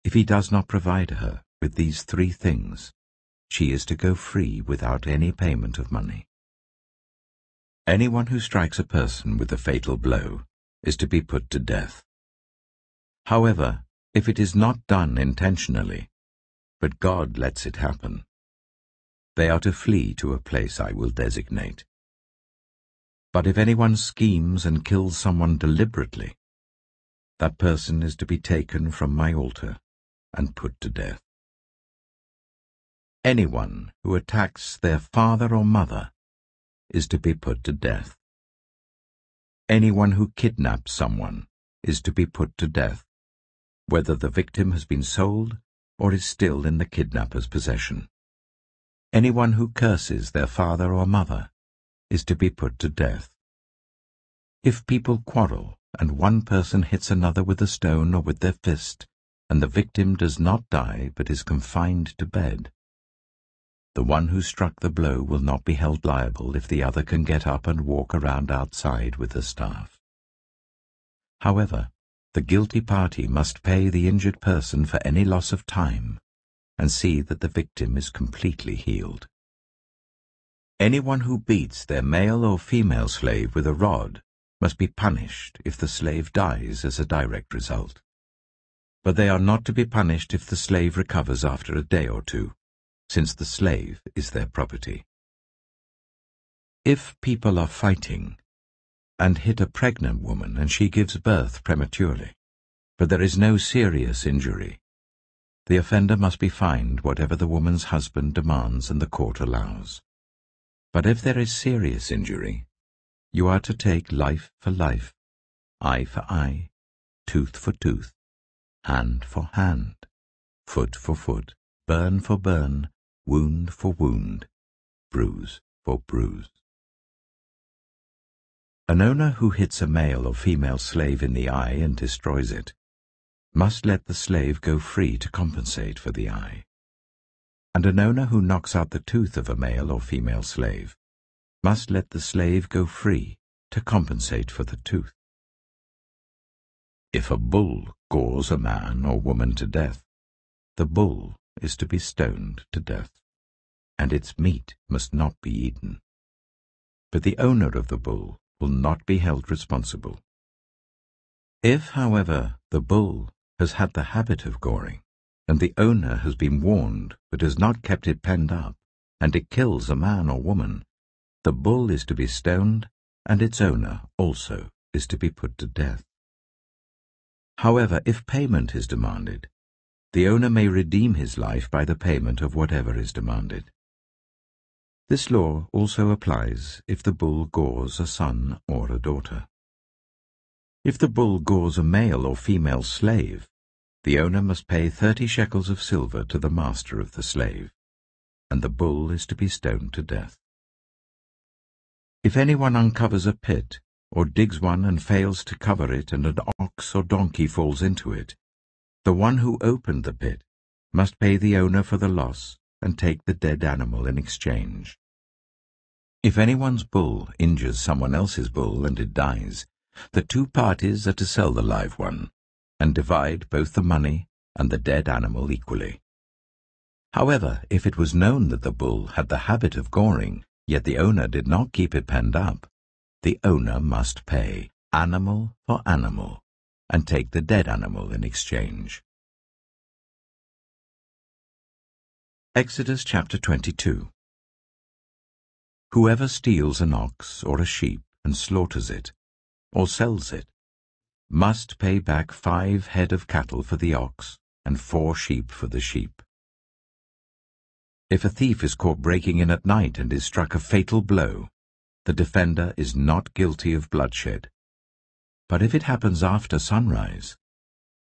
If he does not provide her with these 3 things, she is to go free without any payment of money. Anyone who strikes a person with a fatal blow is to be put to death. However, if it is not done intentionally, but God lets it happen, they are to flee to a place I will designate. But if anyone schemes and kills someone deliberately, that person is to be taken from my altar and put to death. Anyone who attacks their father or mother is to be put to death. Anyone who kidnaps someone is to be put to death, whether the victim has been sold or is still in the kidnapper's possession. Anyone who curses their father or mother is to be put to death. If people quarrel and one person hits another with a stone or with their fist, and the victim does not die but is confined to bed, the one who struck the blow will not be held liable if the other can get up and walk around outside with the staff. However, the guilty party must pay the injured person for any loss of time and see that the victim is completely healed. Anyone who beats their male or female slave with a rod must be punished if the slave dies as a direct result. But they are not to be punished if the slave recovers after a day or two, since the slave is their property. If people are fighting and hit a pregnant woman and she gives birth prematurely, but there is no serious injury, the offender must be fined whatever the woman's husband demands and the court allows. But if there is serious injury, you are to take life for life, eye for eye, tooth for tooth, hand for hand, foot for foot, burn for burn, wound for wound, bruise for bruise. An owner who hits a male or female slave in the eye and destroys it must let the slave go free to compensate for the eye. And an owner who knocks out the tooth of a male or female slave must let the slave go free to compensate for the tooth. If a bull gores a man or woman to death, the bull is to be stoned to death, and its meat must not be eaten. But the owner of the bull will not be held responsible. If, however, the bull has had the habit of goring, and the owner has been warned but has not kept it penned up, and it kills a man or woman, the bull is to be stoned, and its owner also is to be put to death. However, if payment is demanded, the owner may redeem his life by the payment of whatever is demanded. This law also applies if the bull gores a son or a daughter. If the bull gores a male or female slave, the owner must pay 30 shekels of silver to the master of the slave, and the bull is to be stoned to death. If anyone uncovers a pit, or digs one and fails to cover it, and an ox or donkey falls into it, the one who opened the pit must pay the owner for the loss and take the dead animal in exchange. If anyone's bull injures someone else's bull and it dies, the two parties are to sell the live one and divide both the money and the dead animal equally. However, if it was known that the bull had the habit of goring, yet the owner did not keep it penned up, the owner must pay animal for animal and take the dead animal in exchange. Exodus chapter 22. Whoever steals an ox or a sheep and slaughters it, or sells it, must pay back 5 head of cattle for the ox and 4 sheep for the sheep. If a thief is caught breaking in at night and is struck a fatal blow, the defender is not guilty of bloodshed. But if it happens after sunrise,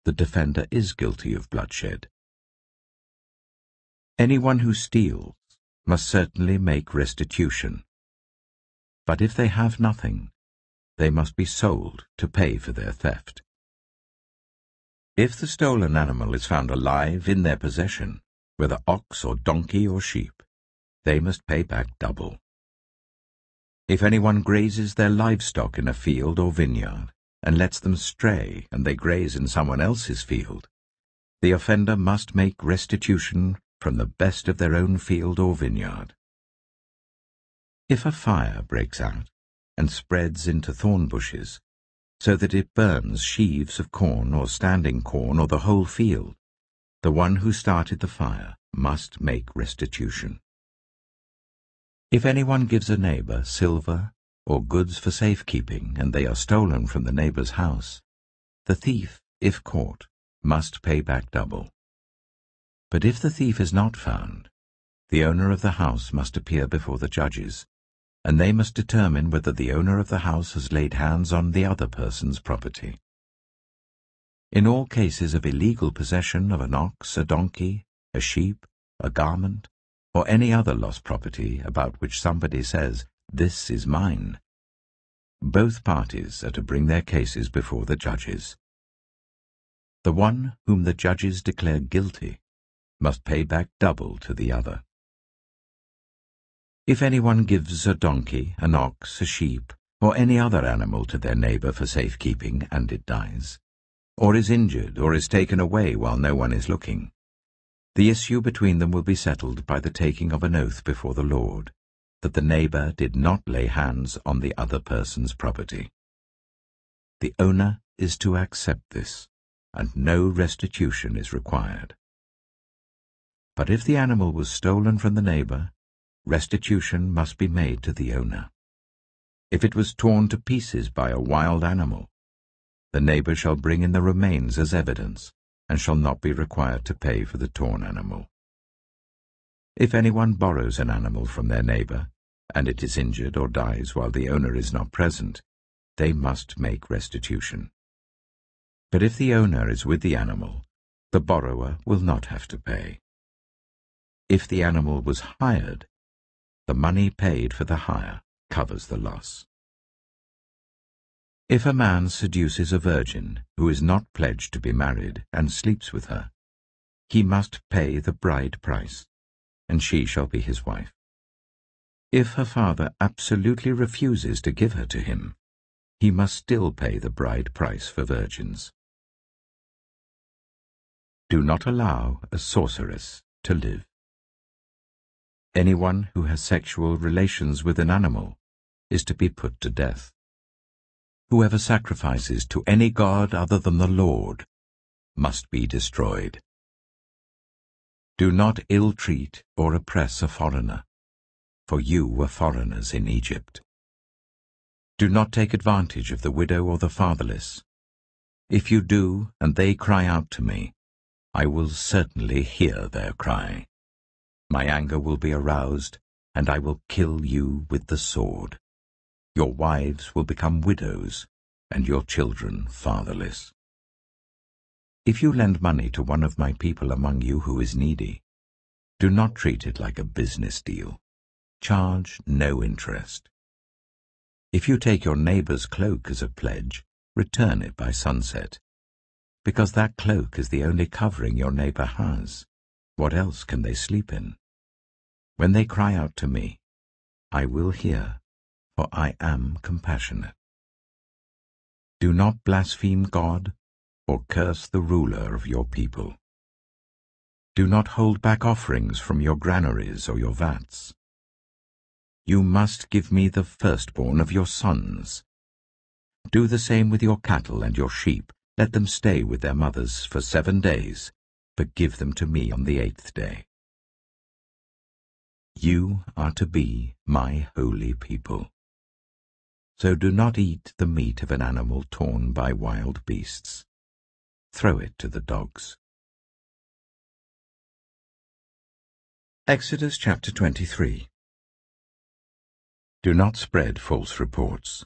the defender is guilty of bloodshed. Anyone who steals must certainly make restitution. But if they have nothing, they must be sold to pay for their theft. If the stolen animal is found alive in their possession, whether ox or donkey or sheep, they must pay back double. If anyone grazes their livestock in a field or vineyard, and lets them stray and they graze in someone else's field, the offender must make restitution from the best of their own field or vineyard. If a fire breaks out and spreads into thorn bushes, so that it burns sheaves of corn or standing corn or the whole field, the one who started the fire must make restitution. If anyone gives a neighbor silver or goods for safekeeping, and they are stolen from the neighbor's house, the thief, if caught, must pay back double. But if the thief is not found, the owner of the house must appear before the judges, and they must determine whether the owner of the house has laid hands on the other person's property. In all cases of illegal possession of an ox, a donkey, a sheep, a garment, or any other lost property about which somebody says, "This is mine," both parties are to bring their cases before the judges. The one whom the judges declare guilty must pay back double to the other. If anyone gives a donkey, an ox, a sheep, or any other animal to their neighbor for safekeeping, and it dies, or is injured, or is taken away while no one is looking, the issue between them will be settled by the taking of an oath before the Lord, that the neighbor did not lay hands on the other person's property. The owner is to accept this, and no restitution is required. But if the animal was stolen from the neighbor, restitution must be made to the owner. If it was torn to pieces by a wild animal, the neighbor shall bring in the remains as evidence, and shall not be required to pay for the torn animal. If anyone borrows an animal from their neighbor, and it is injured or dies while the owner is not present, they must make restitution. But if the owner is with the animal, the borrower will not have to pay. If the animal was hired, the money paid for the hire covers the loss. If a man seduces a virgin who is not pledged to be married and sleeps with her, he must pay the bride price, and she shall be his wife. If her father absolutely refuses to give her to him, he must still pay the bride price for virgins. Do not allow a sorceress to live. Anyone who has sexual relations with an animal is to be put to death. Whoever sacrifices to any god other than the Lord must be destroyed. Do not ill-treat or oppress a foreigner, for you were foreigners in Egypt. Do not take advantage of the widow or the fatherless. If you do, and they cry out to me, I will certainly hear their cry. My anger will be aroused, and I will kill you with the sword. Your wives will become widows, and your children fatherless. If you lend money to one of my people among you who is needy, do not treat it like a business deal. Charge no interest. If you take your neighbor's cloak as a pledge, return it by sunset, because that cloak is the only covering your neighbor has. What else can they sleep in? When they cry out to me, I will hear, for I am compassionate. Do not blaspheme God or curse the ruler of your people. Do not hold back offerings from your granaries or your vats. You must give me the firstborn of your sons. Do the same with your cattle and your sheep. Let them stay with their mothers for 7 days, but give them to me on the 8th day. You are to be my holy people. So do not eat the meat of an animal torn by wild beasts. Throw it to the dogs. Exodus chapter 23. Do not spread false reports.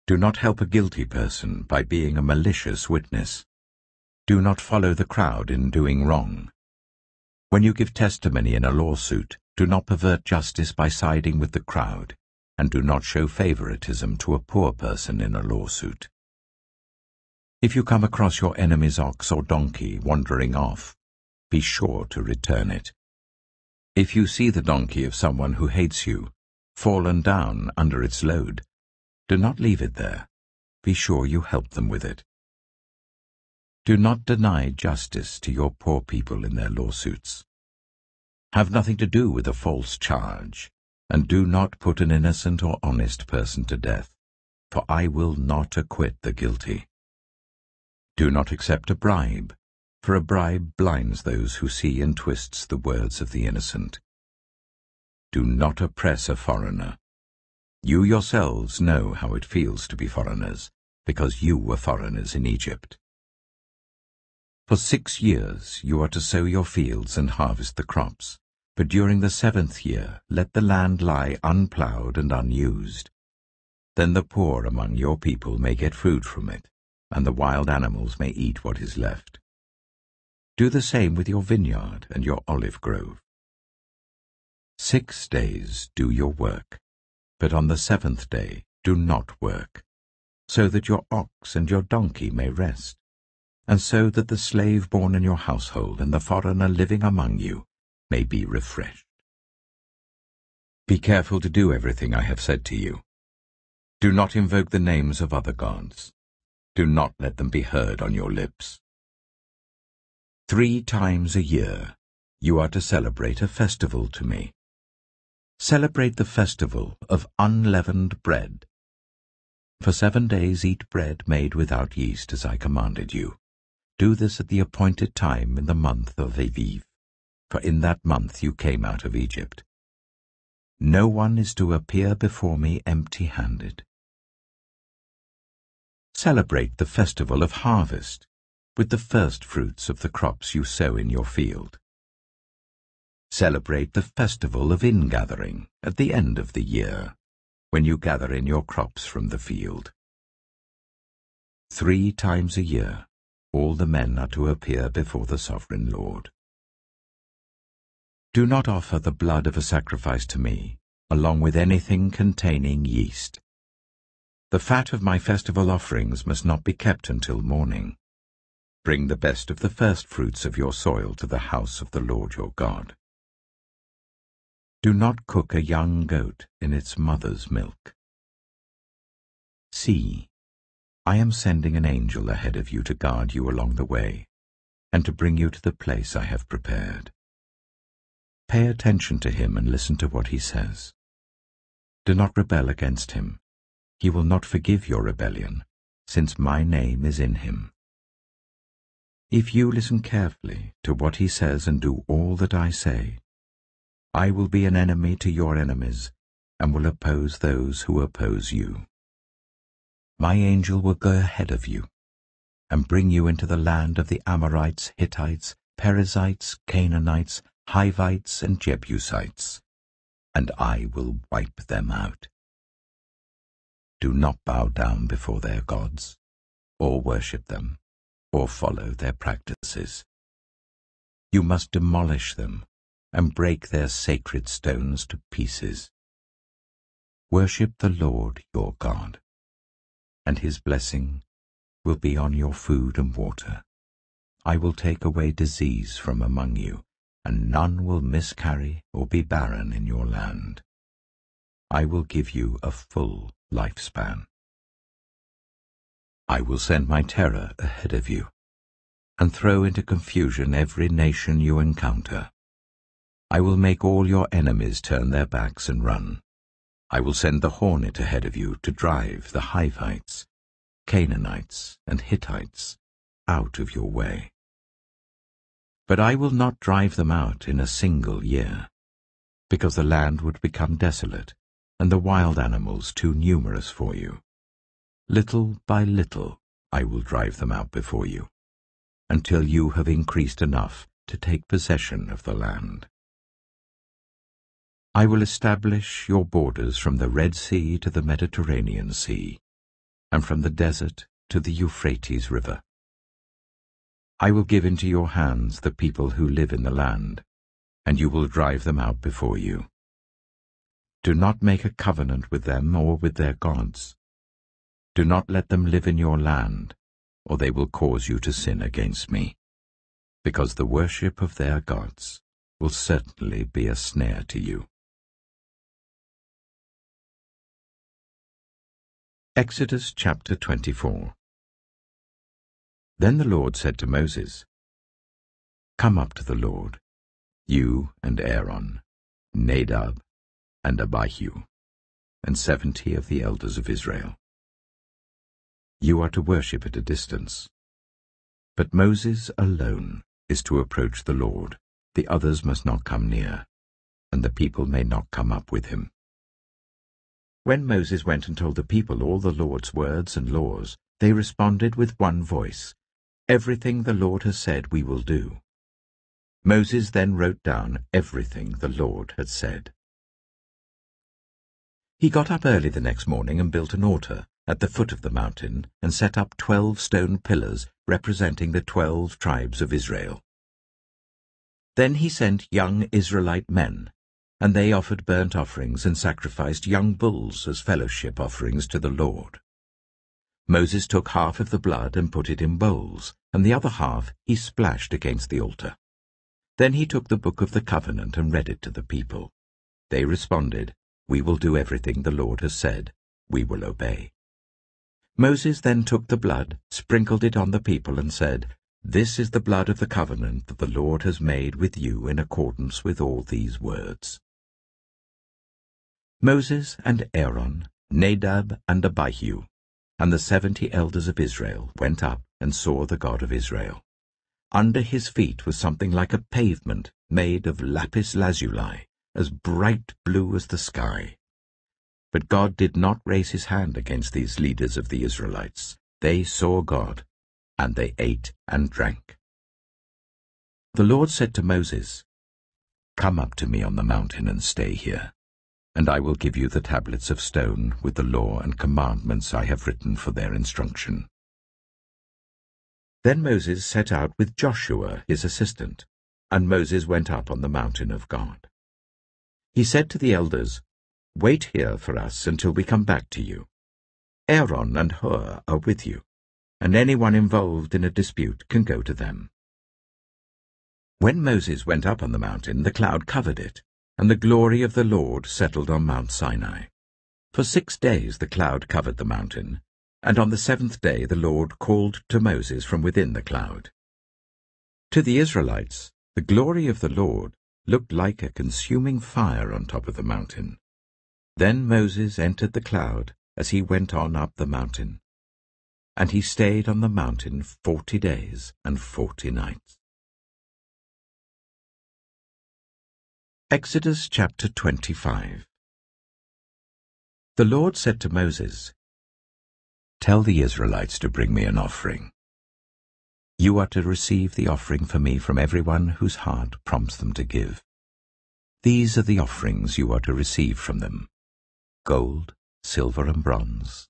Do not help a guilty person by being a malicious witness. Do not follow the crowd in doing wrong. When you give testimony in a lawsuit, do not pervert justice by siding with the crowd, and do not show favoritism to a poor person in a lawsuit. If you come across your enemy's ox or donkey wandering off, be sure to return it. If you see the donkey of someone who hates you, fallen down under its load, do not leave it there. Be sure you help them with it. Do not deny justice to your poor people in their lawsuits. Have nothing to do with a false charge, and do not put an innocent or honest person to death, for I will not acquit the guilty. Do not accept a bribe, for a bribe blinds those who see and twists the words of the innocent. Do not oppress a foreigner. You yourselves know how it feels to be foreigners, because you were foreigners in Egypt. For 6 years you are to sow your fields and harvest the crops, but during the 7th year let the land lie unplowed and unused. Then the poor among your people may get food from it, and the wild animals may eat what is left. Do the same with your vineyard and your olive grove. 6 days do your work, but on the 7th day do not work, so that your ox and your donkey may rest, and so that the slave born in your household and the foreigner living among you may be refreshed. Be careful to do everything I have said to you. Do not invoke the names of other gods. Do not let them be heard on your lips. 3 times a year you are to celebrate a festival to me. Celebrate the festival of unleavened bread. For 7 days eat bread made without yeast, as I commanded you. Do this at the appointed time in the month of Aviv, for in that month you came out of Egypt. No one is to appear before me empty-handed. Celebrate the festival of harvest with the first fruits of the crops you sow in your field. Celebrate the festival of ingathering at the end of the year, when you gather in your crops from the field. 3 times a year all the men are to appear before the sovereign Lord. Do not offer the blood of a sacrifice to me, along with anything containing yeast. The fat of my festival offerings must not be kept until morning. Bring the best of the first fruits of your soil to the house of the Lord your God. Do not cook a young goat in its mother's milk. See, I am sending an angel ahead of you to guard you along the way, and to bring you to the place I have prepared. Pay attention to him and listen to what he says. Do not rebel against him. He will not forgive your rebellion, since my name is in him. If you listen carefully to what he says and do all that I say, I will be an enemy to your enemies, and will oppose those who oppose you. My angel will go ahead of you, and bring you into the land of the Amorites, Hittites, Perizzites, Canaanites, Hivites, and Jebusites, and I will wipe them out. Do not bow down before their gods, or worship them, or follow their practices. You must demolish them and break their sacred stones to pieces. Worship the Lord your God, and his blessing will be on your food and water. I will take away disease from among you, and none will miscarry or be barren in your land. I will give you a full lifespan. I will send my terror ahead of you, and throw into confusion every nation you encounter. I will make all your enemies turn their backs and run. I will send the hornet ahead of you to drive the Hivites, Canaanites, and Hittites out of your way. But I will not drive them out in a single year, because the land would become desolate, and the wild animals too numerous for you. Little by little I will drive them out before you, until you have increased enough to take possession of the land. I will establish your borders from the Red Sea to the Mediterranean Sea, and from the desert to the Euphrates River. I will give into your hands the people who live in the land, and you will drive them out before you. Do not make a covenant with them or with their gods. Do not let them live in your land, or they will cause you to sin against me, because the worship of their gods will certainly be a snare to you. Exodus chapter 24. Then the Lord said to Moses, Come up to the Lord, you and Aaron, Nadab and Abihu, and 70 of the elders of Israel. You are to worship at a distance. But Moses alone is to approach the Lord, the others must not come near. and the people may not come up with him." When Moses went and told the people all the Lord's words and laws, they responded with one voice, "Everything the Lord has said we will do." Moses then wrote down everything the Lord had said. He got up early the next morning and built an altar at the foot of the mountain and set up 12 stone pillars representing the 12 tribes of Israel. Then he sent young Israelite men, and they offered burnt offerings and sacrificed young bulls as fellowship offerings to the Lord. Moses took half of the blood and put it in bowls, and the other half he splashed against the altar. Then he took the book of the covenant and read it to the people. They responded, "We will do everything the Lord has said. We will obey." Moses then took the blood, sprinkled it on the people, and said, "This is the blood of the covenant that the Lord has made with you in accordance with all these words." Moses and Aaron, Nadab and Abihu, and the 70 elders of Israel went up and saw the God of Israel. Under his feet was something like a pavement made of lapis lazuli, as bright blue as the sky. But God did not raise his hand against these leaders of the Israelites. They saw God, and they ate and drank. The Lord said to Moses, "Come up to me on the mountain and stay here, and I will give you the tablets of stone with the law and commandments I have written for their instruction." Then Moses set out with Joshua his assistant, and Moses went up on the mountain of God. He said to the elders, "Wait here for us until we come back to you. Aaron and Hur are with you, and anyone involved in a dispute can go to them." When Moses went up on the mountain, the cloud covered it, and the glory of the Lord settled on Mount Sinai. For 6 days the cloud covered the mountain, and on the 7th day the Lord called to Moses from within the cloud. To the Israelites, the glory of the Lord looked like a consuming fire on top of the mountain. Then Moses entered the cloud as he went on up the mountain, and he stayed on the mountain 40 days and 40 nights. Exodus chapter 25. The Lord said to Moses, "Tell the Israelites to bring me an offering. You are to receive the offering for me from everyone whose heart prompts them to give. These are the offerings you are to receive from them: gold, silver and bronze,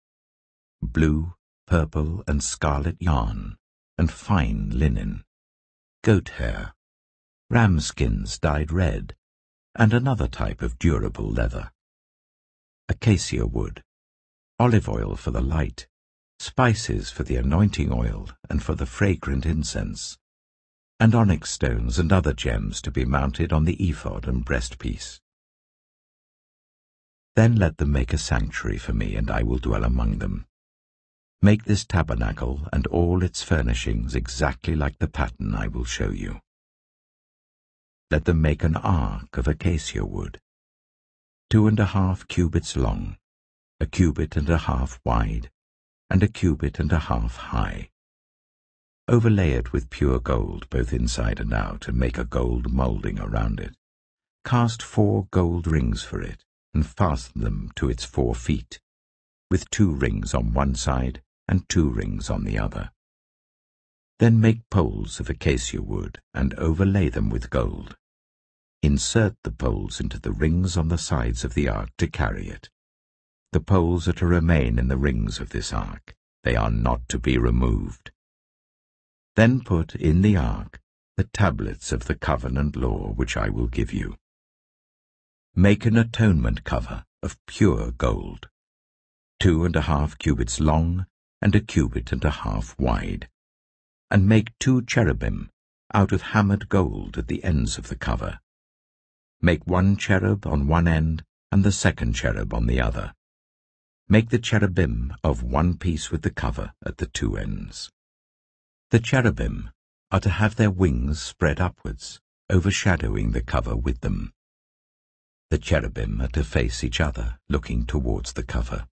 blue, purple and scarlet yarn, and fine linen, goat hair, ram skins dyed red, and another type of durable leather, acacia wood, olive oil for the light, spices for the anointing oil and for the fragrant incense, and onyx stones and other gems to be mounted on the ephod and breastpiece. Then let them make a sanctuary for me, and I will dwell among them. Make this tabernacle and all its furnishings exactly like the pattern I will show you. Let them make an ark of acacia wood, 2.5 cubits long, 1.5 cubits wide, and 1.5 cubits high. Overlay it with pure gold both inside and out, and make a gold moulding around it. Cast 4 gold rings for it, and fasten them to its 4 feet, with 2 rings on one side and 2 rings on the other. Then make poles of acacia wood and overlay them with gold. Insert the poles into the rings on the sides of the ark to carry it. The poles are to remain in the rings of this ark. They are not to be removed. Then put in the ark the tablets of the covenant law which I will give you. Make an atonement cover of pure gold, 2.5 cubits long and 1.5 cubits wide, and make 2 cherubim out of hammered gold at the ends of the cover. Make 1 cherub on one end and the 2nd cherub on the other. Make the cherubim of one piece with the cover at the 2 ends. The cherubim are to have their wings spread upwards, overshadowing the cover with them. The cherubim are to face each other, looking towards the cover.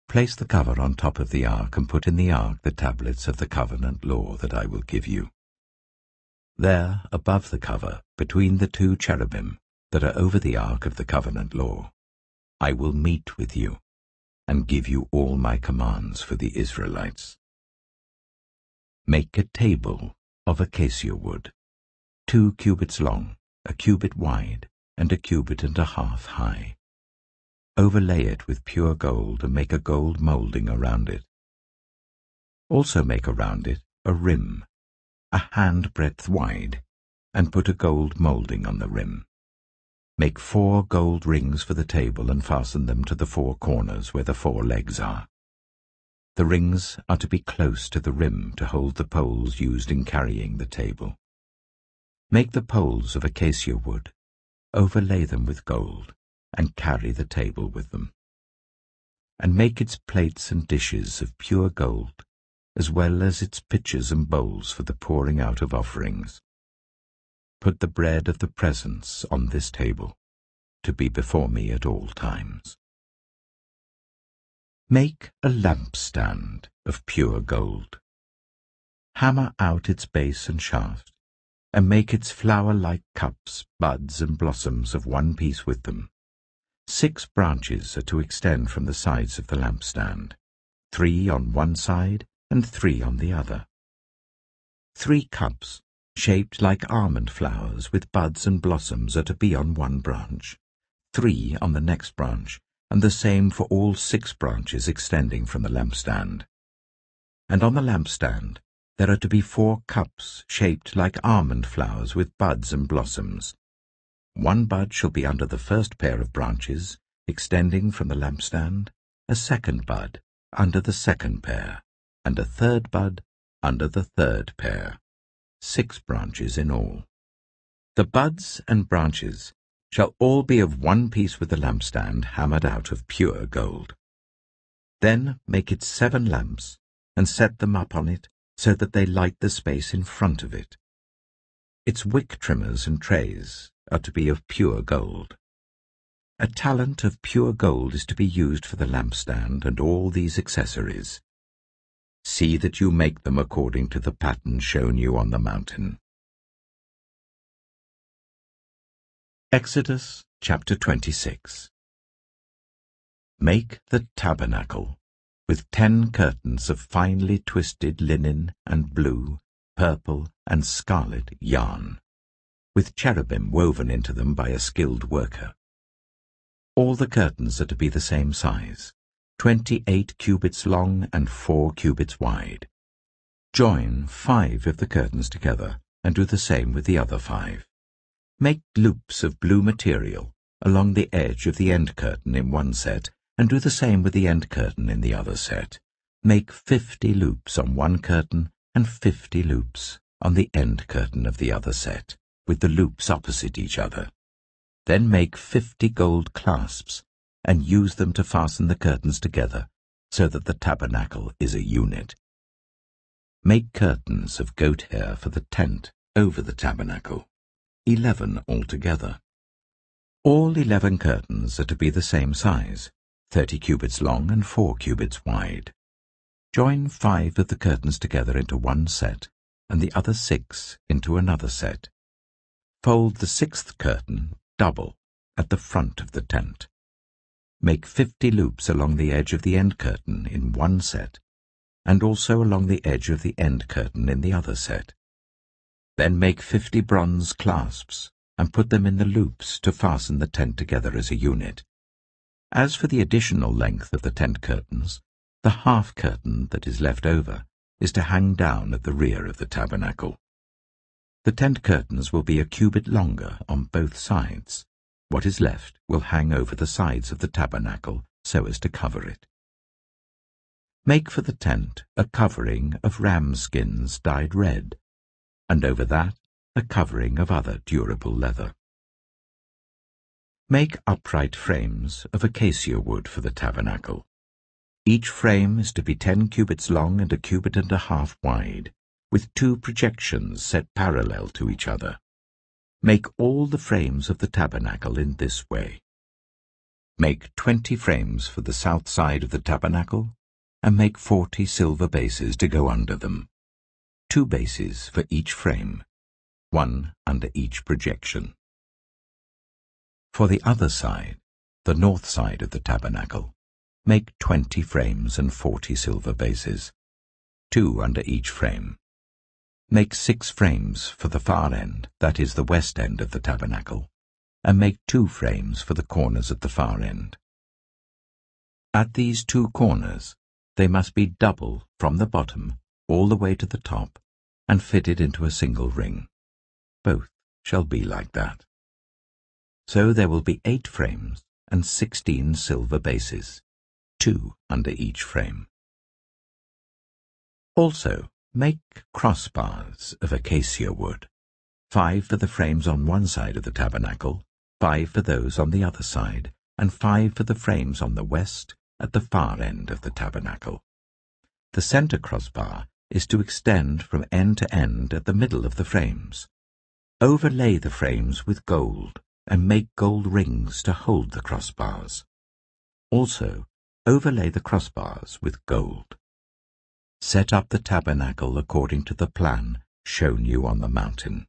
Place the cover on top of the ark and put in the ark the tablets of the covenant law that I will give you. There, above the cover, between the 2 cherubim, that are over the ark of the covenant law, I will meet with you and give you all my commands for the Israelites. Make a table of acacia wood, 2 cubits long, a cubit wide, and a cubit and a half high. Overlay it with pure gold and make a gold moulding around it. Also make around it a rim, a handbreadth wide, and put a gold moulding on the rim. Make 4 gold rings for the table and fasten them to the 4 corners where the 4 legs are. The rings are to be close to the rim to hold the poles used in carrying the table. Make the poles of acacia wood, overlay them with gold, and carry the table with them. And make its plates and dishes of pure gold, as well as its pitchers and bowls for the pouring out of offerings. Put the bread of the presence on this table, to be before me at all times. Make a lampstand of pure gold. Hammer out its base and shaft, and make its flower-like cups, buds, and blossoms of one piece with them. 6 branches are to extend from the sides of the lampstand, 3 on one side and 3 on the other. 3 cups, shaped like almond flowers with buds and blossoms, are to be on one branch, 3 on the next branch, and the same for all 6 branches extending from the lampstand. And on the lampstand there are to be 4 cups shaped like almond flowers with buds and blossoms. 1 bud shall be under the first pair of branches extending from the lampstand, a 2nd bud under the 2nd pair, and a 3rd bud under the 3rd pair. 6 branches in all. The buds and branches shall all be of one piece with the lampstand hammered out of pure gold. Then make it 7 lamps, and set them up on it so that they light the space in front of it. Its wick trimmers and trays are to be of pure gold. A talent of pure gold is to be used for the lampstand and all these accessories. See that you make them according to the pattern shown you on the mountain. Exodus chapter 26. Make the tabernacle with 10 curtains of finely twisted linen and blue, purple, and scarlet yarn, with cherubim woven into them by a skilled worker. All the curtains are to be the same size, 28 cubits long and 4 cubits wide. Join 5 of the curtains together, and do the same with the other 5. Make loops of blue material along the edge of the end curtain in one set, and do the same with the end curtain in the other set. Make 50 loops on one curtain and 50 loops on the end curtain of the other set, with the loops opposite each other. Then make 50 gold clasps, and use them to fasten the curtains together, so that the tabernacle is a unit. Make curtains of goat hair for the tent over the tabernacle, 11 altogether. All 11 curtains are to be the same size, 30 cubits long and 4 cubits wide. Join 5 of the curtains together into one set, and the other 6 into another set. Fold the 6th curtain double at the front of the tent. Make 50 loops along the edge of the end curtain in one set, and also along the edge of the end curtain in the other set. Then make 50 bronze clasps, and put them in the loops to fasten the tent together as a unit. As for the additional length of the tent curtains, the half curtain that is left over is to hang down at the rear of the tabernacle. The tent curtains will be a cubit longer on both sides. What is left will hang over the sides of the tabernacle so as to cover it. Make for the tent a covering of ram skins dyed red, and over that a covering of other durable leather. Make upright frames of acacia wood for the tabernacle. Each frame is to be 10 cubits long and a cubit and a half wide, with 2 projections set parallel to each other. Make all the frames of the tabernacle in this way. Make 20 frames for the south side of the tabernacle, and make 40 silver bases to go under them, 2 bases for each frame, 1 under each projection. For the other side, the north side of the tabernacle, make 20 frames and 40 silver bases, 2 under each frame. Make 6 frames for the far end, that is the west end of the tabernacle, and make 2 frames for the corners at the far end. At these 2 corners, they must be double from the bottom all the way to the top and fitted into a single ring. Both shall be like that. So there will be 8 frames and 16 silver bases, 2 under each frame. Also, make crossbars of acacia wood, 5 for the frames on one side of the tabernacle, 5 for those on the other side, and 5 for the frames on the west at the far end of the tabernacle. The center crossbar is to extend from end to end at the middle of the frames. Overlay the frames with gold and make gold rings to hold the crossbars. Also, overlay the crossbars with gold. Set up the tabernacle according to the plan shown you on the mountain.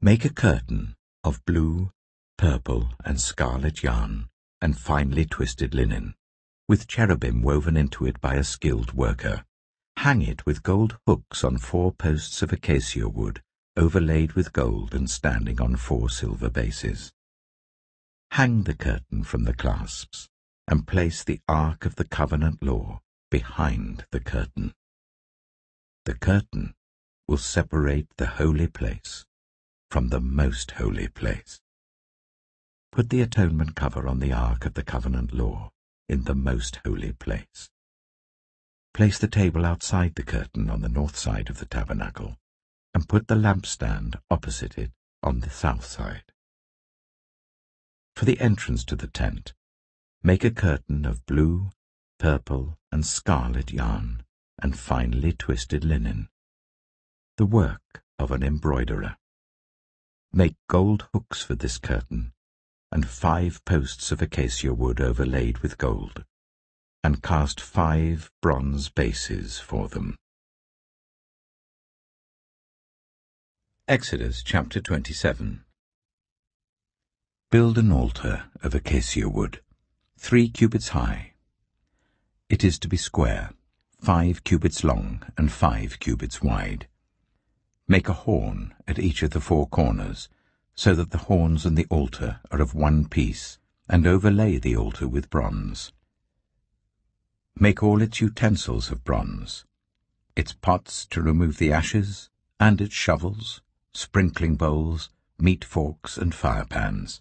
Make a curtain of blue, purple, and scarlet yarn and finely twisted linen, with cherubim woven into it by a skilled worker. Hang it with gold hooks on 4 posts of acacia wood, overlaid with gold and standing on 4 silver bases. Hang the curtain from the clasps, and place the Ark of the Covenant Law behind the curtain. The curtain will separate the holy place from the most holy place. Put the atonement cover on the Ark of the Covenant Law in the most holy place. Place the table outside the curtain on the north side of the tabernacle, and put the lampstand opposite it on the south side. For the entrance to the tent, make a curtain of blue, purple, and scarlet yarn and finely twisted linen, the work of an embroiderer. Make gold hooks for this curtain, and 5 posts of acacia wood overlaid with gold, and cast 5 bronze bases for them. Exodus chapter 27. Build an altar of acacia wood, 3 cubits high. It is to be square, 5 cubits long and 5 cubits wide. Make a horn at each of the 4 corners, so that the horns and the altar are of one piece, and overlay the altar with bronze. Make all its utensils of bronze, its pots to remove the ashes, and its shovels, sprinkling bowls, meat forks, and firepans.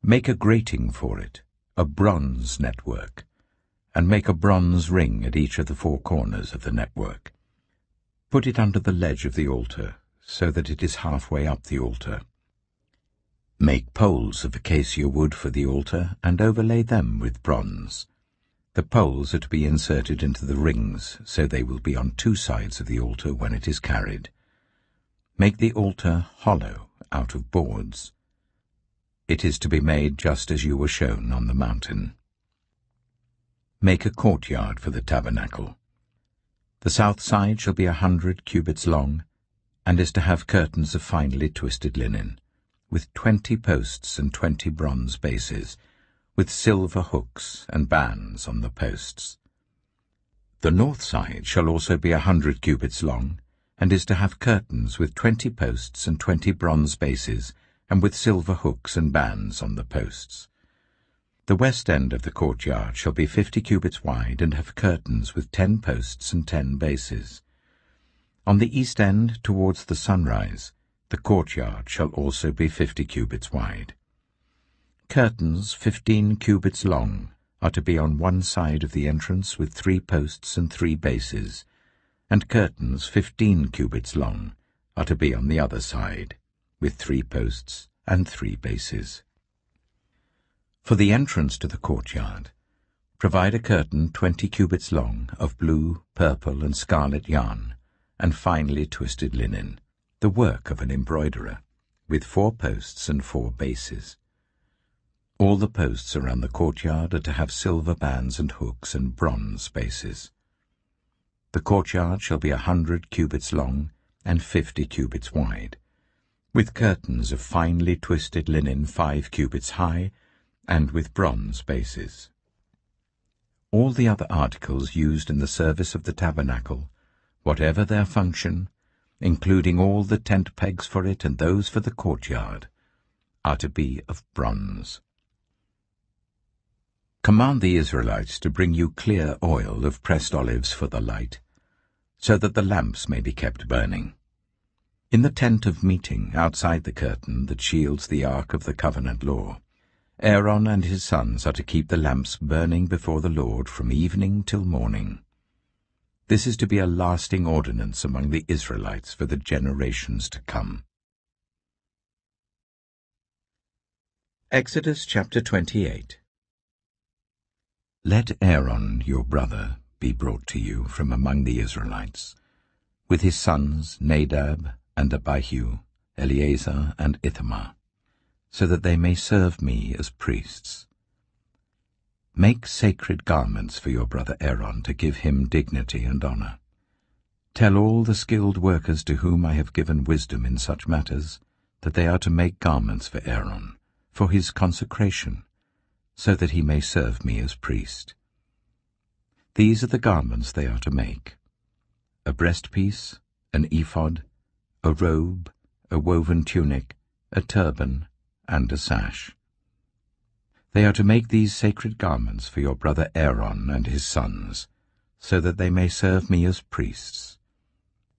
Make a grating for it, a bronze network, and make a bronze ring at each of the 4 corners of the network. Put it under the ledge of the altar, so that it is halfway up the altar. Make poles of acacia wood for the altar, and overlay them with bronze. The poles are to be inserted into the rings, so they will be on 2 sides of the altar when it is carried. Make the altar hollow out of boards. It is to be made just as you were shown on the mountain. Make a courtyard for the tabernacle. The south side shall be 100 cubits long, and is to have curtains of finely twisted linen, with 20 posts and 20 bronze bases, with silver hooks and bands on the posts. The north side shall also be 100 cubits long, and is to have curtains with 20 posts and 20 bronze bases, and with silver hooks and bands on the posts. The west end of the courtyard shall be 50 cubits wide, and have curtains with 10 posts and 10 bases. On the east end, towards the sunrise, the courtyard shall also be 50 cubits wide. Curtains 15 cubits long are to be on one side of the entrance with 3 posts and 3 bases, and curtains 15 cubits long are to be on the other side, with 3 posts and 3 bases. For the entrance to the courtyard, provide a curtain 20 cubits long of blue, purple, and scarlet yarn, and finely twisted linen, the work of an embroiderer, with 4 posts and 4 bases. All the posts around the courtyard are to have silver bands and hooks and bronze bases. The courtyard shall be 100 cubits long and 50 cubits wide. with curtains of finely twisted linen 5 cubits high, and with bronze bases. All the other articles used in the service of the tabernacle, whatever their function, including all the tent pegs for it and those for the courtyard, are to be of bronze. Command the Israelites to bring you clear oil of pressed olives for the light, so that the lamps may be kept burning. In the tent of meeting, outside the curtain that shields the ark of the covenant law, Aaron and his sons are to keep the lamps burning before the Lord from evening till morning. This is to be a lasting ordinance among the Israelites for the generations to come. Exodus chapter 28. Let Aaron your brother be brought to you from among the Israelites, with his sons Nadab and Abihu, Eleazar and Ithamar, so that they may serve me as priests. Make sacred garments for your brother Aaron to give him dignity and honor. Tell all the skilled workers to whom I have given wisdom in such matters that they are to make garments for Aaron, for his consecration, so that he may serve me as priest. These are the garments they are to make: a breastpiece, an ephod, a robe, a woven tunic, a turban, and a sash. They are to make these sacred garments for your brother Aaron and his sons, so that they may serve me as priests.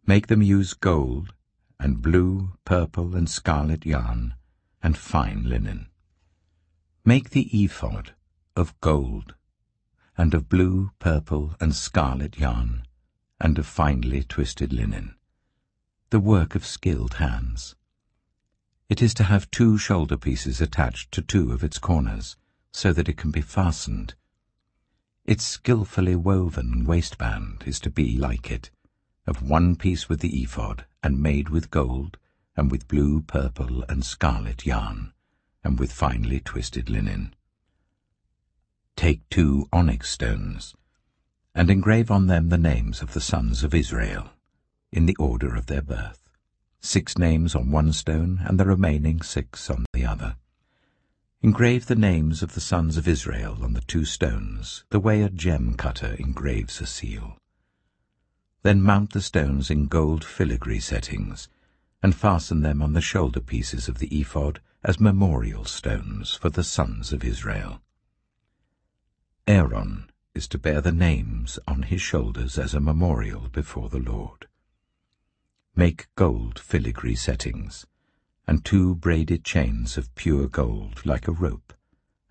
Make them use gold, and blue, purple, and scarlet yarn, and fine linen. Make the ephod of gold, and of blue, purple, and scarlet yarn, and of finely twisted linen, the work of skilled hands. It is to have 2 shoulder pieces attached to 2 of its corners, so that it can be fastened. Its skillfully woven waistband is to be like it, of 1 piece with the ephod, and made with gold, and with blue, purple, and scarlet yarn, and with finely twisted linen. Take 2 onyx stones, and engrave on them the names of the sons of Israel, in the order of their birth, 6 names on 1 stone, and the remaining 6 on the other. Engrave the names of the sons of Israel on the 2 stones, the way a gem cutter engraves a seal. Then mount the stones in gold filigree settings, and fasten them on the shoulder pieces of the ephod as memorial stones for the sons of Israel. Aaron is to bear the names on his shoulders as a memorial before the Lord. Make gold filigree settings, and 2 braided chains of pure gold like a rope,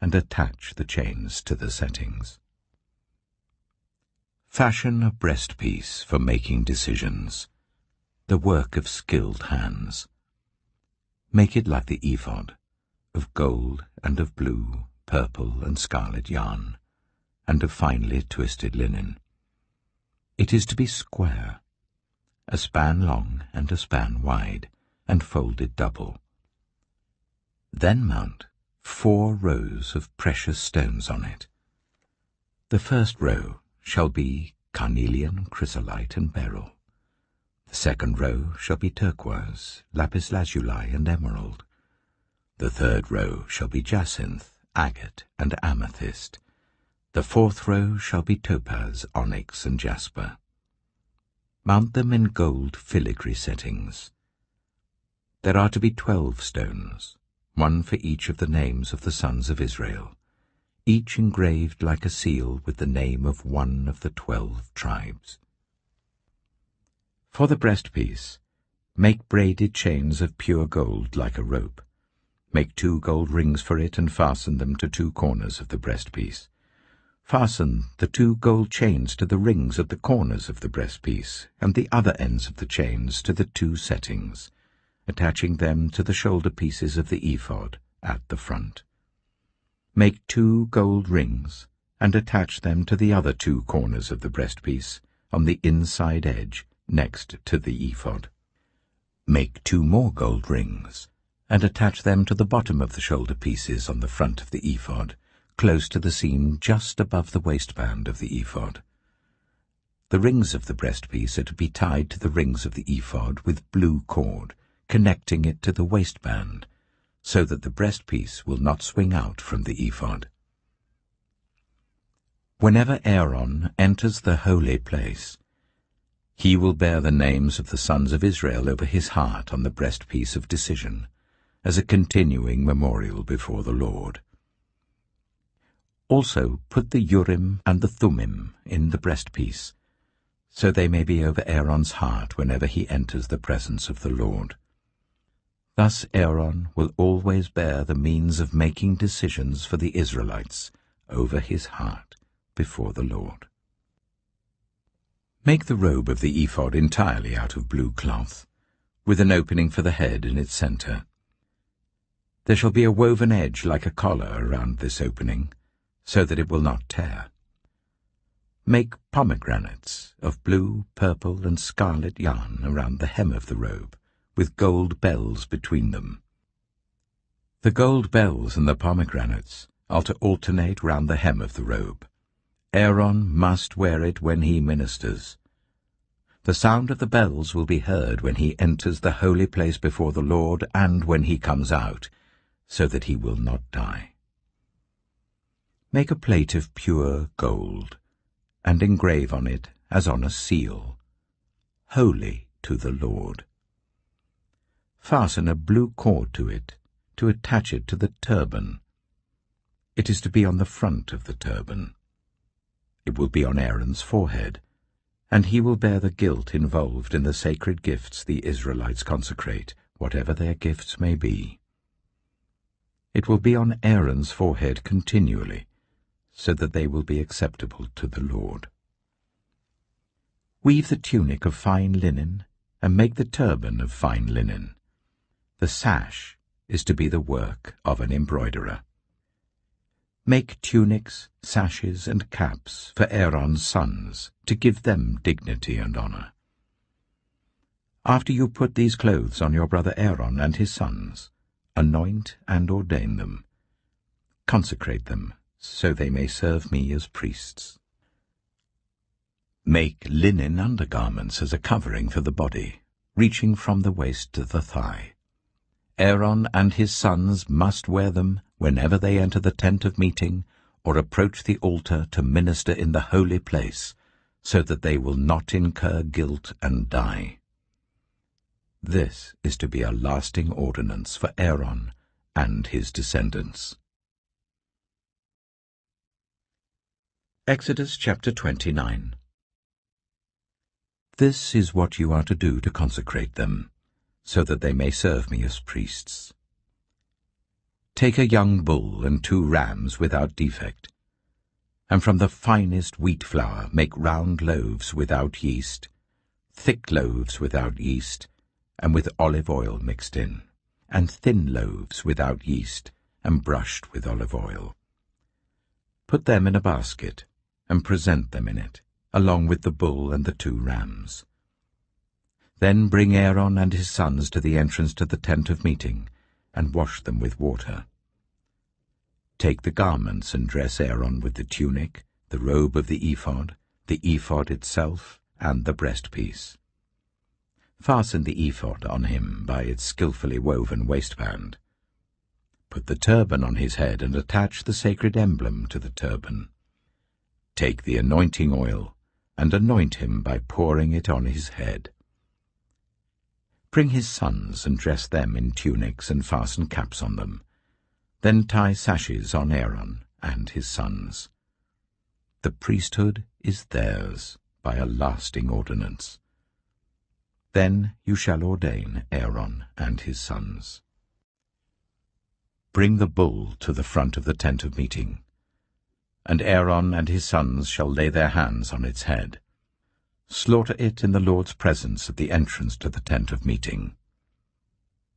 and attach the chains to the settings. Fashion a breastpiece for making decisions, the work of skilled hands. Make it like the ephod, of gold and of blue, purple, and scarlet yarn, and of finely twisted linen. It is to be square, a span long and a span wide, and folded double. Then mount 4 rows of precious stones on it. The first row shall be carnelian, chrysolite, and beryl. The second row shall be turquoise, lapis lazuli, and emerald. The third row shall be jacinth, agate, and amethyst. The fourth row shall be topaz, onyx, and jasper. Mount them in gold filigree settings. There are to be 12 stones, 1 for each of the names of the sons of Israel, each engraved like a seal with the name of one of the 12 tribes. For the breastpiece, make braided chains of pure gold like a rope. Make 2 gold rings for it and fasten them to 2 corners of the breastpiece. Fasten the 2 gold chains to the rings at the corners of the breastpiece, and the other ends of the chains to the 2 settings, attaching them to the shoulder pieces of the ephod at the front. Make 2 gold rings, and attach them to the other 2 corners of the breastpiece, on the inside edge, next to the ephod. Make 2 more gold rings, and attach them to the bottom of the shoulder pieces on the front of the ephod, close to the seam just above the waistband of the ephod. The rings of the breastpiece are to be tied to the rings of the ephod with blue cord, connecting it to the waistband, so that the breastpiece will not swing out from the ephod. Whenever Aaron enters the holy place, he will bear the names of the sons of Israel over his heart on the breastpiece of decision, as a continuing memorial before the Lord. Also put the Urim and the Thummim in the breastpiece, so they may be over Aaron's heart whenever he enters the presence of the Lord. Thus Aaron will always bear the means of making decisions for the Israelites over his heart before the Lord. Make the robe of the ephod entirely out of blue cloth, with an opening for the head in its center. There shall be a woven edge like a collar around this opening, so that it will not tear. Make pomegranates of blue, purple, and scarlet yarn around the hem of the robe, with gold bells between them. The gold bells and the pomegranates are to alternate round the hem of the robe. Aaron must wear it when he ministers. The sound of the bells will be heard when he enters the holy place before the Lord and when he comes out, so that he will not die. Make a plate of pure gold, and engrave on it, as on a seal, "Holy to the Lord." Fasten a blue cord to it, to attach it to the turban. It is to be on the front of the turban. It will be on Aaron's forehead, and he will bear the guilt involved in the sacred gifts the Israelites consecrate, whatever their gifts may be. It will be on Aaron's forehead continually, so that they will be acceptable to the Lord. Weave the tunic of fine linen, and make the turban of fine linen. The sash is to be the work of an embroiderer. Make tunics, sashes, and caps for Aaron's sons, to give them dignity and honor. After you put these clothes on your brother Aaron and his sons, anoint and ordain them. Consecrate them, so they may serve me as priests. Make linen undergarments as a covering for the body, reaching from the waist to the thigh. Aaron and his sons must wear them whenever they enter the tent of meeting or approach the altar to minister in the holy place, so that they will not incur guilt and die. This is to be a lasting ordinance for Aaron and his descendants. Exodus chapter 29. This is what you are to do to consecrate them, so that they may serve me as priests. Take a young bull and 2 rams without defect, and from the finest wheat flour make round loaves without yeast, thick loaves without yeast, and with olive oil mixed in, and thin loaves without yeast, and brushed with olive oil. Put them in a basket, and present them in it, along with the bull and the 2 rams. Then bring Aaron and his sons to the entrance to the tent of meeting, and wash them with water. Take the garments and dress Aaron with the tunic, the robe of the ephod itself, and the breastpiece. Fasten the ephod on him by its skillfully woven waistband. Put the turban on his head and attach the sacred emblem to the turban. Take the anointing oil and anoint him by pouring it on his head. Bring his sons and dress them in tunics and fasten caps on them. Then tie sashes on Aaron and his sons. The priesthood is theirs by a lasting ordinance. Then you shall ordain Aaron and his sons. Bring the bull to the front of the tent of meeting, and Aaron and his sons shall lay their hands on its head. Slaughter it in the Lord's presence at the entrance to the tent of meeting.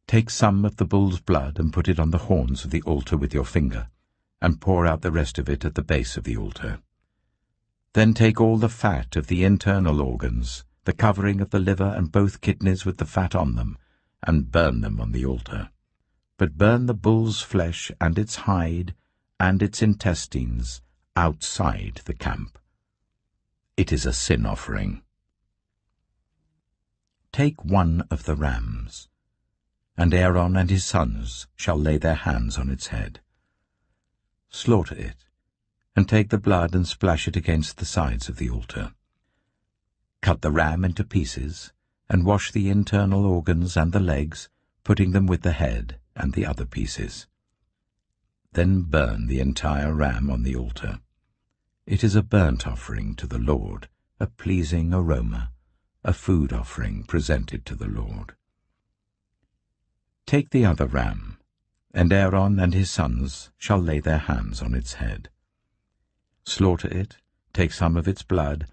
Take some of the bull's blood and put it on the horns of the altar with your finger, and pour out the rest of it at the base of the altar. Then take all the fat of the internal organs, the covering of the liver and both kidneys with the fat on them, and burn them on the altar. But burn the bull's flesh and its hide and its intestines outside the camp. It is a sin offering. Take one of the rams, and Aaron and his sons shall lay their hands on its head. Slaughter it, and take the blood and splash it against the sides of the altar. Cut the ram into pieces, and wash the internal organs and the legs, putting them with the head and the other pieces. Then burn the entire ram on the altar. It is a burnt offering to the Lord, a pleasing aroma, a food offering presented to the Lord. Take the other ram, and Aaron and his sons shall lay their hands on its head. Slaughter it, take some of its blood,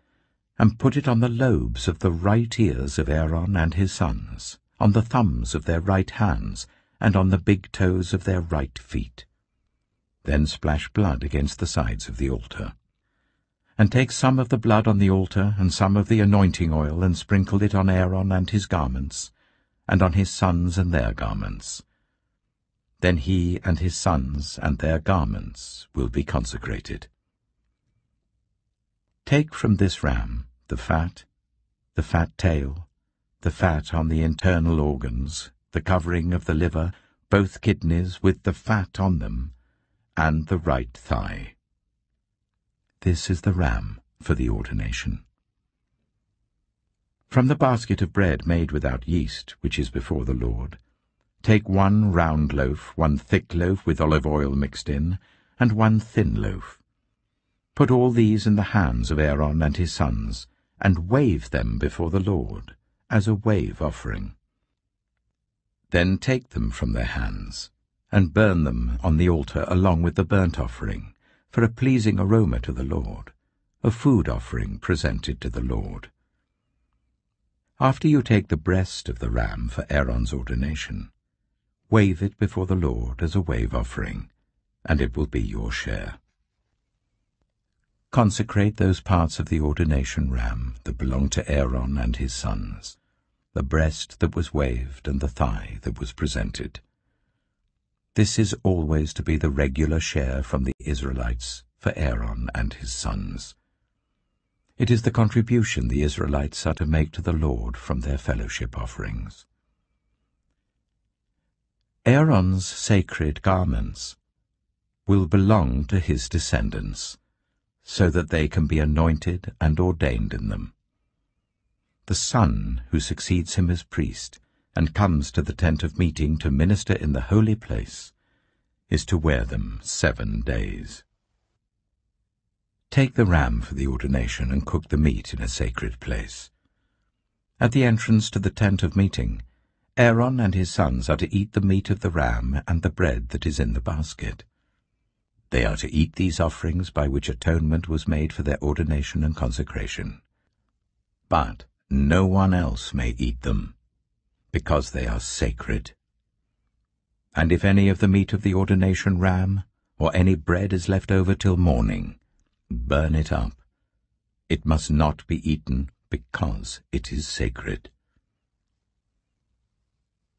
and put it on the lobes of the right ears of Aaron and his sons, on the thumbs of their right hands, and on the big toes of their right feet. Then splash blood against the sides of the altar. And take some of the blood on the altar, and some of the anointing oil, and sprinkle it on Aaron and his garments, and on his sons and their garments. Then he and his sons and their garments will be consecrated. Take from this ram the fat tail, the fat on the internal organs, the covering of the liver, both kidneys with the fat on them, and the right thigh. This is the ram for the ordination. From the basket of bread made without yeast, which is before the Lord, take 1 round loaf, 1 thick loaf with olive oil mixed in, and 1 thin loaf. Put all these in the hands of Aaron and his sons, and wave them before the Lord, as a wave offering. Then take them from their hands, and burn them on the altar along with the burnt offering, for a pleasing aroma to the Lord, a food offering presented to the Lord. After you take the breast of the ram for Aaron's ordination, wave it before the Lord as a wave offering, and it will be your share. Consecrate those parts of the ordination ram that belong to Aaron and his sons, the breast that was waved and the thigh that was presented. This is always to be the regular share from the Israelites for Aaron and his sons. It is the contribution the Israelites are to make to the Lord from their fellowship offerings. Aaron's sacred garments will belong to his descendants, so that they can be anointed and ordained in them. The son who succeeds him as priest and comes to the tent of meeting to minister in the holy place is to wear them 7 days. Take the ram for the ordination and cook the meat in a sacred place. At the entrance to the tent of meeting, Aaron and his sons are to eat the meat of the ram and the bread that is in the basket. They are to eat these offerings by which atonement was made for their ordination and consecration. But no one else may eat them, because they are sacred. And if any of the meat of the ordination ram or any bread is left over till morning, burn it up. It must not be eaten, because it is sacred.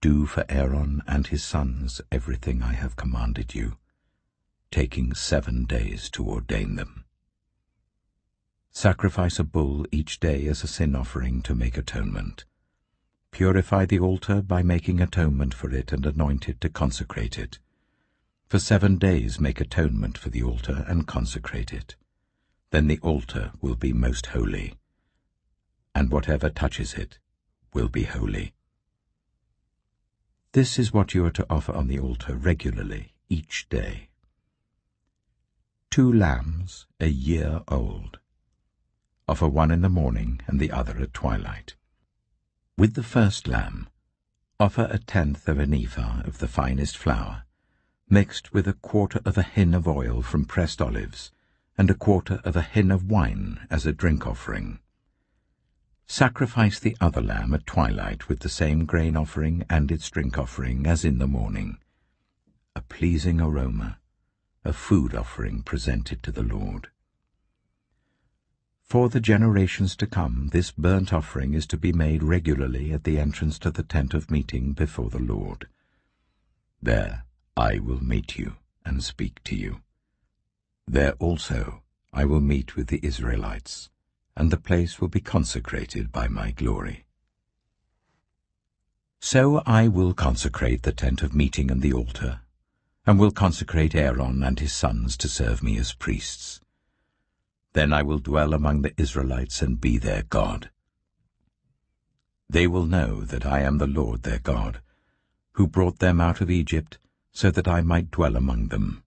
Do for Aaron and his sons everything I have commanded you, taking 7 days to ordain them. Sacrifice a bull each day as a sin offering to make atonement. Purify the altar by making atonement for it and anoint it to consecrate it. For 7 days make atonement for the altar and consecrate it. Then the altar will be most holy, and whatever touches it will be holy. This is what you are to offer on the altar regularly each day. 2 lambs a year old. Offer one in the morning and the other at twilight. With the first lamb, offer 1/10 of an ephah of the finest flour, mixed with 1/4 of a hin of oil from pressed olives, and 1/4 of a hin of wine as a drink offering. Sacrifice the other lamb at twilight with the same grain offering and its drink offering as in the morning, a pleasing aroma, a food offering presented to the Lord. For the generations to come, this burnt offering is to be made regularly at the entrance to the tent of meeting before the Lord. There I will meet you and speak to you. There also I will meet with the Israelites, and the place will be consecrated by my glory. So I will consecrate the tent of meeting and the altar, and will consecrate Aaron and his sons to serve me as priests. Then I will dwell among the Israelites and be their God. They will know that I am the Lord their God, who brought them out of Egypt, so that I might dwell among them.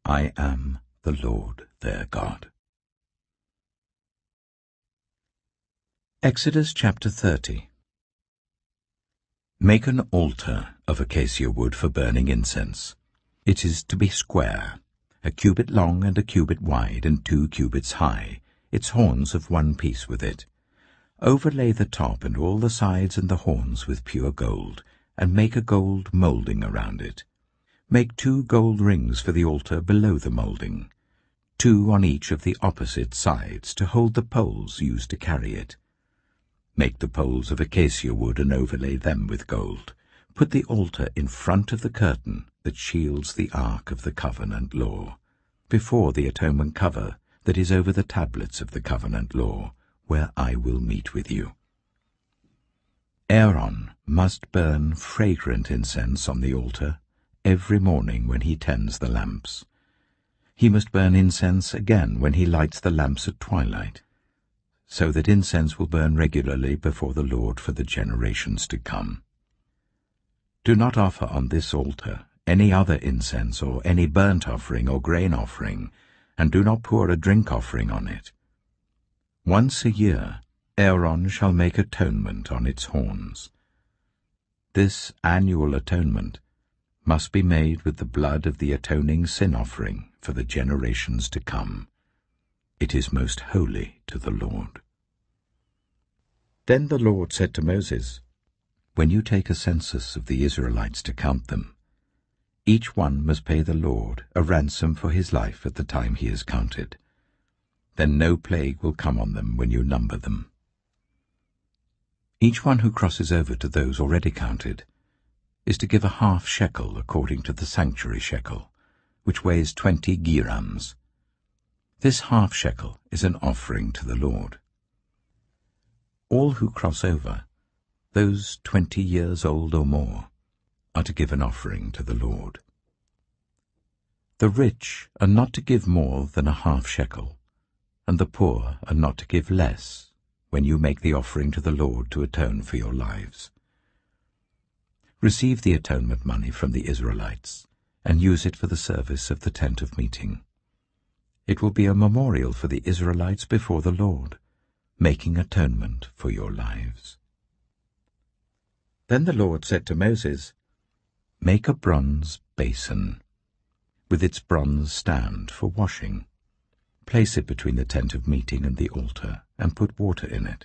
I am the Lord their God. Exodus chapter 30. Make an altar of acacia wood for burning incense. It is to be square, a cubit long and a cubit wide and 2 cubits high, its horns of one piece with it. Overlay the top and all the sides and the horns with pure gold, and make a gold moulding around it. Make 2 gold rings for the altar below the moulding, 2 on each of the opposite sides to hold the poles used to carry it. Make the poles of acacia wood and overlay them with gold. Put the altar in front of the curtain that shields the ark of the covenant law, before the atonement cover that is over the tablets of the covenant law, where I will meet with you. Aaron must burn fragrant incense on the altar every morning when he tends the lamps. He must burn incense again when he lights the lamps at twilight, so that incense will burn regularly before the Lord for the generations to come. Do not offer on this altar any other incense or any burnt offering or grain offering, and do not pour a drink offering on it. Once a year Aaron shall make atonement on its horns. This annual atonement must be made with the blood of the atoning sin offering for the generations to come. It is most holy to the Lord. Then the Lord said to Moses, When you take a census of the Israelites to count them, each one must pay the Lord a ransom for his life at the time he is counted. Then no plague will come on them when you number them. Each one who crosses over to those already counted is to give a half shekel according to the sanctuary shekel, which weighs 20 gerams. This half shekel is an offering to the Lord. All who cross over, those 20 years old or more, are to give an offering to the Lord. The rich are not to give more than a half shekel, and the poor are not to give less when you make the offering to the Lord to atone for your lives. Receive the atonement money from the Israelites and use it for the service of the tent of meeting. It will be a memorial for the Israelites before the Lord, making atonement for your lives. Then the Lord said to Moses, Make a bronze basin, with its bronze stand for washing. Place it between the tent of meeting and the altar, and put water in it.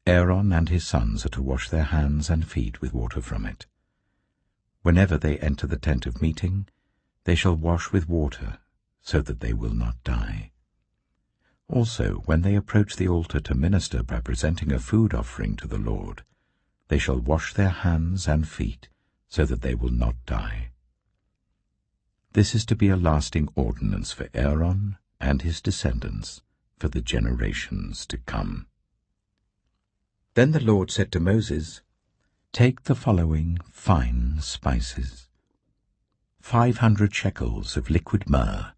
Aaron and his sons are to wash their hands and feet with water from it. Whenever they enter the tent of meeting, they shall wash with water, so that they will not die. Also, when they approach the altar to minister by presenting a food offering to the Lord, they shall wash their hands and feet, so that they will not die. This is to be a lasting ordinance for Aaron and his descendants for the generations to come. Then the Lord said to Moses, Take the following fine spices: 500 shekels of liquid myrrh,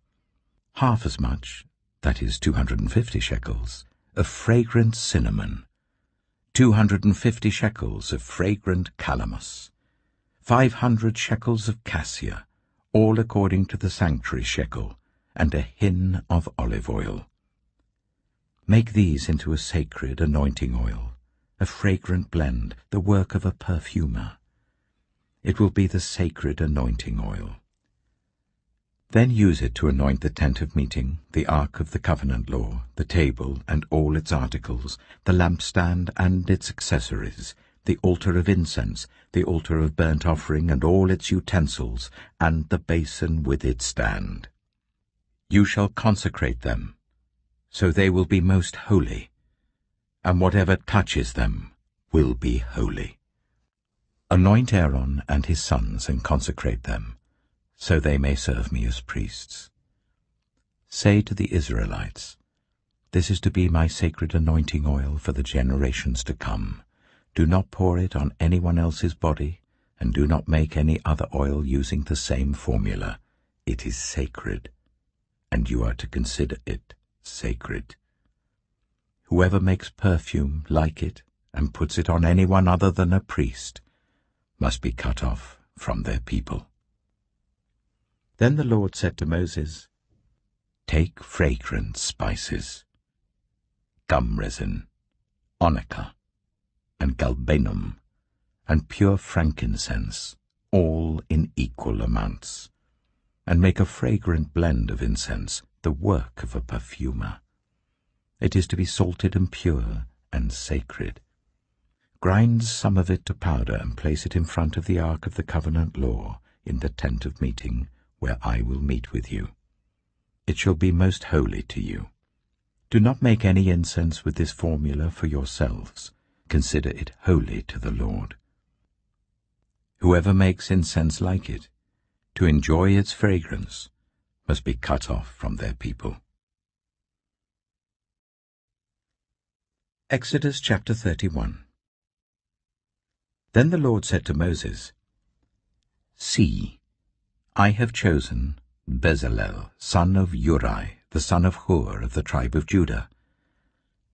half as much, that is 250 shekels, of fragrant cinnamon, 250 shekels of fragrant calamus, 500 shekels of cassia, all according to the sanctuary shekel, and a hin of olive oil. Make these into a sacred anointing oil, a fragrant blend, the work of a perfumer. It will be the sacred anointing oil. Then use it to anoint the tent of meeting, the ark of the covenant law, the table and all its articles, the lampstand and its accessories, the altar of incense, the altar of burnt offering and all its utensils, and the basin with its stand. You shall consecrate them, so they will be most holy, and whatever touches them will be holy. Anoint Aaron and his sons and consecrate them, so they may serve me as priests. Say to the Israelites, This is to be my sacred anointing oil for the generations to come, Do not pour it on anyone else's body, and do not make any other oil using the same formula. It is sacred, and you are to consider it sacred. Whoever makes perfume like it and puts it on anyone other than a priest must be cut off from their people." Then the Lord said to Moses, "Take fragrant spices, gum resin, onycha, and galbanum, and pure frankincense, all in equal amounts, and make a fragrant blend of incense, the work of a perfumer. It is to be salted and pure and sacred. Grind some of it to powder and place it in front of the ark of the covenant law in the tent of meeting, where I will meet with you. It shall be most holy to you. Do not make any incense with this formula for yourselves. Consider it holy to the Lord. Whoever makes incense like it, to enjoy its fragrance, must be cut off from their people." Exodus chapter 31. Then the Lord said to Moses, "See, I have chosen Bezalel, son of Uri, the son of Hur of the tribe of Judah,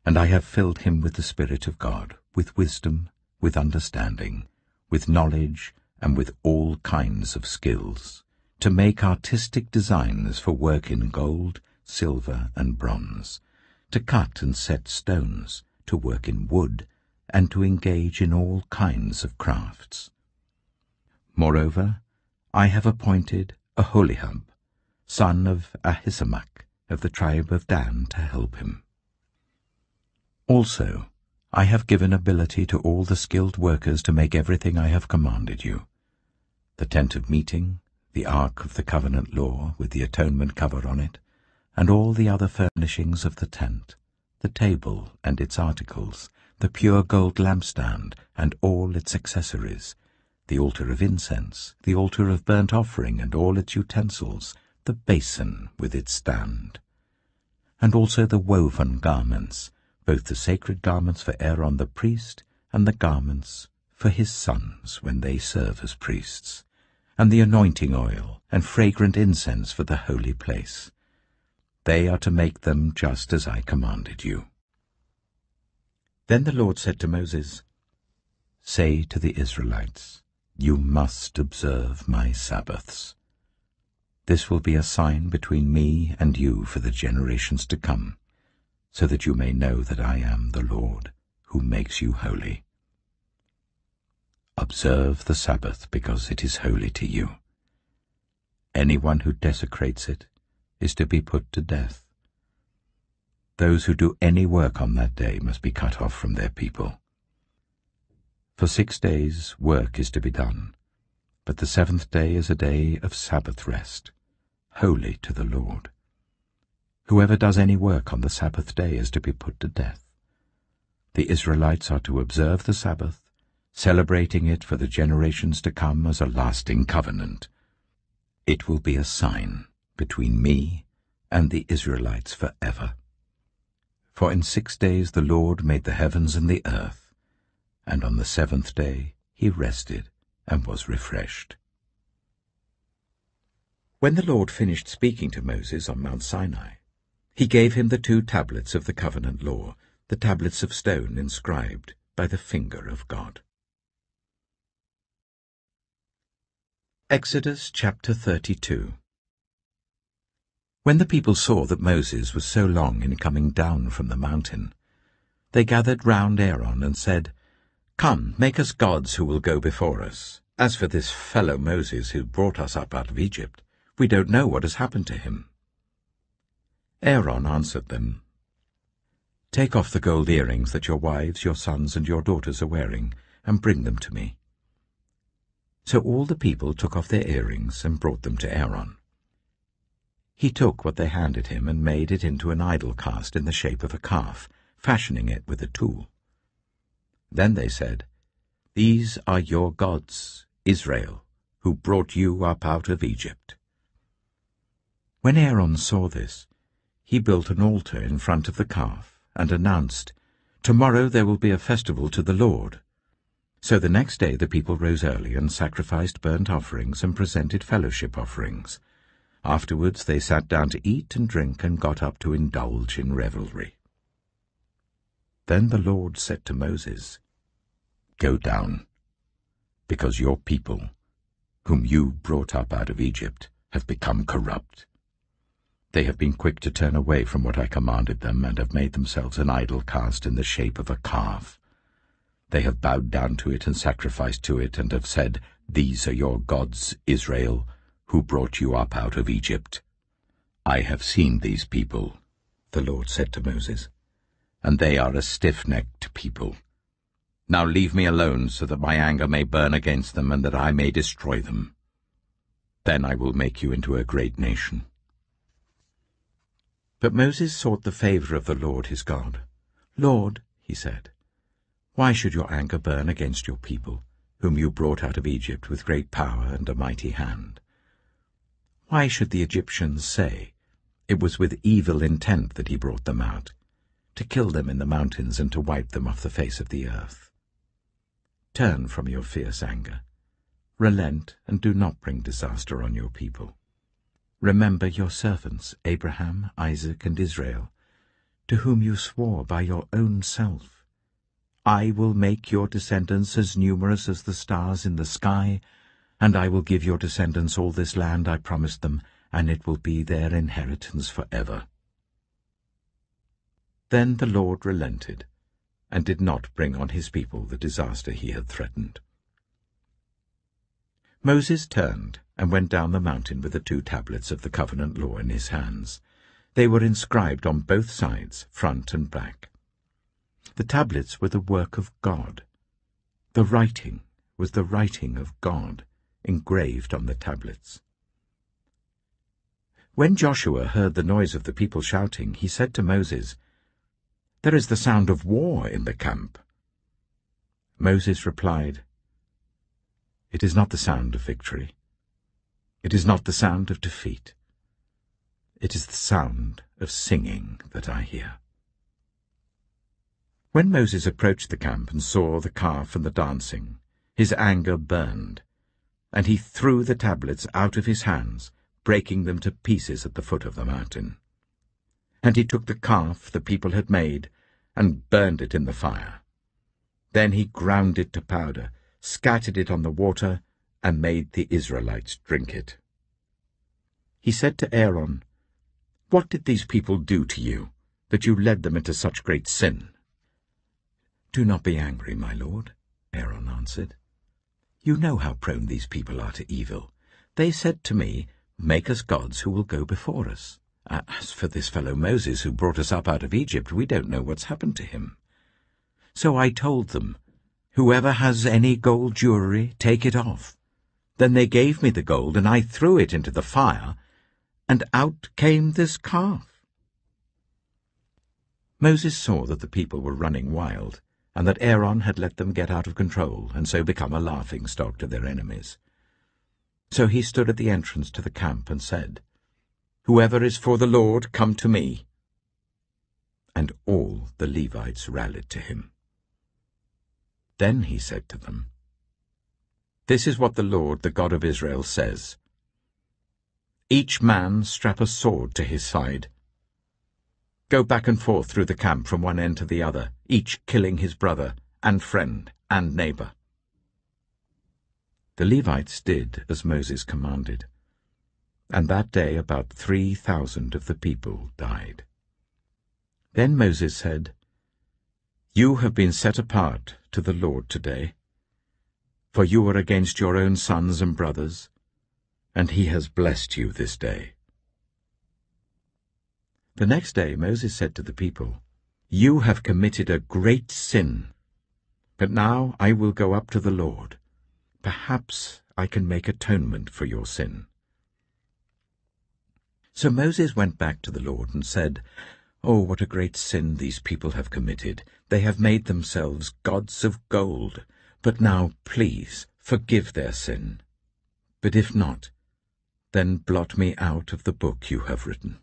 and I have filled him with the Spirit of God, with wisdom, with understanding, with knowledge, and with all kinds of skills, to make artistic designs for work in gold, silver, and bronze, to cut and set stones, to work in wood, and to engage in all kinds of crafts. Moreover, I have appointed Aholiab, son of Ahisamach, of the tribe of Dan, to help him. Also, I have given ability to all the skilled workers to make everything I have commanded you: the tent of meeting, the ark of the covenant law with the atonement cover on it, and all the other furnishings of the tent, the table and its articles, the pure gold lampstand and all its accessories, the altar of incense, the altar of burnt offering and all its utensils, the basin with its stand, and also the woven garments, both the sacred garments for Aaron the priest and the garments for his sons when they serve as priests, and the anointing oil and fragrant incense for the holy place. They are to make them just as I commanded you." Then the Lord said to Moses, "Say to the Israelites, you must observe my Sabbaths. This will be a sign between me and you for the generations to come, so that you may know that I am the Lord, who makes you holy. Observe the Sabbath, because it is holy to you. Anyone who desecrates it is to be put to death. Those who do any work on that day must be cut off from their people. For 6 days work is to be done, but the 7th day is a day of Sabbath rest, holy to the Lord. Whoever does any work on the Sabbath day is to be put to death. The Israelites are to observe the Sabbath, celebrating it for the generations to come as a lasting covenant. It will be a sign between me and the Israelites forever. For in 6 days the Lord made the heavens and the earth, and on the 7th day he rested and was refreshed." When the Lord finished speaking to Moses on Mount Sinai, he gave him the 2 tablets of the covenant law, the tablets of stone inscribed by the finger of God. Exodus chapter 32. When the people saw that Moses was so long in coming down from the mountain, they gathered round Aaron and said, "Come, make us gods who will go before us. As for this fellow Moses who brought us up out of Egypt, we don't know what has happened to him." Aaron answered them, "Take off the gold earrings that your wives, your sons, and your daughters are wearing, and bring them to me." So all the people took off their earrings and brought them to Aaron. He took what they handed him and made it into an idol cast in the shape of a calf, fashioning it with a tool. Then they said, "These are your gods, Israel, who brought you up out of Egypt." When Aaron saw this, he built an altar in front of the calf and announced, "Tomorrow there will be a festival to the Lord. So the next day the people rose early and sacrificed burnt offerings and presented fellowship offerings. Afterwards they sat down to eat and drink and got up to indulge in revelry. Then the Lord said to Moses, "Go down, because your people, whom you brought up out of Egypt, have become corrupt. They have been quick to turn away from what I commanded them, and have made themselves an idol cast in the shape of a calf. They have bowed down to it and sacrificed to it, and have said, 'These are your gods, Israel, who brought you up out of Egypt.' I have seen these people," the Lord said to Moses, "and they are a stiff-necked people. Now leave me alone, so that my anger may burn against them, and that I may destroy them. Then I will make you into a great nation." But Moses sought the favor of the Lord his God. "Lord," he said, "why should your anger burn against your people, whom you brought out of Egypt with great power and a mighty hand? Why should the Egyptians say, 'It was with evil intent that he brought them out, to kill them in the mountains and to wipe them off the face of the earth'? Turn from your fierce anger. Relent and do not bring disaster on your people. Remember your servants, Abraham, Isaac, and Israel, to whom you swore by your own self, 'I will make your descendants as numerous as the stars in the sky, and I will give your descendants all this land I promised them, and it will be their inheritance forever.' Then the Lord relented, and did not bring on his people the disaster he had threatened. Moses turned and went down the mountain with the 2 tablets of the covenant law in his hands. They were inscribed on both sides, front and back. The tablets were the work of God. The writing was the writing of God, engraved on the tablets. When Joshua heard the noise of the people shouting, he said to Moses, "There is the sound of war in the camp." Moses replied, "It is not the sound of victory. It is not the sound of defeat. It is the sound of singing that I hear." When Moses approached the camp and saw the calf and the dancing, his anger burned, and he threw the tablets out of his hands, breaking them to pieces at the foot of the mountain. And he took the calf the people had made and burned it in the fire. Then he ground it to powder, scattered it on the water, and made the Israelites drink it. He said to Aaron, "What did these people do to you, that you led them into such great sin?" "Do not be angry, my lord," Aaron answered. "You know how prone these people are to evil. They said to me, 'Make us gods who will go before us.' As for this fellow Moses who brought us up out of Egypt, we don't know what's happened to him. So I told them, 'Whoever has any gold jewelry, take it off.' Then they gave me the gold, and I threw it into the fire, and out came this calf." Moses saw that the people were running wild, and that Aaron had let them get out of control, and so become a laughing-stock to their enemies. So he stood at the entrance to the camp and said, "Whoever is for the Lord, come to me." And all the Levites rallied to him. Then he said to them, "This is what the Lord, the God of Israel, says. Each man strap a sword to his side. Go back and forth through the camp from one end to the other, each killing his brother and friend and neighbor." The Levites did as Moses commanded, and that day about 3,000 of the people died. Then Moses said, "You have been set apart to the Lord today, for you were against your own sons and brothers, and he has blessed you this day." The next day Moses said to the people, "You have committed a great sin, but now I will go up to the Lord. Perhaps I can make atonement for your sin." So Moses went back to the Lord and said, "Oh, what a great sin these people have committed! They have made themselves gods of gold. But now, please, forgive their sin. But if not, then blot me out of the book you have written."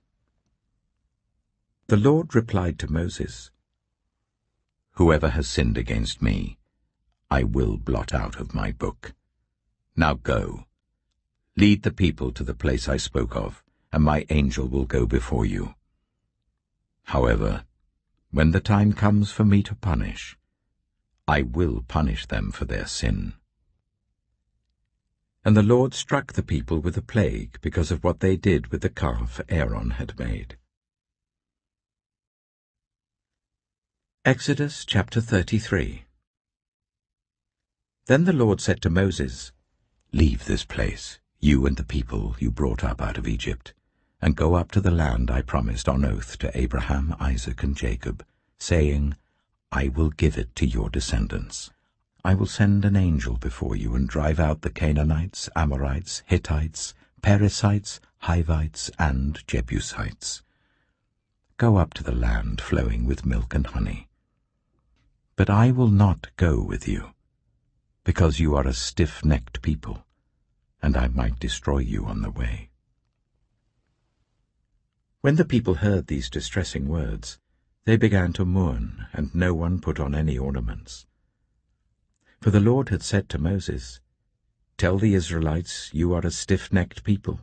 The Lord replied to Moses, "Whoever has sinned against me, I will blot out of my book. Now go. Lead the people to the place I spoke of, and my angel will go before you. However, when the time comes for me to punish, I will punish them for their sin." And the Lord struck the people with a plague because of what they did with the calf Aaron had made. Exodus chapter 33. Then the Lord said to Moses, "Leave this place, you and the people you brought up out of Egypt, and go up to the land I promised on oath to Abraham, Isaac, and Jacob, saying, I will give it to your descendants. I will send an angel before you and drive out the Canaanites, Amorites, Hittites, Perizzites, Hivites, and Jebusites. Go up to the land flowing with milk and honey. But I will not go with you, because you are a stiff-necked people, and I might destroy you on the way." When the people heard these distressing words, they began to mourn, and no one put on any ornaments. For the Lord had said to Moses, "Tell the Israelites, you are a stiff-necked people.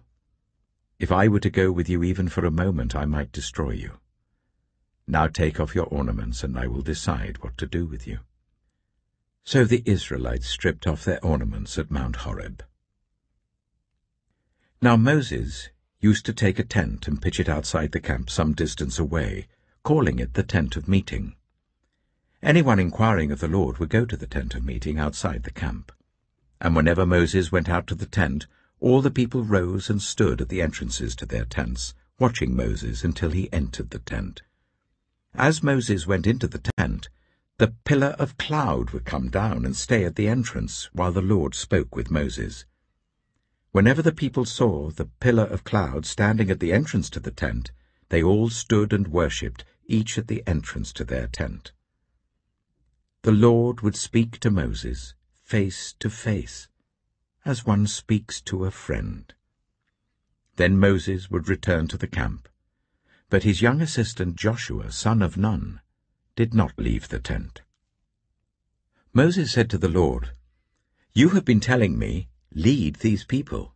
If I were to go with you even for a moment, I might destroy you. Now take off your ornaments, and I will decide what to do with you." So the Israelites stripped off their ornaments at Mount Horeb. Now Moses used to take a tent and pitch it outside the camp some distance away, calling it the tent of meeting. Anyone inquiring of the Lord would go to the tent of meeting outside the camp. And whenever Moses went out to the tent, all the people rose and stood at the entrances to their tents, watching Moses until he entered the tent. As Moses went into the tent, the pillar of cloud would come down and stay at the entrance while the Lord spoke with Moses. Whenever the people saw the pillar of cloud standing at the entrance to the tent, they all stood and worshipped, each at the entrance to their tent. The Lord would speak to Moses face to face, as one speaks to a friend. Then Moses would return to the camp, but his young assistant Joshua, son of Nun, did not leave the tent. Moses said to the Lord, "You have been telling me, 'Lead these people.'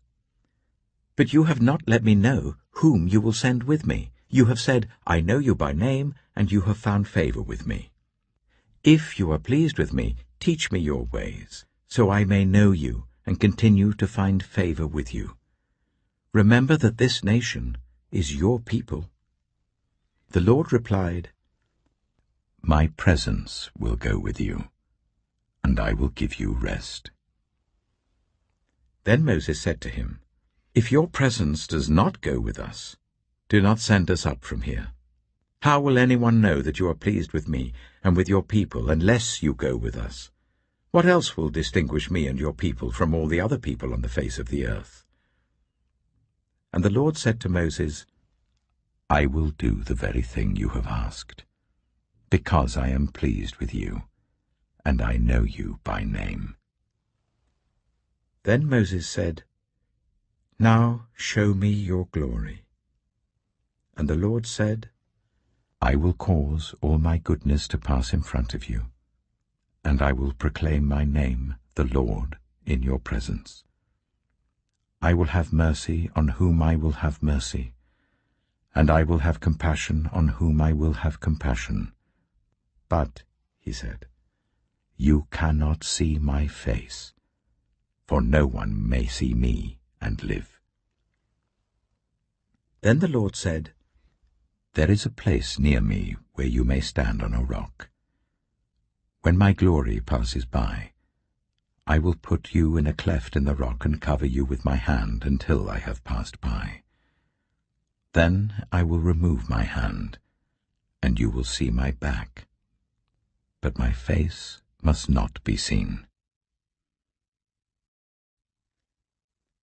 But you have not let me know whom you will send with me. You have said, 'I know you by name, and you have found favor with me.' If you are pleased with me, teach me your ways, so I may know you and continue to find favor with you. Remember that this nation is your people." The Lord replied, "My presence will go with you, and I will give you rest." Then Moses said to him, "If your presence does not go with us, do not send us up from here. How will anyone know that you are pleased with me and with your people unless you go with us? What else will distinguish me and your people from all the other people on the face of the earth?" And the Lord said to Moses, "I will do the very thing you have asked, because I am pleased with you, and I know you by name." Then Moses said, "Now show me your glory." And the Lord said, "I will cause all my goodness to pass in front of you, and I will proclaim my name, the Lord, in your presence. I will have mercy on whom I will have mercy, and I will have compassion on whom I will have compassion. But," he said, "you cannot see my face, for no one may see me and live." Then the Lord said, "There is a place near me where you may stand on a rock. When my glory passes by, I will put you in a cleft in the rock and cover you with my hand until I have passed by. Then I will remove my hand, and you will see my back, but my face must not be seen."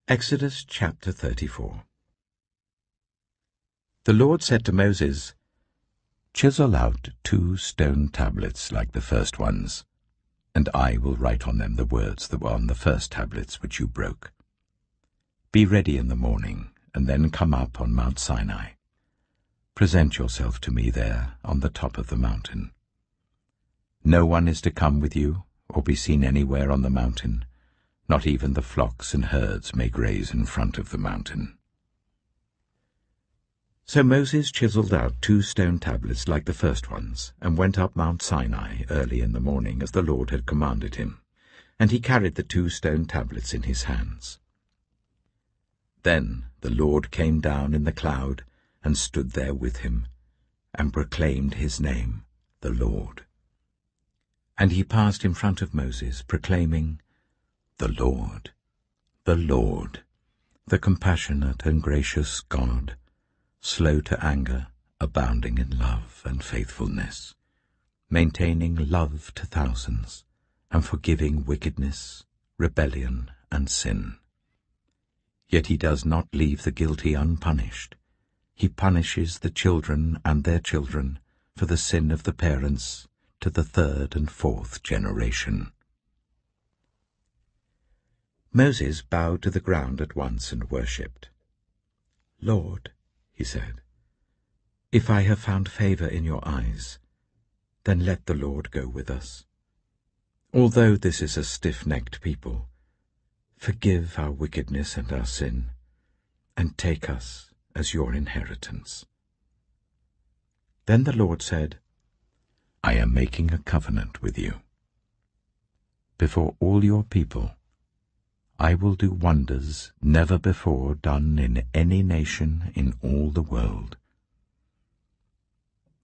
Exodus chapter 34. The Lord said to Moses, "Chisel out 2 stone tablets like the first ones, and I will write on them the words that were on the first tablets which you broke. Be ready in the morning, and then come up on Mount Sinai. Present yourself to me there on the top of the mountain. No one is to come with you, or be seen anywhere on the mountain. Not even the flocks and herds may graze in front of the mountain." So Moses chiseled out 2 stone tablets like the first ones, and went up Mount Sinai early in the morning, as the Lord had commanded him, and he carried the 2 stone tablets in his hands. Then the Lord came down in the cloud, and stood there with him, and proclaimed his name, the Lord. And he passed in front of Moses, proclaiming, the Lord, the compassionate and gracious God, slow to anger, abounding in love and faithfulness, maintaining love to thousands, and forgiving wickedness, rebellion, and sin. Yet he does not leave the guilty unpunished. He punishes the children and their children for the sin of the parents to the 3rd and 4th generation. Moses bowed to the ground at once and worshipped. "Lord," he said, "if I have found favor in your eyes, then let the Lord go with us. Although this is a stiff-necked people, forgive our wickedness and our sin, and take us as your inheritance." Then the Lord said, "I am making a covenant with you. Before all your people, I will do wonders never before done in any nation in all the world.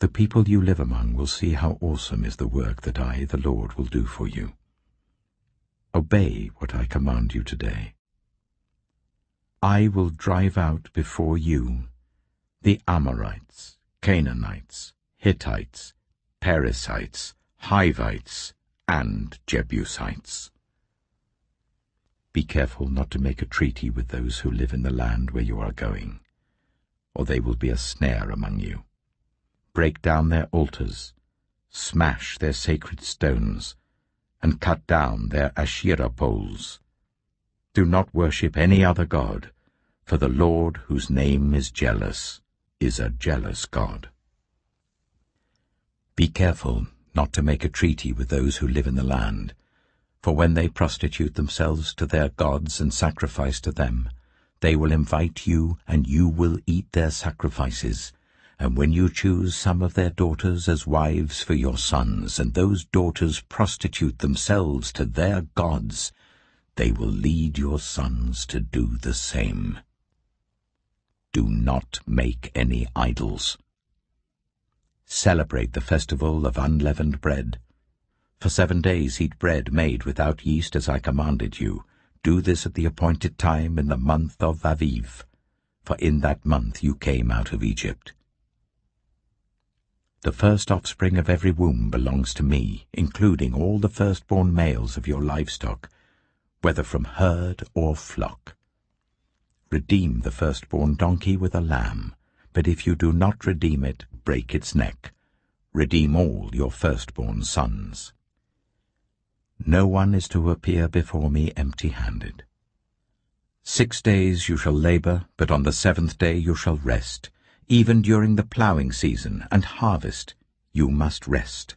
The people you live among will see how awesome is the work that I, the Lord, will do for you. Obey what I command you today. I will drive out before you the Amorites, Canaanites, Hittites, Perizzites, Hivites, and Jebusites. Be careful not to make a treaty with those who live in the land where you are going, or they will be a snare among you. Break down their altars, smash their sacred stones, and cut down their Asherah poles. Do not worship any other god, for the Lord, whose name is jealous, is a jealous God. Be careful not to make a treaty with those who live in the land, for when they prostitute themselves to their gods and sacrifice to them, they will invite you, and you will eat their sacrifices. And when you choose some of their daughters as wives for your sons, and those daughters prostitute themselves to their gods, they will lead your sons to do the same. Do not make any idols. Celebrate the festival of unleavened bread. For 7 days eat bread made without yeast as I commanded you. Do this at the appointed time in the month of Aviv, for in that month you came out of Egypt. The first offspring of every womb belongs to me, including all the firstborn males of your livestock, whether from herd or flock. Redeem the firstborn donkey with a lamb, but if you do not redeem it, break its neck. Redeem all your firstborn sons. No one is to appear before me empty-handed. 6 days you shall labor, but on the 7th day you shall rest. Even during the plowing season and harvest you must rest.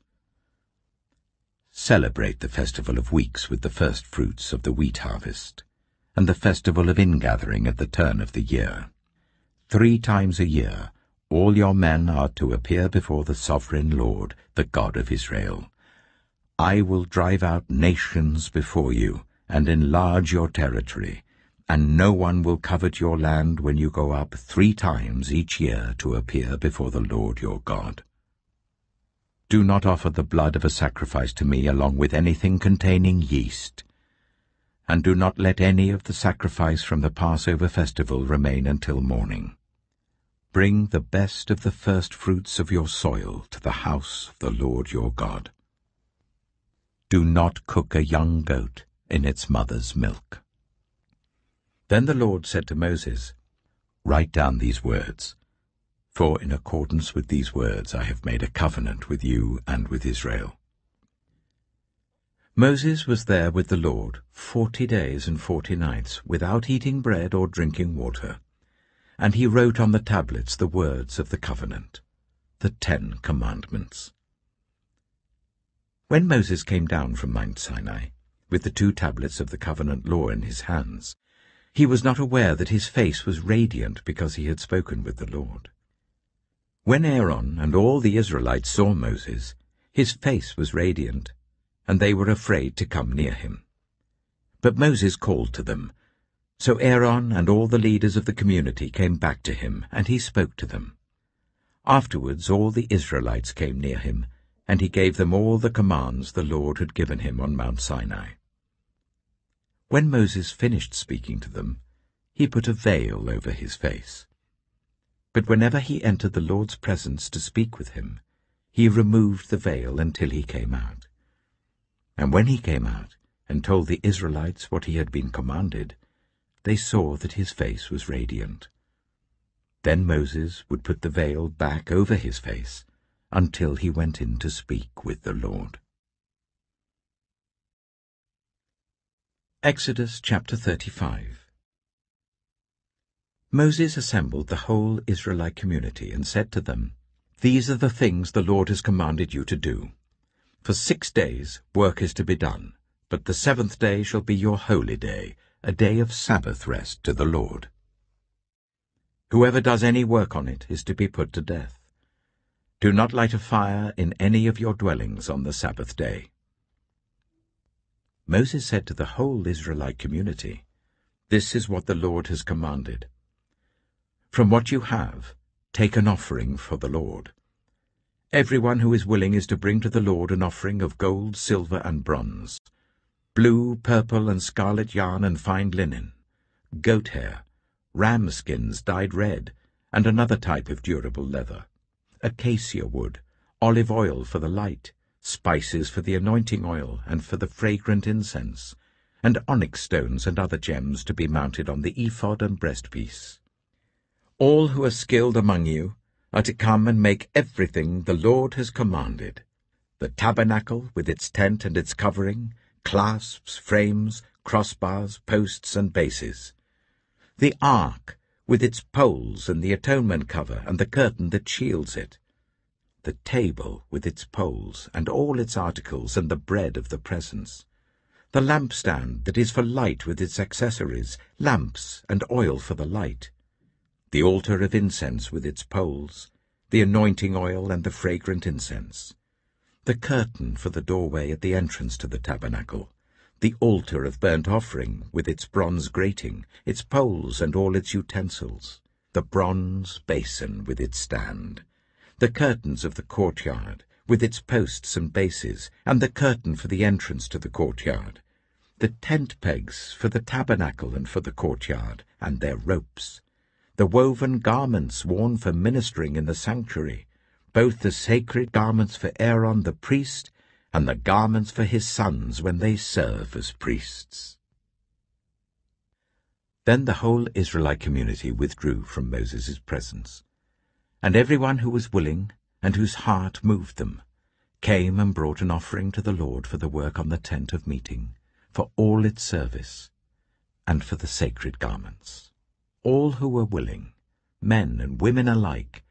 Celebrate the festival of weeks with the first fruits of the wheat harvest, and the festival of ingathering at the turn of the year. 3 times a year all your men are to appear before the sovereign Lord, the God of Israel. I will drive out nations before you, and enlarge your territory, and no one will covet your land when you go up 3 times each year to appear before the Lord your God. Do not offer the blood of a sacrifice to me along with anything containing yeast, and do not let any of the sacrifice from the Passover festival remain until morning. Bring the best of the first fruits of your soil to the house of the Lord your God. Do not cook a young goat in its mother's milk." Then the Lord said to Moses, "Write down these words, for in accordance with these words I have made a covenant with you and with Israel." Moses was there with the Lord 40 days and 40 nights, without eating bread or drinking water, and he wrote on the tablets the words of the covenant, the 10 commandments. When Moses came down from Mount Sinai, with the 2 tablets of the covenant law in his hands, he was not aware that his face was radiant because he had spoken with the Lord. When Aaron and all the Israelites saw Moses, his face was radiant, and they were afraid to come near him. But Moses called to them. So Aaron and all the leaders of the community came back to him, and he spoke to them. Afterwards all the Israelites came near him, and he gave them all the commands the Lord had given him on Mount Sinai. When Moses finished speaking to them, he put a veil over his face. But whenever he entered the Lord's presence to speak with him, he removed the veil until he came out. And when he came out and told the Israelites what he had been commanded, they saw that his face was radiant. Then Moses would put the veil back over his face until he went in to speak with the Lord. Exodus chapter 35. Moses assembled the whole Israelite community and said to them, "These are the things the Lord has commanded you to do. For 6 days work is to be done, but the 7th day shall be your holy day, a day of Sabbath rest to the Lord. Whoever does any work on it is to be put to death. Do not light a fire in any of your dwellings on the Sabbath day." Moses said to the whole Israelite community, "This is what the Lord has commanded. From what you have, take an offering for the Lord. Everyone who is willing is to bring to the Lord an offering of gold, silver, and bronze, blue, purple, and scarlet yarn and fine linen, goat hair, ram skins dyed red, and another type of durable leather, acacia wood, olive oil for the light, spices for the anointing oil and for the fragrant incense, and onyx stones and other gems to be mounted on the ephod and breastpiece. All who are skilled among you are to come and make everything the Lord has commanded: the tabernacle with its tent and its covering, clasps, frames, crossbars, posts, and bases; the ark with its poles and the atonement cover and the curtain that shields it; the table with its poles and all its articles and the bread of the presence; the lampstand that is for light with its accessories, lamps and oil for the light; the altar of incense with its poles, the anointing oil and the fragrant incense; the curtain for the doorway at the entrance to the tabernacle; the altar of burnt offering with its bronze grating, its poles and all its utensils; the bronze basin with its stand; the curtains of the courtyard with its posts and bases, and the curtain for the entrance to the courtyard; the tent pegs for the tabernacle and for the courtyard, and their ropes; the woven garments worn for ministering in the sanctuary, both the sacred garments for Aaron the priest and the garments for his sons when they serve as priests." Then the whole Israelite community withdrew from Moses' presence, and everyone who was willing and whose heart moved them came and brought an offering to the Lord for the work on the tent of meeting, for all its service, and for the sacred garments. All who were willing, men and women alike,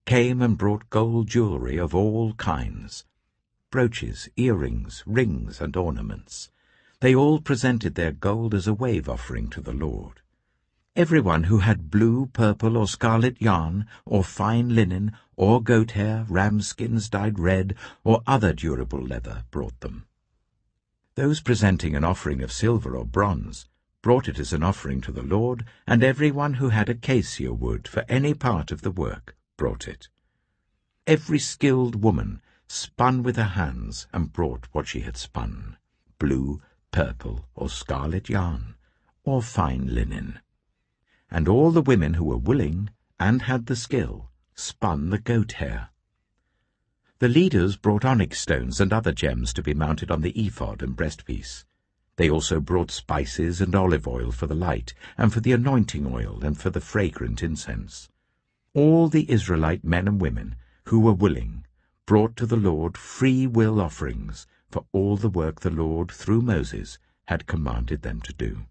came and brought gold jewelry of all kinds, brooches, earrings, rings, and ornaments. They all presented their gold as a wave offering to the Lord. Everyone who had blue, purple, or scarlet yarn, or fine linen, or goat hair, ram skins dyed red, or other durable leather brought them. Those presenting an offering of silver or bronze brought it as an offering to the Lord, and everyone who had acacia wood for any part of the work brought it. Every skilled woman spun with her hands and brought what she had spun, blue, purple, or scarlet yarn, or fine linen. And all the women who were willing and had the skill spun the goat hair. The leaders brought onyx stones and other gems to be mounted on the ephod and breastpiece. They also brought spices and olive oil for the light, and for the anointing oil, and for the fragrant incense. All the Israelite men and women who were willing brought to the Lord free will offerings for all the work the Lord, through Moses, had commanded them to do.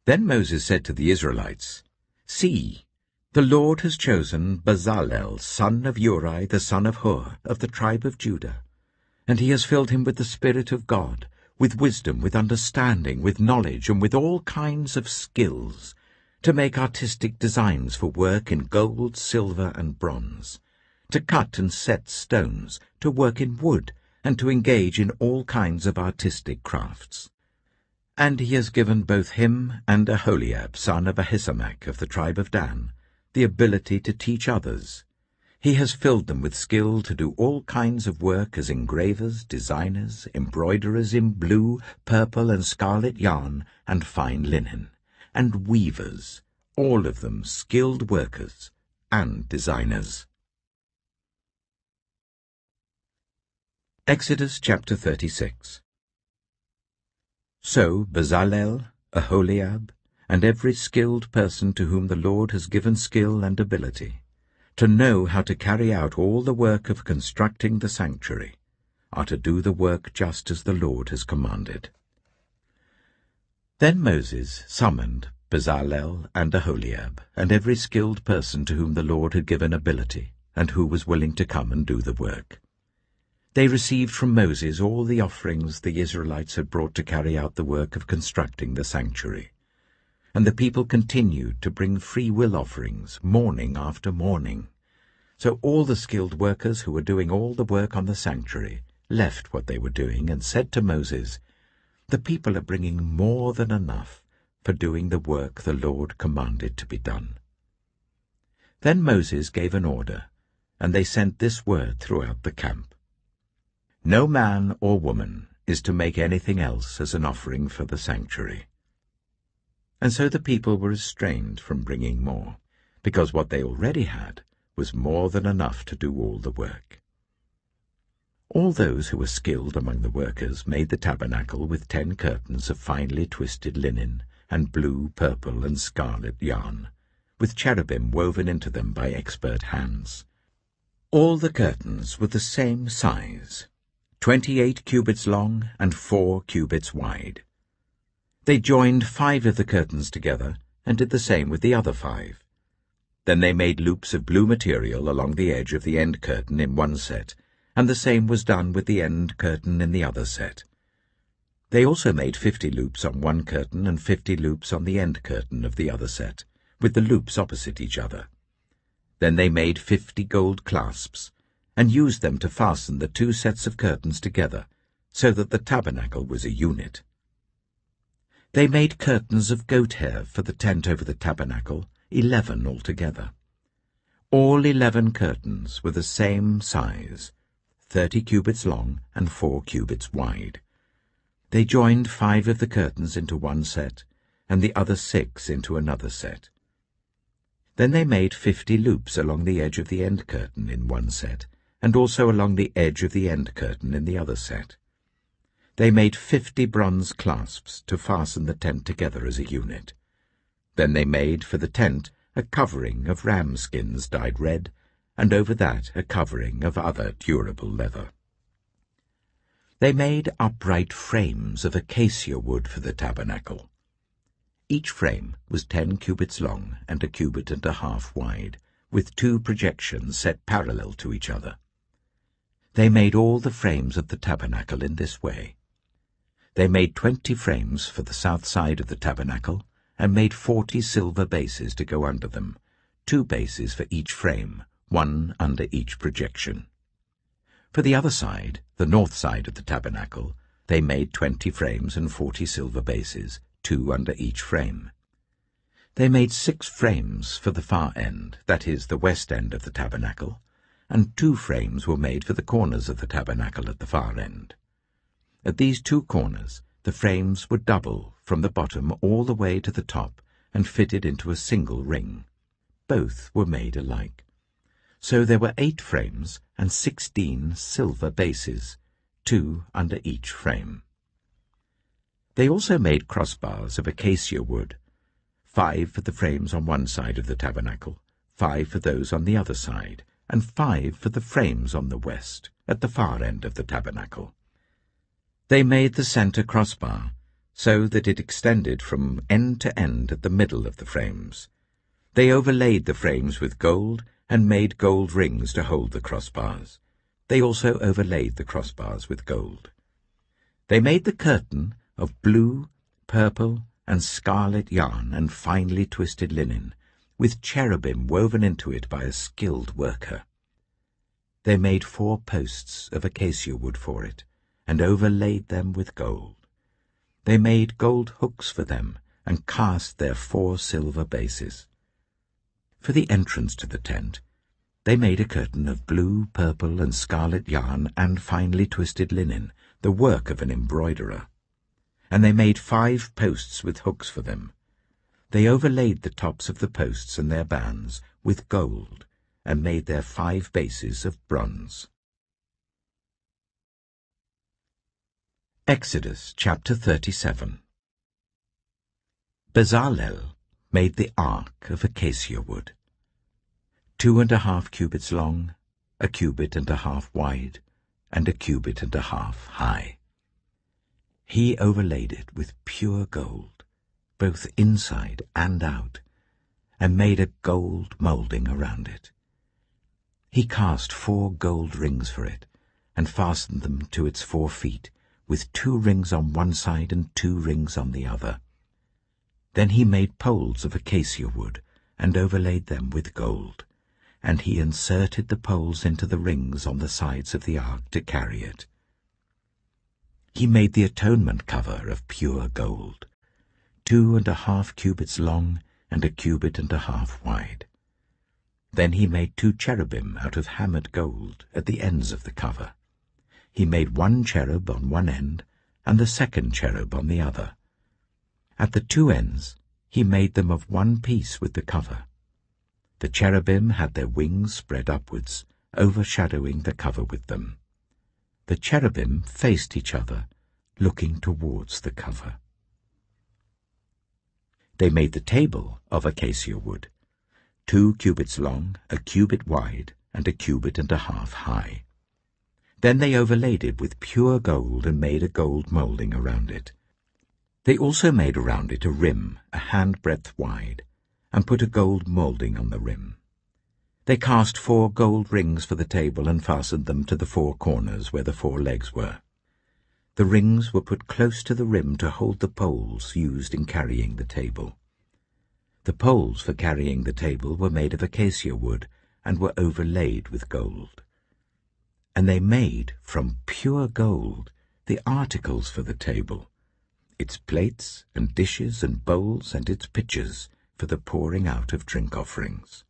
Then Moses said to the Israelites, "See, the Lord has chosen Bezalel, son of Uri, the son of Hur, of the tribe of Judah, and he has filled him with the Spirit of God, with wisdom, with understanding, with knowledge, and with all kinds of skills, to make artistic designs for work in gold, silver, and bronze, to cut and set stones, to work in wood, and to engage in all kinds of artistic crafts. And he has given both him and Aholiab, son of Ahisamach of the tribe of Dan, the ability to teach others. He has filled them with skill to do all kinds of work as engravers, designers, embroiderers in blue, purple, and scarlet yarn and fine linen, and weavers, all of them skilled workers and designers. Exodus chapter 36. So Bezalel, Aholiab, and every skilled person to whom the Lord has given skill and ability, to know how to carry out all the work of constructing the sanctuary, are to do the work just as the Lord has commanded. Then Moses summoned Bezalel and Aholiab, and every skilled person to whom the Lord had given ability, and who was willing to come and do the work. They received from Moses all the offerings the Israelites had brought to carry out the work of constructing the sanctuary. And the people continued to bring free-will offerings morning after morning. So all the skilled workers who were doing all the work on the sanctuary left what they were doing and said to Moses, "The people are bringing more than enough for doing the work the Lord commanded to be done." Then Moses gave an order, and they sent this word throughout the camp: "No man or woman is to make anything else as an offering for the sanctuary." And so the people were restrained from bringing more, because what they already had was more than enough to do all the work. All those who were skilled among the workers made the tabernacle with 10 curtains of finely twisted linen and blue, purple, and scarlet yarn, with cherubim woven into them by expert hands. All the curtains were the same size, 28 cubits long and 4 cubits wide. They joined 5 of the curtains together and did the same with the other 5. Then they made loops of blue material along the edge of the end curtain in one set, and the same was done with the end curtain in the other set. They also made 50 loops on one curtain and 50 loops on the end curtain of the other set, with the loops opposite each other. Then they made 50 gold clasps, and used them to fasten the 2 sets of curtains together, so that the tabernacle was a unit. They made curtains of goat hair for the tent over the tabernacle, 11 altogether. All 11 curtains were the same size, 30 cubits long and 4 cubits wide. They joined 5 of the curtains into one set, and the other 6 into another set. Then they made 50 loops along the edge of the end curtain in one set, and also along the edge of the end curtain in the other set. They made 50 bronze clasps to fasten the tent together as a unit. Then they made for the tent a covering of ram skins dyed red, and over that a covering of other durable leather. They made upright frames of acacia wood for the tabernacle. Each frame was 10 cubits long and 1.5 cubits wide, with 2 projections set parallel to each other. They made all the frames of the tabernacle in this way. They made 20 frames for the south side of the tabernacle, and made 40 silver bases to go under them, 2 bases for each frame, 1 under each projection. For the other side, the north side of the tabernacle, they made 20 frames and 40 silver bases, 2 under each frame. They made 6 frames for the far end, that is, the west end of the tabernacle, and 2 frames were made for the corners of the tabernacle at the far end. At these 2 corners, the frames were double from the bottom all the way to the top and fitted into a single ring. Both were made alike. So there were 8 frames and 16 silver bases, 2 under each frame. They also made crossbars of acacia wood, 5 for the frames on one side of the tabernacle, 5 for those on the other side, and 5 for the frames on the west, at the far end of the tabernacle. They made the center crossbar, so that it extended from end to end at the middle of the frames. They overlaid the frames with gold, and made gold rings to hold the crossbars. They also overlaid the crossbars with gold. They made the curtain of blue, purple, and scarlet yarn and finely twisted linen, with cherubim woven into it by a skilled worker. They made 4 posts of acacia wood for it, and overlaid them with gold. They made gold hooks for them, and cast their 4 silver bases. For the entrance to the tent, they made a curtain of blue, purple, and scarlet yarn and finely twisted linen, the work of an embroiderer. And they made 5 posts with hooks for them. They overlaid the tops of the posts and their bands with gold, and made their 5 bases of bronze. Exodus chapter 37. Bezalel made the ark of acacia wood, 2½ cubits long, 1 cubit and a half wide, and 1 cubit and a half high. He overlaid it with pure gold, both inside and out, and made a gold moulding around it. He cast 4 gold rings for it, and fastened them to its 4 feet, with 2 rings on one side and 2 rings on the other. Then he made poles of acacia wood, and overlaid them with gold, and he inserted the poles into the rings on the sides of the ark to carry it. He made the atonement cover of pure gold, 2½ cubits long and 1 cubit and a half wide. Then he made 2 cherubim out of hammered gold at the ends of the cover. He made 1 cherub on one end, and the 2nd cherub on the other. At the 2 ends he made them of one piece with the cover. The cherubim had their wings spread upwards, overshadowing the cover with them. The cherubim faced each other, looking towards the cover. They made the table of acacia wood, 2 cubits long, 1 cubit wide, and 1 cubit and a half high. Then they overlaid it with pure gold and made a gold moulding around it. They also made around it a rim, a handbreadth wide, and put a gold moulding on the rim. They cast 4 gold rings for the table and fastened them to the 4 corners where the 4 legs were. The rings were put close to the rim to hold the poles used in carrying the table. The poles for carrying the table were made of acacia wood and were overlaid with gold. And they made from pure gold the articles for the table, its plates and dishes and bowls and its pitchers for the pouring out of drink offerings.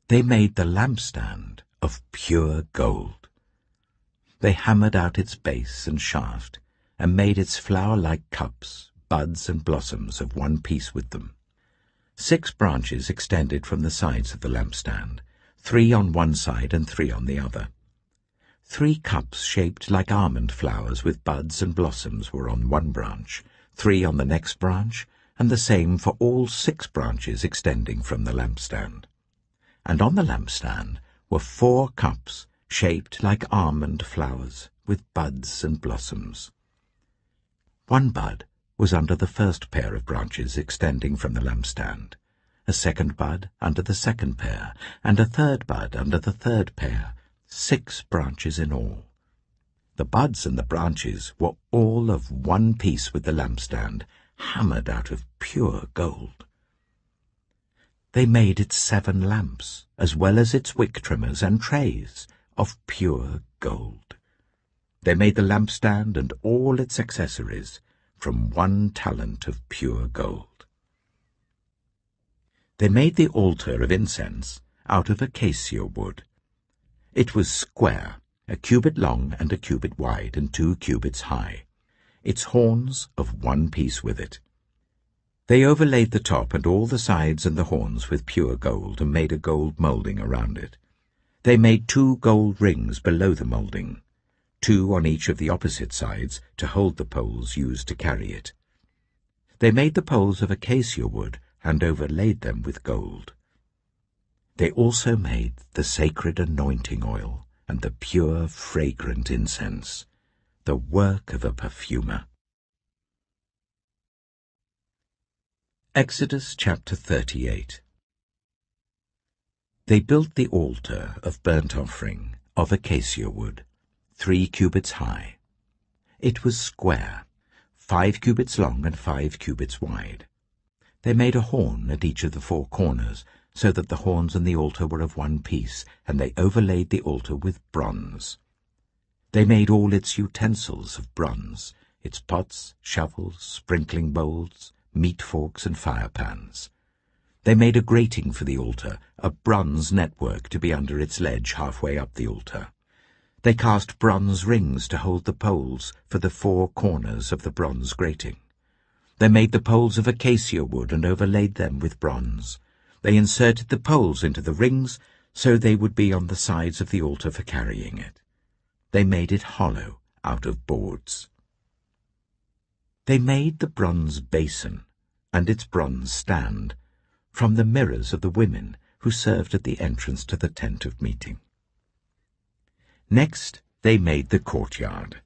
They made the lampstand of pure gold. They hammered out its base and shaft, and made its flower-like cups, buds and blossoms of one piece with them. 6 branches extended from the sides of the lampstand, 3 on one side and 3 on the other. 3 cups shaped like almond flowers with buds and blossoms were on one branch, 3 on the next branch, and the same for all 6 branches extending from the lampstand. And on the lampstand were 4 cups shaped like almond flowers with buds and blossoms. 1 bud was under the first pair of branches extending from the lampstand, a 2nd bud under the 2nd pair, and a 3rd bud under the 3rd pair, 6 branches in all. The buds and the branches were all of one piece with the lampstand, hammered out of pure gold. They made its 7 lamps, as well as its wick trimmers and trays, of pure gold. They made the lampstand and all its accessories from 1 talent of pure gold. They made the altar of incense out of acacia wood. It was square, 1 cubit long and 1 cubit wide and 2 cubits high, its horns of one piece with it. They overlaid the top and all the sides and the horns with pure gold and made a gold moulding around it. They made 2 gold rings below the moulding, 2 on each of the opposite sides to hold the poles used to carry it. They made the poles of acacia wood and overlaid them with gold. They also made the sacred anointing oil and the pure fragrant incense, the work of a perfumer. Exodus chapter 38. They built the altar of burnt offering of acacia wood, 3 cubits high. It was square, 5 cubits long and 5 cubits wide. They made a horn at each of the 4 corners, so that the horns and the altar were of one piece, and they overlaid the altar with bronze. They made all its utensils of bronze, its pots, shovels, sprinkling bowls, meat forks, and fire pans. They made a grating for the altar, a bronze network to be under its ledge halfway up the altar. They cast bronze rings to hold the poles for the 4 corners of the bronze grating. They made the poles of acacia wood and overlaid them with bronze. They inserted the poles into the rings so they would be on the sides of the altar for carrying it. They made it hollow out of boards. They made the bronze basin and its bronze stand from the mirrors of the women who served at the entrance to the tent of meeting. Next they made the courtyard.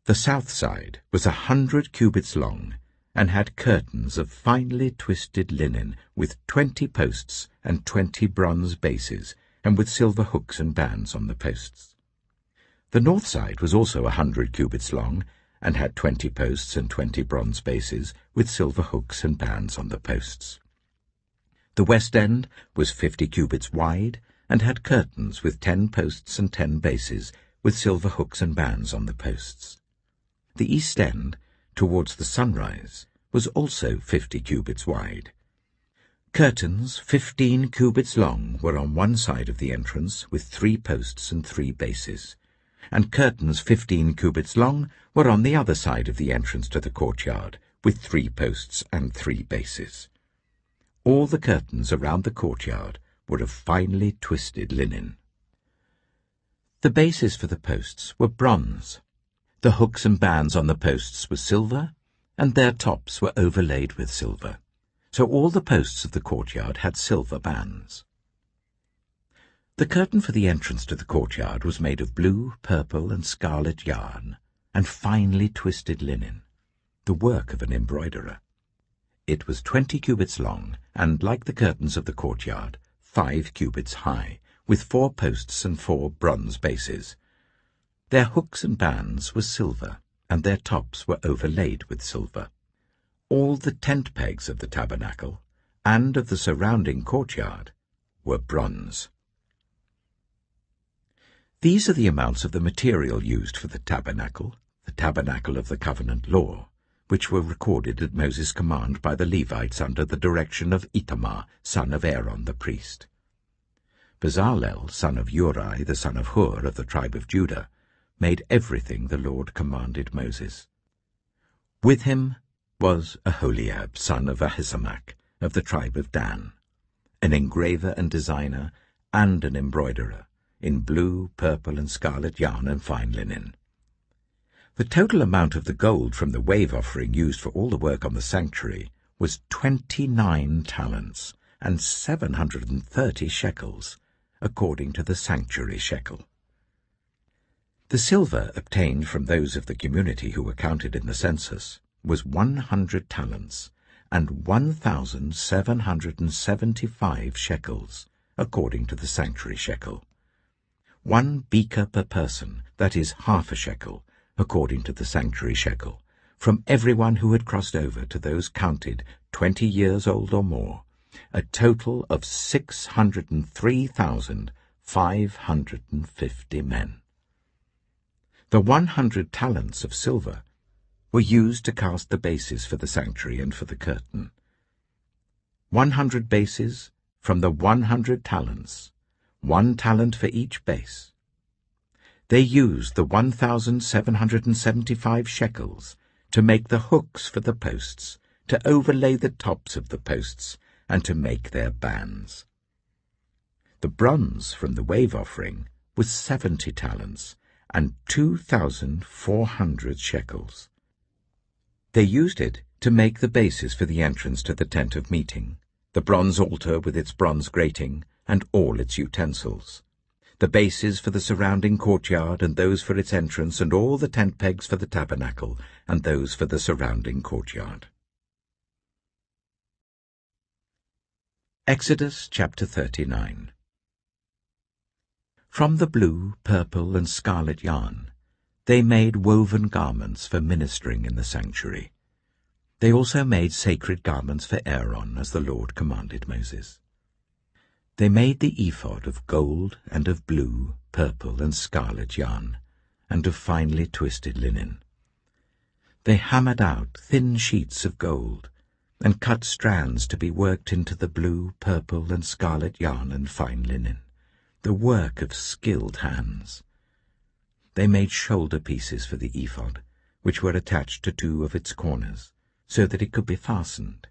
The south side was 100 cubits long and had curtains of finely twisted linen with 20 posts and 20 bronze bases, and with silver hooks and bands on the posts. The north side was also 100 cubits long and had 20 posts and 20 bronze bases, with silver hooks and bands on the posts. The west end was 50 cubits wide and had curtains with 10 posts and 10 bases, with silver hooks and bands on the posts. The east end, towards the sunrise, was also 50 cubits wide. Curtains 15 cubits long were on one side of the entrance, with 3 posts and 3 bases, and curtains 15 cubits long were on the other side of the entrance to the courtyard, with 3 posts and 3 bases. All the curtains around the courtyard were of finely twisted linen. The bases for the posts were bronze. The hooks and bands on the posts were silver, and their tops were overlaid with silver. So all the posts of the courtyard had silver bands. The curtain for the entrance to the courtyard was made of blue, purple, and scarlet yarn, and finely twisted linen, the work of an embroiderer. It was 20 cubits long, and, like the curtains of the courtyard, 5 cubits high, with 4 posts and 4 bronze bases. Their hooks and bands were silver, and their tops were overlaid with silver. All the tent pegs of the tabernacle, and of the surrounding courtyard, were bronze. These are the amounts of the material used for the tabernacle of the covenant law, which were recorded at Moses' command by the Levites under the direction of Ithamar, son of Aaron the priest. Bezalel, son of Uri, the son of Hur of the tribe of Judah, made everything the Lord commanded Moses. With him was Aholiab, son of Ahisamach, of the tribe of Dan, an engraver and designer, and an embroiderer, in blue, purple, and scarlet yarn and fine linen. The total amount of the gold from the wave offering used for all the work on the sanctuary was 29 talents and 730 shekels, according to the sanctuary shekel. The silver obtained from those of the community who were counted in the census was 100 talents and 1,775 shekels, according to the sanctuary shekel. 1 beker per person, that is half a shekel, according to the sanctuary shekel, from everyone who had crossed over to those counted 20 years old or more, a total of 603,550 men. The 100 talents of silver were used to cast the bases for the sanctuary and for the curtain. 100 bases from the 100 talents, 1 talent for each base. They used the 1,775 shekels to make the hooks for the posts, to overlay the tops of the posts, and to make their bands. The bronze from the wave offering was 70 talents and 2,400 shekels. They used it to make the bases for the entrance to the tent of meeting, the bronze altar with its bronze grating and all its utensils, the bases for the surrounding courtyard and those for its entrance, and all the tent pegs for the tabernacle and those for the surrounding courtyard. Exodus chapter 39. From the blue, purple, and scarlet yarn, they made woven garments for ministering in the sanctuary. They also made sacred garments for Aaron, as the Lord commanded Moses. They made the ephod of gold and of blue, purple, and scarlet yarn, and of finely twisted linen. They hammered out thin sheets of gold, and cut strands to be worked into the blue, purple, and scarlet yarn and fine linen, the work of skilled hands. They made shoulder pieces for the ephod, which were attached to 2 of its corners, so that it could be fastened.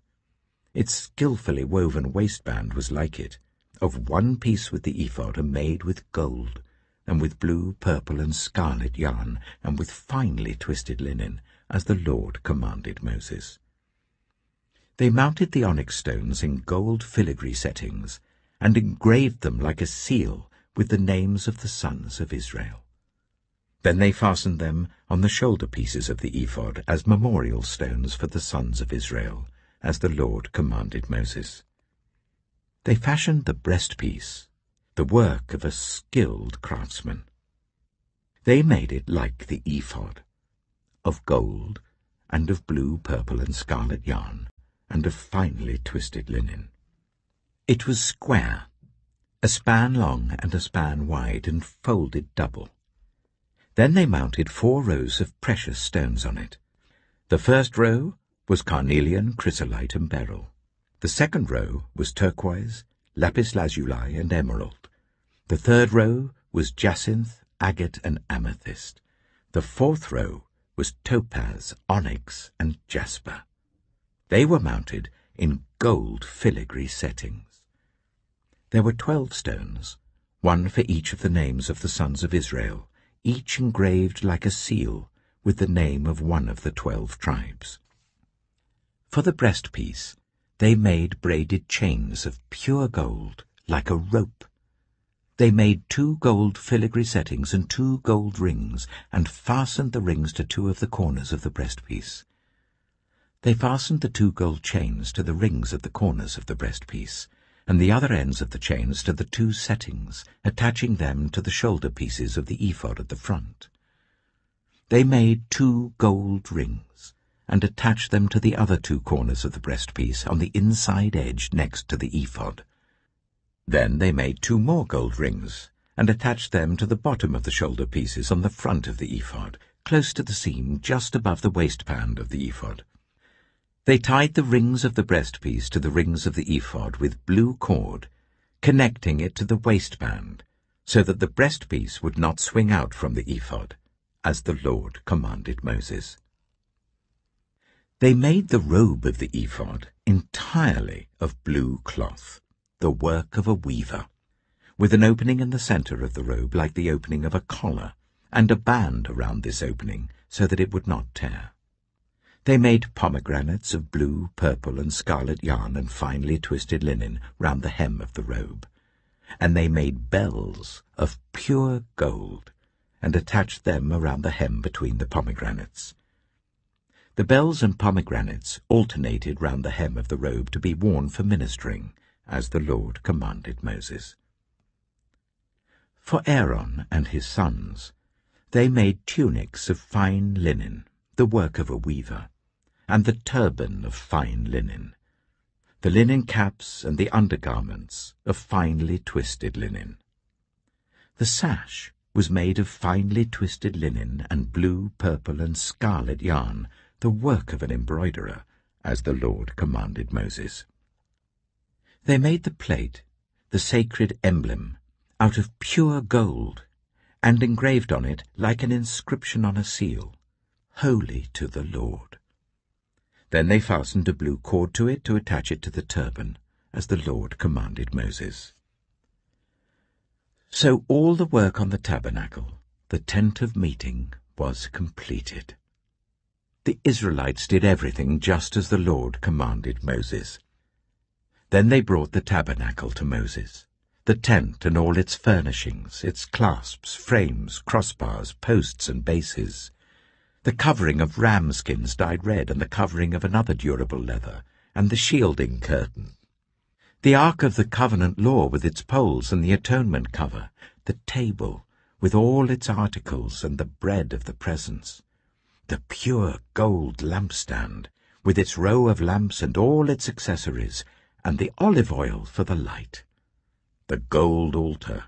Its skillfully woven waistband was like it, of 1 piece with the ephod, and made with gold, and with blue, purple, and scarlet yarn, and with finely twisted linen, as the Lord commanded Moses. They mounted the onyx stones in gold filigree settings, and engraved them like a seal with the names of the sons of Israel. Then they fastened them on the shoulder pieces of the ephod as memorial stones for the sons of Israel, as the Lord commanded Moses. They fashioned the breastpiece, the work of a skilled craftsman. They made it like the ephod, of gold, and of blue, purple, and scarlet yarn, and of finely twisted linen. It was square, a span long and a span wide, and folded double. Then they mounted 4 rows of precious stones on it. The first row was carnelian, chrysolite, and beryl. The second row was turquoise, lapis lazuli, and emerald. The third row was jacinth, agate, and amethyst. The fourth row was topaz, onyx, and jasper. They were mounted in gold filigree settings. There were 12 stones, 1 for each of the names of the sons of Israel, each engraved like a seal with the name of 1 of the 12 tribes. For the breastpiece, they made braided chains of pure gold, like a rope. They made 2 gold filigree settings and 2 gold rings, and fastened the rings to 2 of the corners of the breastpiece. They fastened the 2 gold chains to the rings at the corners of the breastpiece, and the other ends of the chains to the 2 settings, attaching them to the shoulder pieces of the ephod at the front. They made 2 gold rings, and attached them to the other 2 corners of the breastpiece on the inside edge next to the ephod. Then they made 2 more gold rings, and attached them to the bottom of the shoulder pieces on the front of the ephod, close to the seam just above the waistband of the ephod. They tied the rings of the breastpiece to the rings of the ephod with blue cord, connecting it to the waistband, so that the breastpiece would not swing out from the ephod, as the Lord commanded Moses. They made the robe of the ephod entirely of blue cloth, the work of a weaver, with an opening in the center of the robe like the opening of a collar, and a band around this opening so that it would not tear. They made pomegranates of blue, purple, and scarlet yarn and finely twisted linen round the hem of the robe. And they made bells of pure gold, and attached them around the hem between the pomegranates. The bells and pomegranates alternated round the hem of the robe to be worn for ministering, as the Lord commanded Moses. For Aaron and his sons, they made tunics of fine linen, the work of a weaver, and the turban of fine linen, the linen caps and the undergarments of finely twisted linen. The sash was made of finely twisted linen and blue, purple, and scarlet yarn, the work of an embroiderer, as the Lord commanded Moses. They made the plate, the sacred emblem, out of pure gold, and engraved on it, like an inscription on a seal, "Holy to the Lord." Then they fastened a blue cord to it to attach it to the turban, as the Lord commanded Moses. So all the work on the tabernacle, the tent of meeting, was completed. The Israelites did everything just as the Lord commanded Moses. Then they brought the tabernacle to Moses, the tent and all its furnishings, its clasps, frames, crossbars, posts, and bases, the covering of ram skins dyed red, and the covering of another durable leather, and the shielding curtain. the Ark of the Covenant law with its poles and the atonement cover, the table with all its articles and the bread of the presence, the pure gold lampstand with its row of lamps and all its accessories, and the olive oil for the light, the gold altar,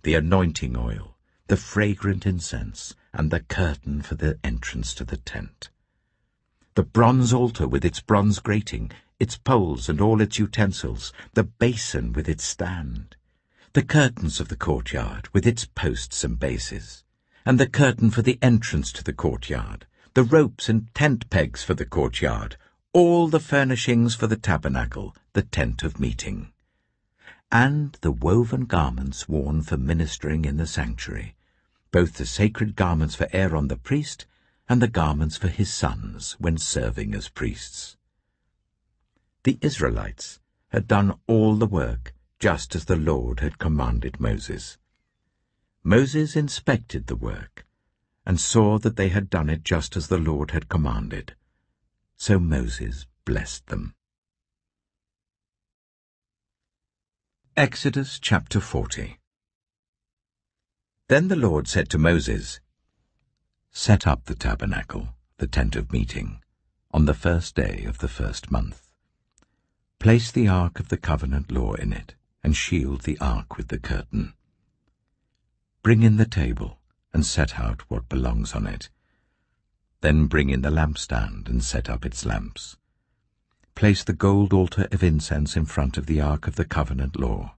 the anointing oil, the fragrant incense, and the curtain for the entrance to the tent, the bronze altar with its bronze grating, its poles and all its utensils, the basin with its stand, the curtains of the courtyard with its posts and bases, and the curtain for the entrance to the courtyard, the ropes and tent pegs for the courtyard, all the furnishings for the tabernacle, the tent of meeting, and the woven garments worn for ministering in the sanctuary, both the sacred garments for Aaron the priest and the garments for his sons when serving as priests. The Israelites had done all the work just as the Lord had commanded Moses. Moses inspected the work and saw that they had done it just as the Lord had commanded. So Moses blessed them. Exodus chapter 40. Then the Lord said to Moses, "Set up the tabernacle, the tent of meeting, on the first day of the first month. Place the ark of the covenant law in it, and shield the ark with the curtain. Bring in the table, and set out what belongs on it. Then bring in the lampstand, and set up its lamps. Place the gold altar of incense in front of the ark of the covenant law,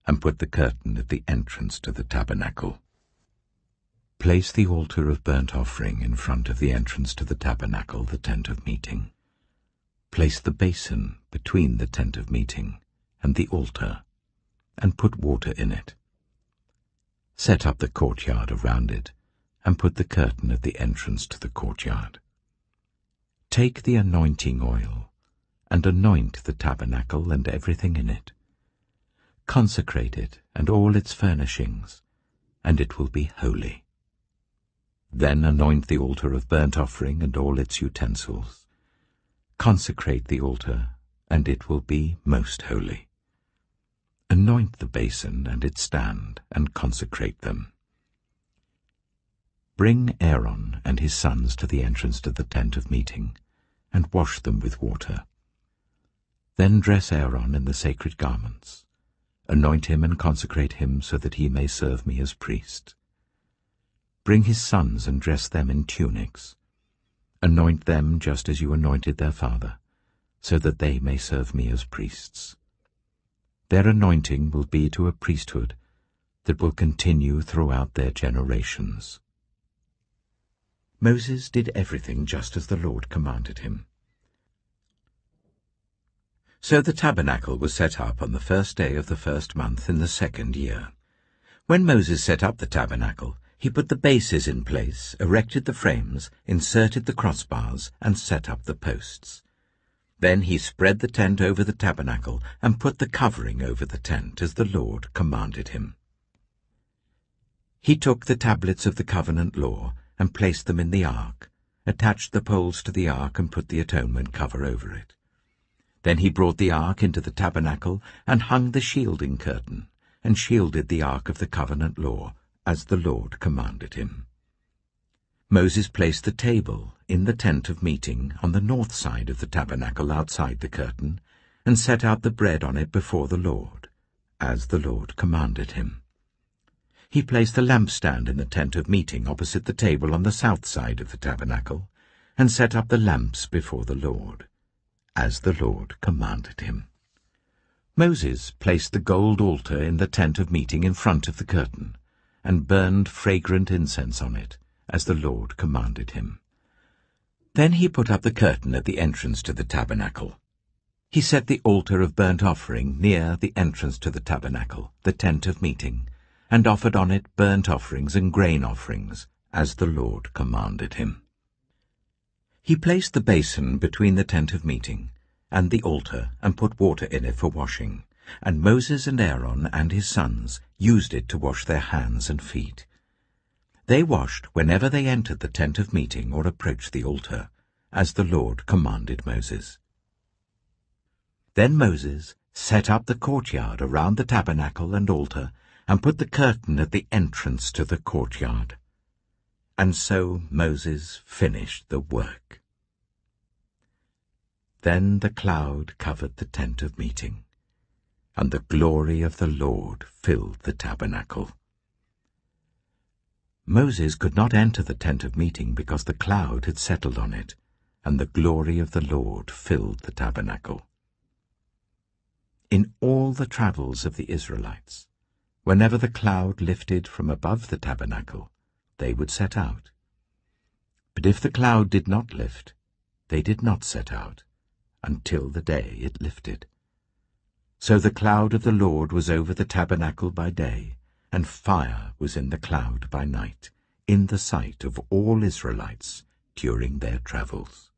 and put the curtain at the entrance to the tabernacle. Place the altar of burnt offering in front of the entrance to the tabernacle, the tent of meeting. Place the basin between the tent of meeting and the altar, and put water in it. Set up the courtyard around it, and put the curtain at the entrance to the courtyard. Take the anointing oil, and anoint the tabernacle and everything in it. Consecrate it and all its furnishings, and it will be holy. Then anoint the altar of burnt offering and all its utensils. Consecrate the altar, and it will be most holy. Anoint the basin and its stand, and consecrate them. Bring Aaron and his sons to the entrance to the tent of meeting, and wash them with water. Then dress Aaron in the sacred garments. Anoint him and consecrate him so that he may serve me as priest. Bring his sons and dress them in tunics. Anoint them just as you anointed their father, so that they may serve me as priests. Their anointing will be to a priesthood that will continue throughout their generations." Moses did everything just as the Lord commanded him. So the tabernacle was set up on the first day of the first month in the second year. When Moses set up the tabernacle, he put the bases in place, erected the frames, inserted the crossbars, and set up the posts. Then he spread the tent over the tabernacle and put the covering over the tent as the Lord commanded him. He took the tablets of the covenant law and placed them in the ark, attached the poles to the ark and put the atonement cover over it. Then he brought the ark into the tabernacle and hung the shielding curtain, and shielded the ark of the covenant law, as the Lord commanded him. Moses placed the table in the tent of meeting on the north side of the tabernacle outside the curtain, and set out the bread on it before the Lord, as the Lord commanded him. He placed the lampstand in the tent of meeting opposite the table on the south side of the tabernacle, and set up the lamps before the Lord, as the Lord commanded him. Moses placed the gold altar in the tent of meeting in front of the curtain, and burned fragrant incense on it, as the Lord commanded him. Then he put up the curtain at the entrance to the tabernacle. He set the altar of burnt offering near the entrance to the tabernacle, the tent of meeting, and offered on it burnt offerings and grain offerings, as the Lord commanded him. He placed the basin between the tent of meeting and the altar, and put water in it for washing, and Moses and Aaron and his sons used it to wash their hands and feet. They washed whenever they entered the tent of meeting or approached the altar, as the Lord commanded Moses. Then Moses set up the courtyard around the tabernacle and altar, and put the curtain at the entrance to the courtyard. And so Moses finished the work. Then the cloud covered the tent of meeting, and the glory of the Lord filled the tabernacle. Moses could not enter the tent of meeting because the cloud had settled on it, and the glory of the Lord filled the tabernacle. In all the travels of the Israelites, whenever the cloud lifted from above the tabernacle, they would set out. But if the cloud did not lift, they did not set out, until the day it lifted. So the cloud of the Lord was over the tabernacle by day, and fire was in the cloud by night, in the sight of all Israelites during their travels.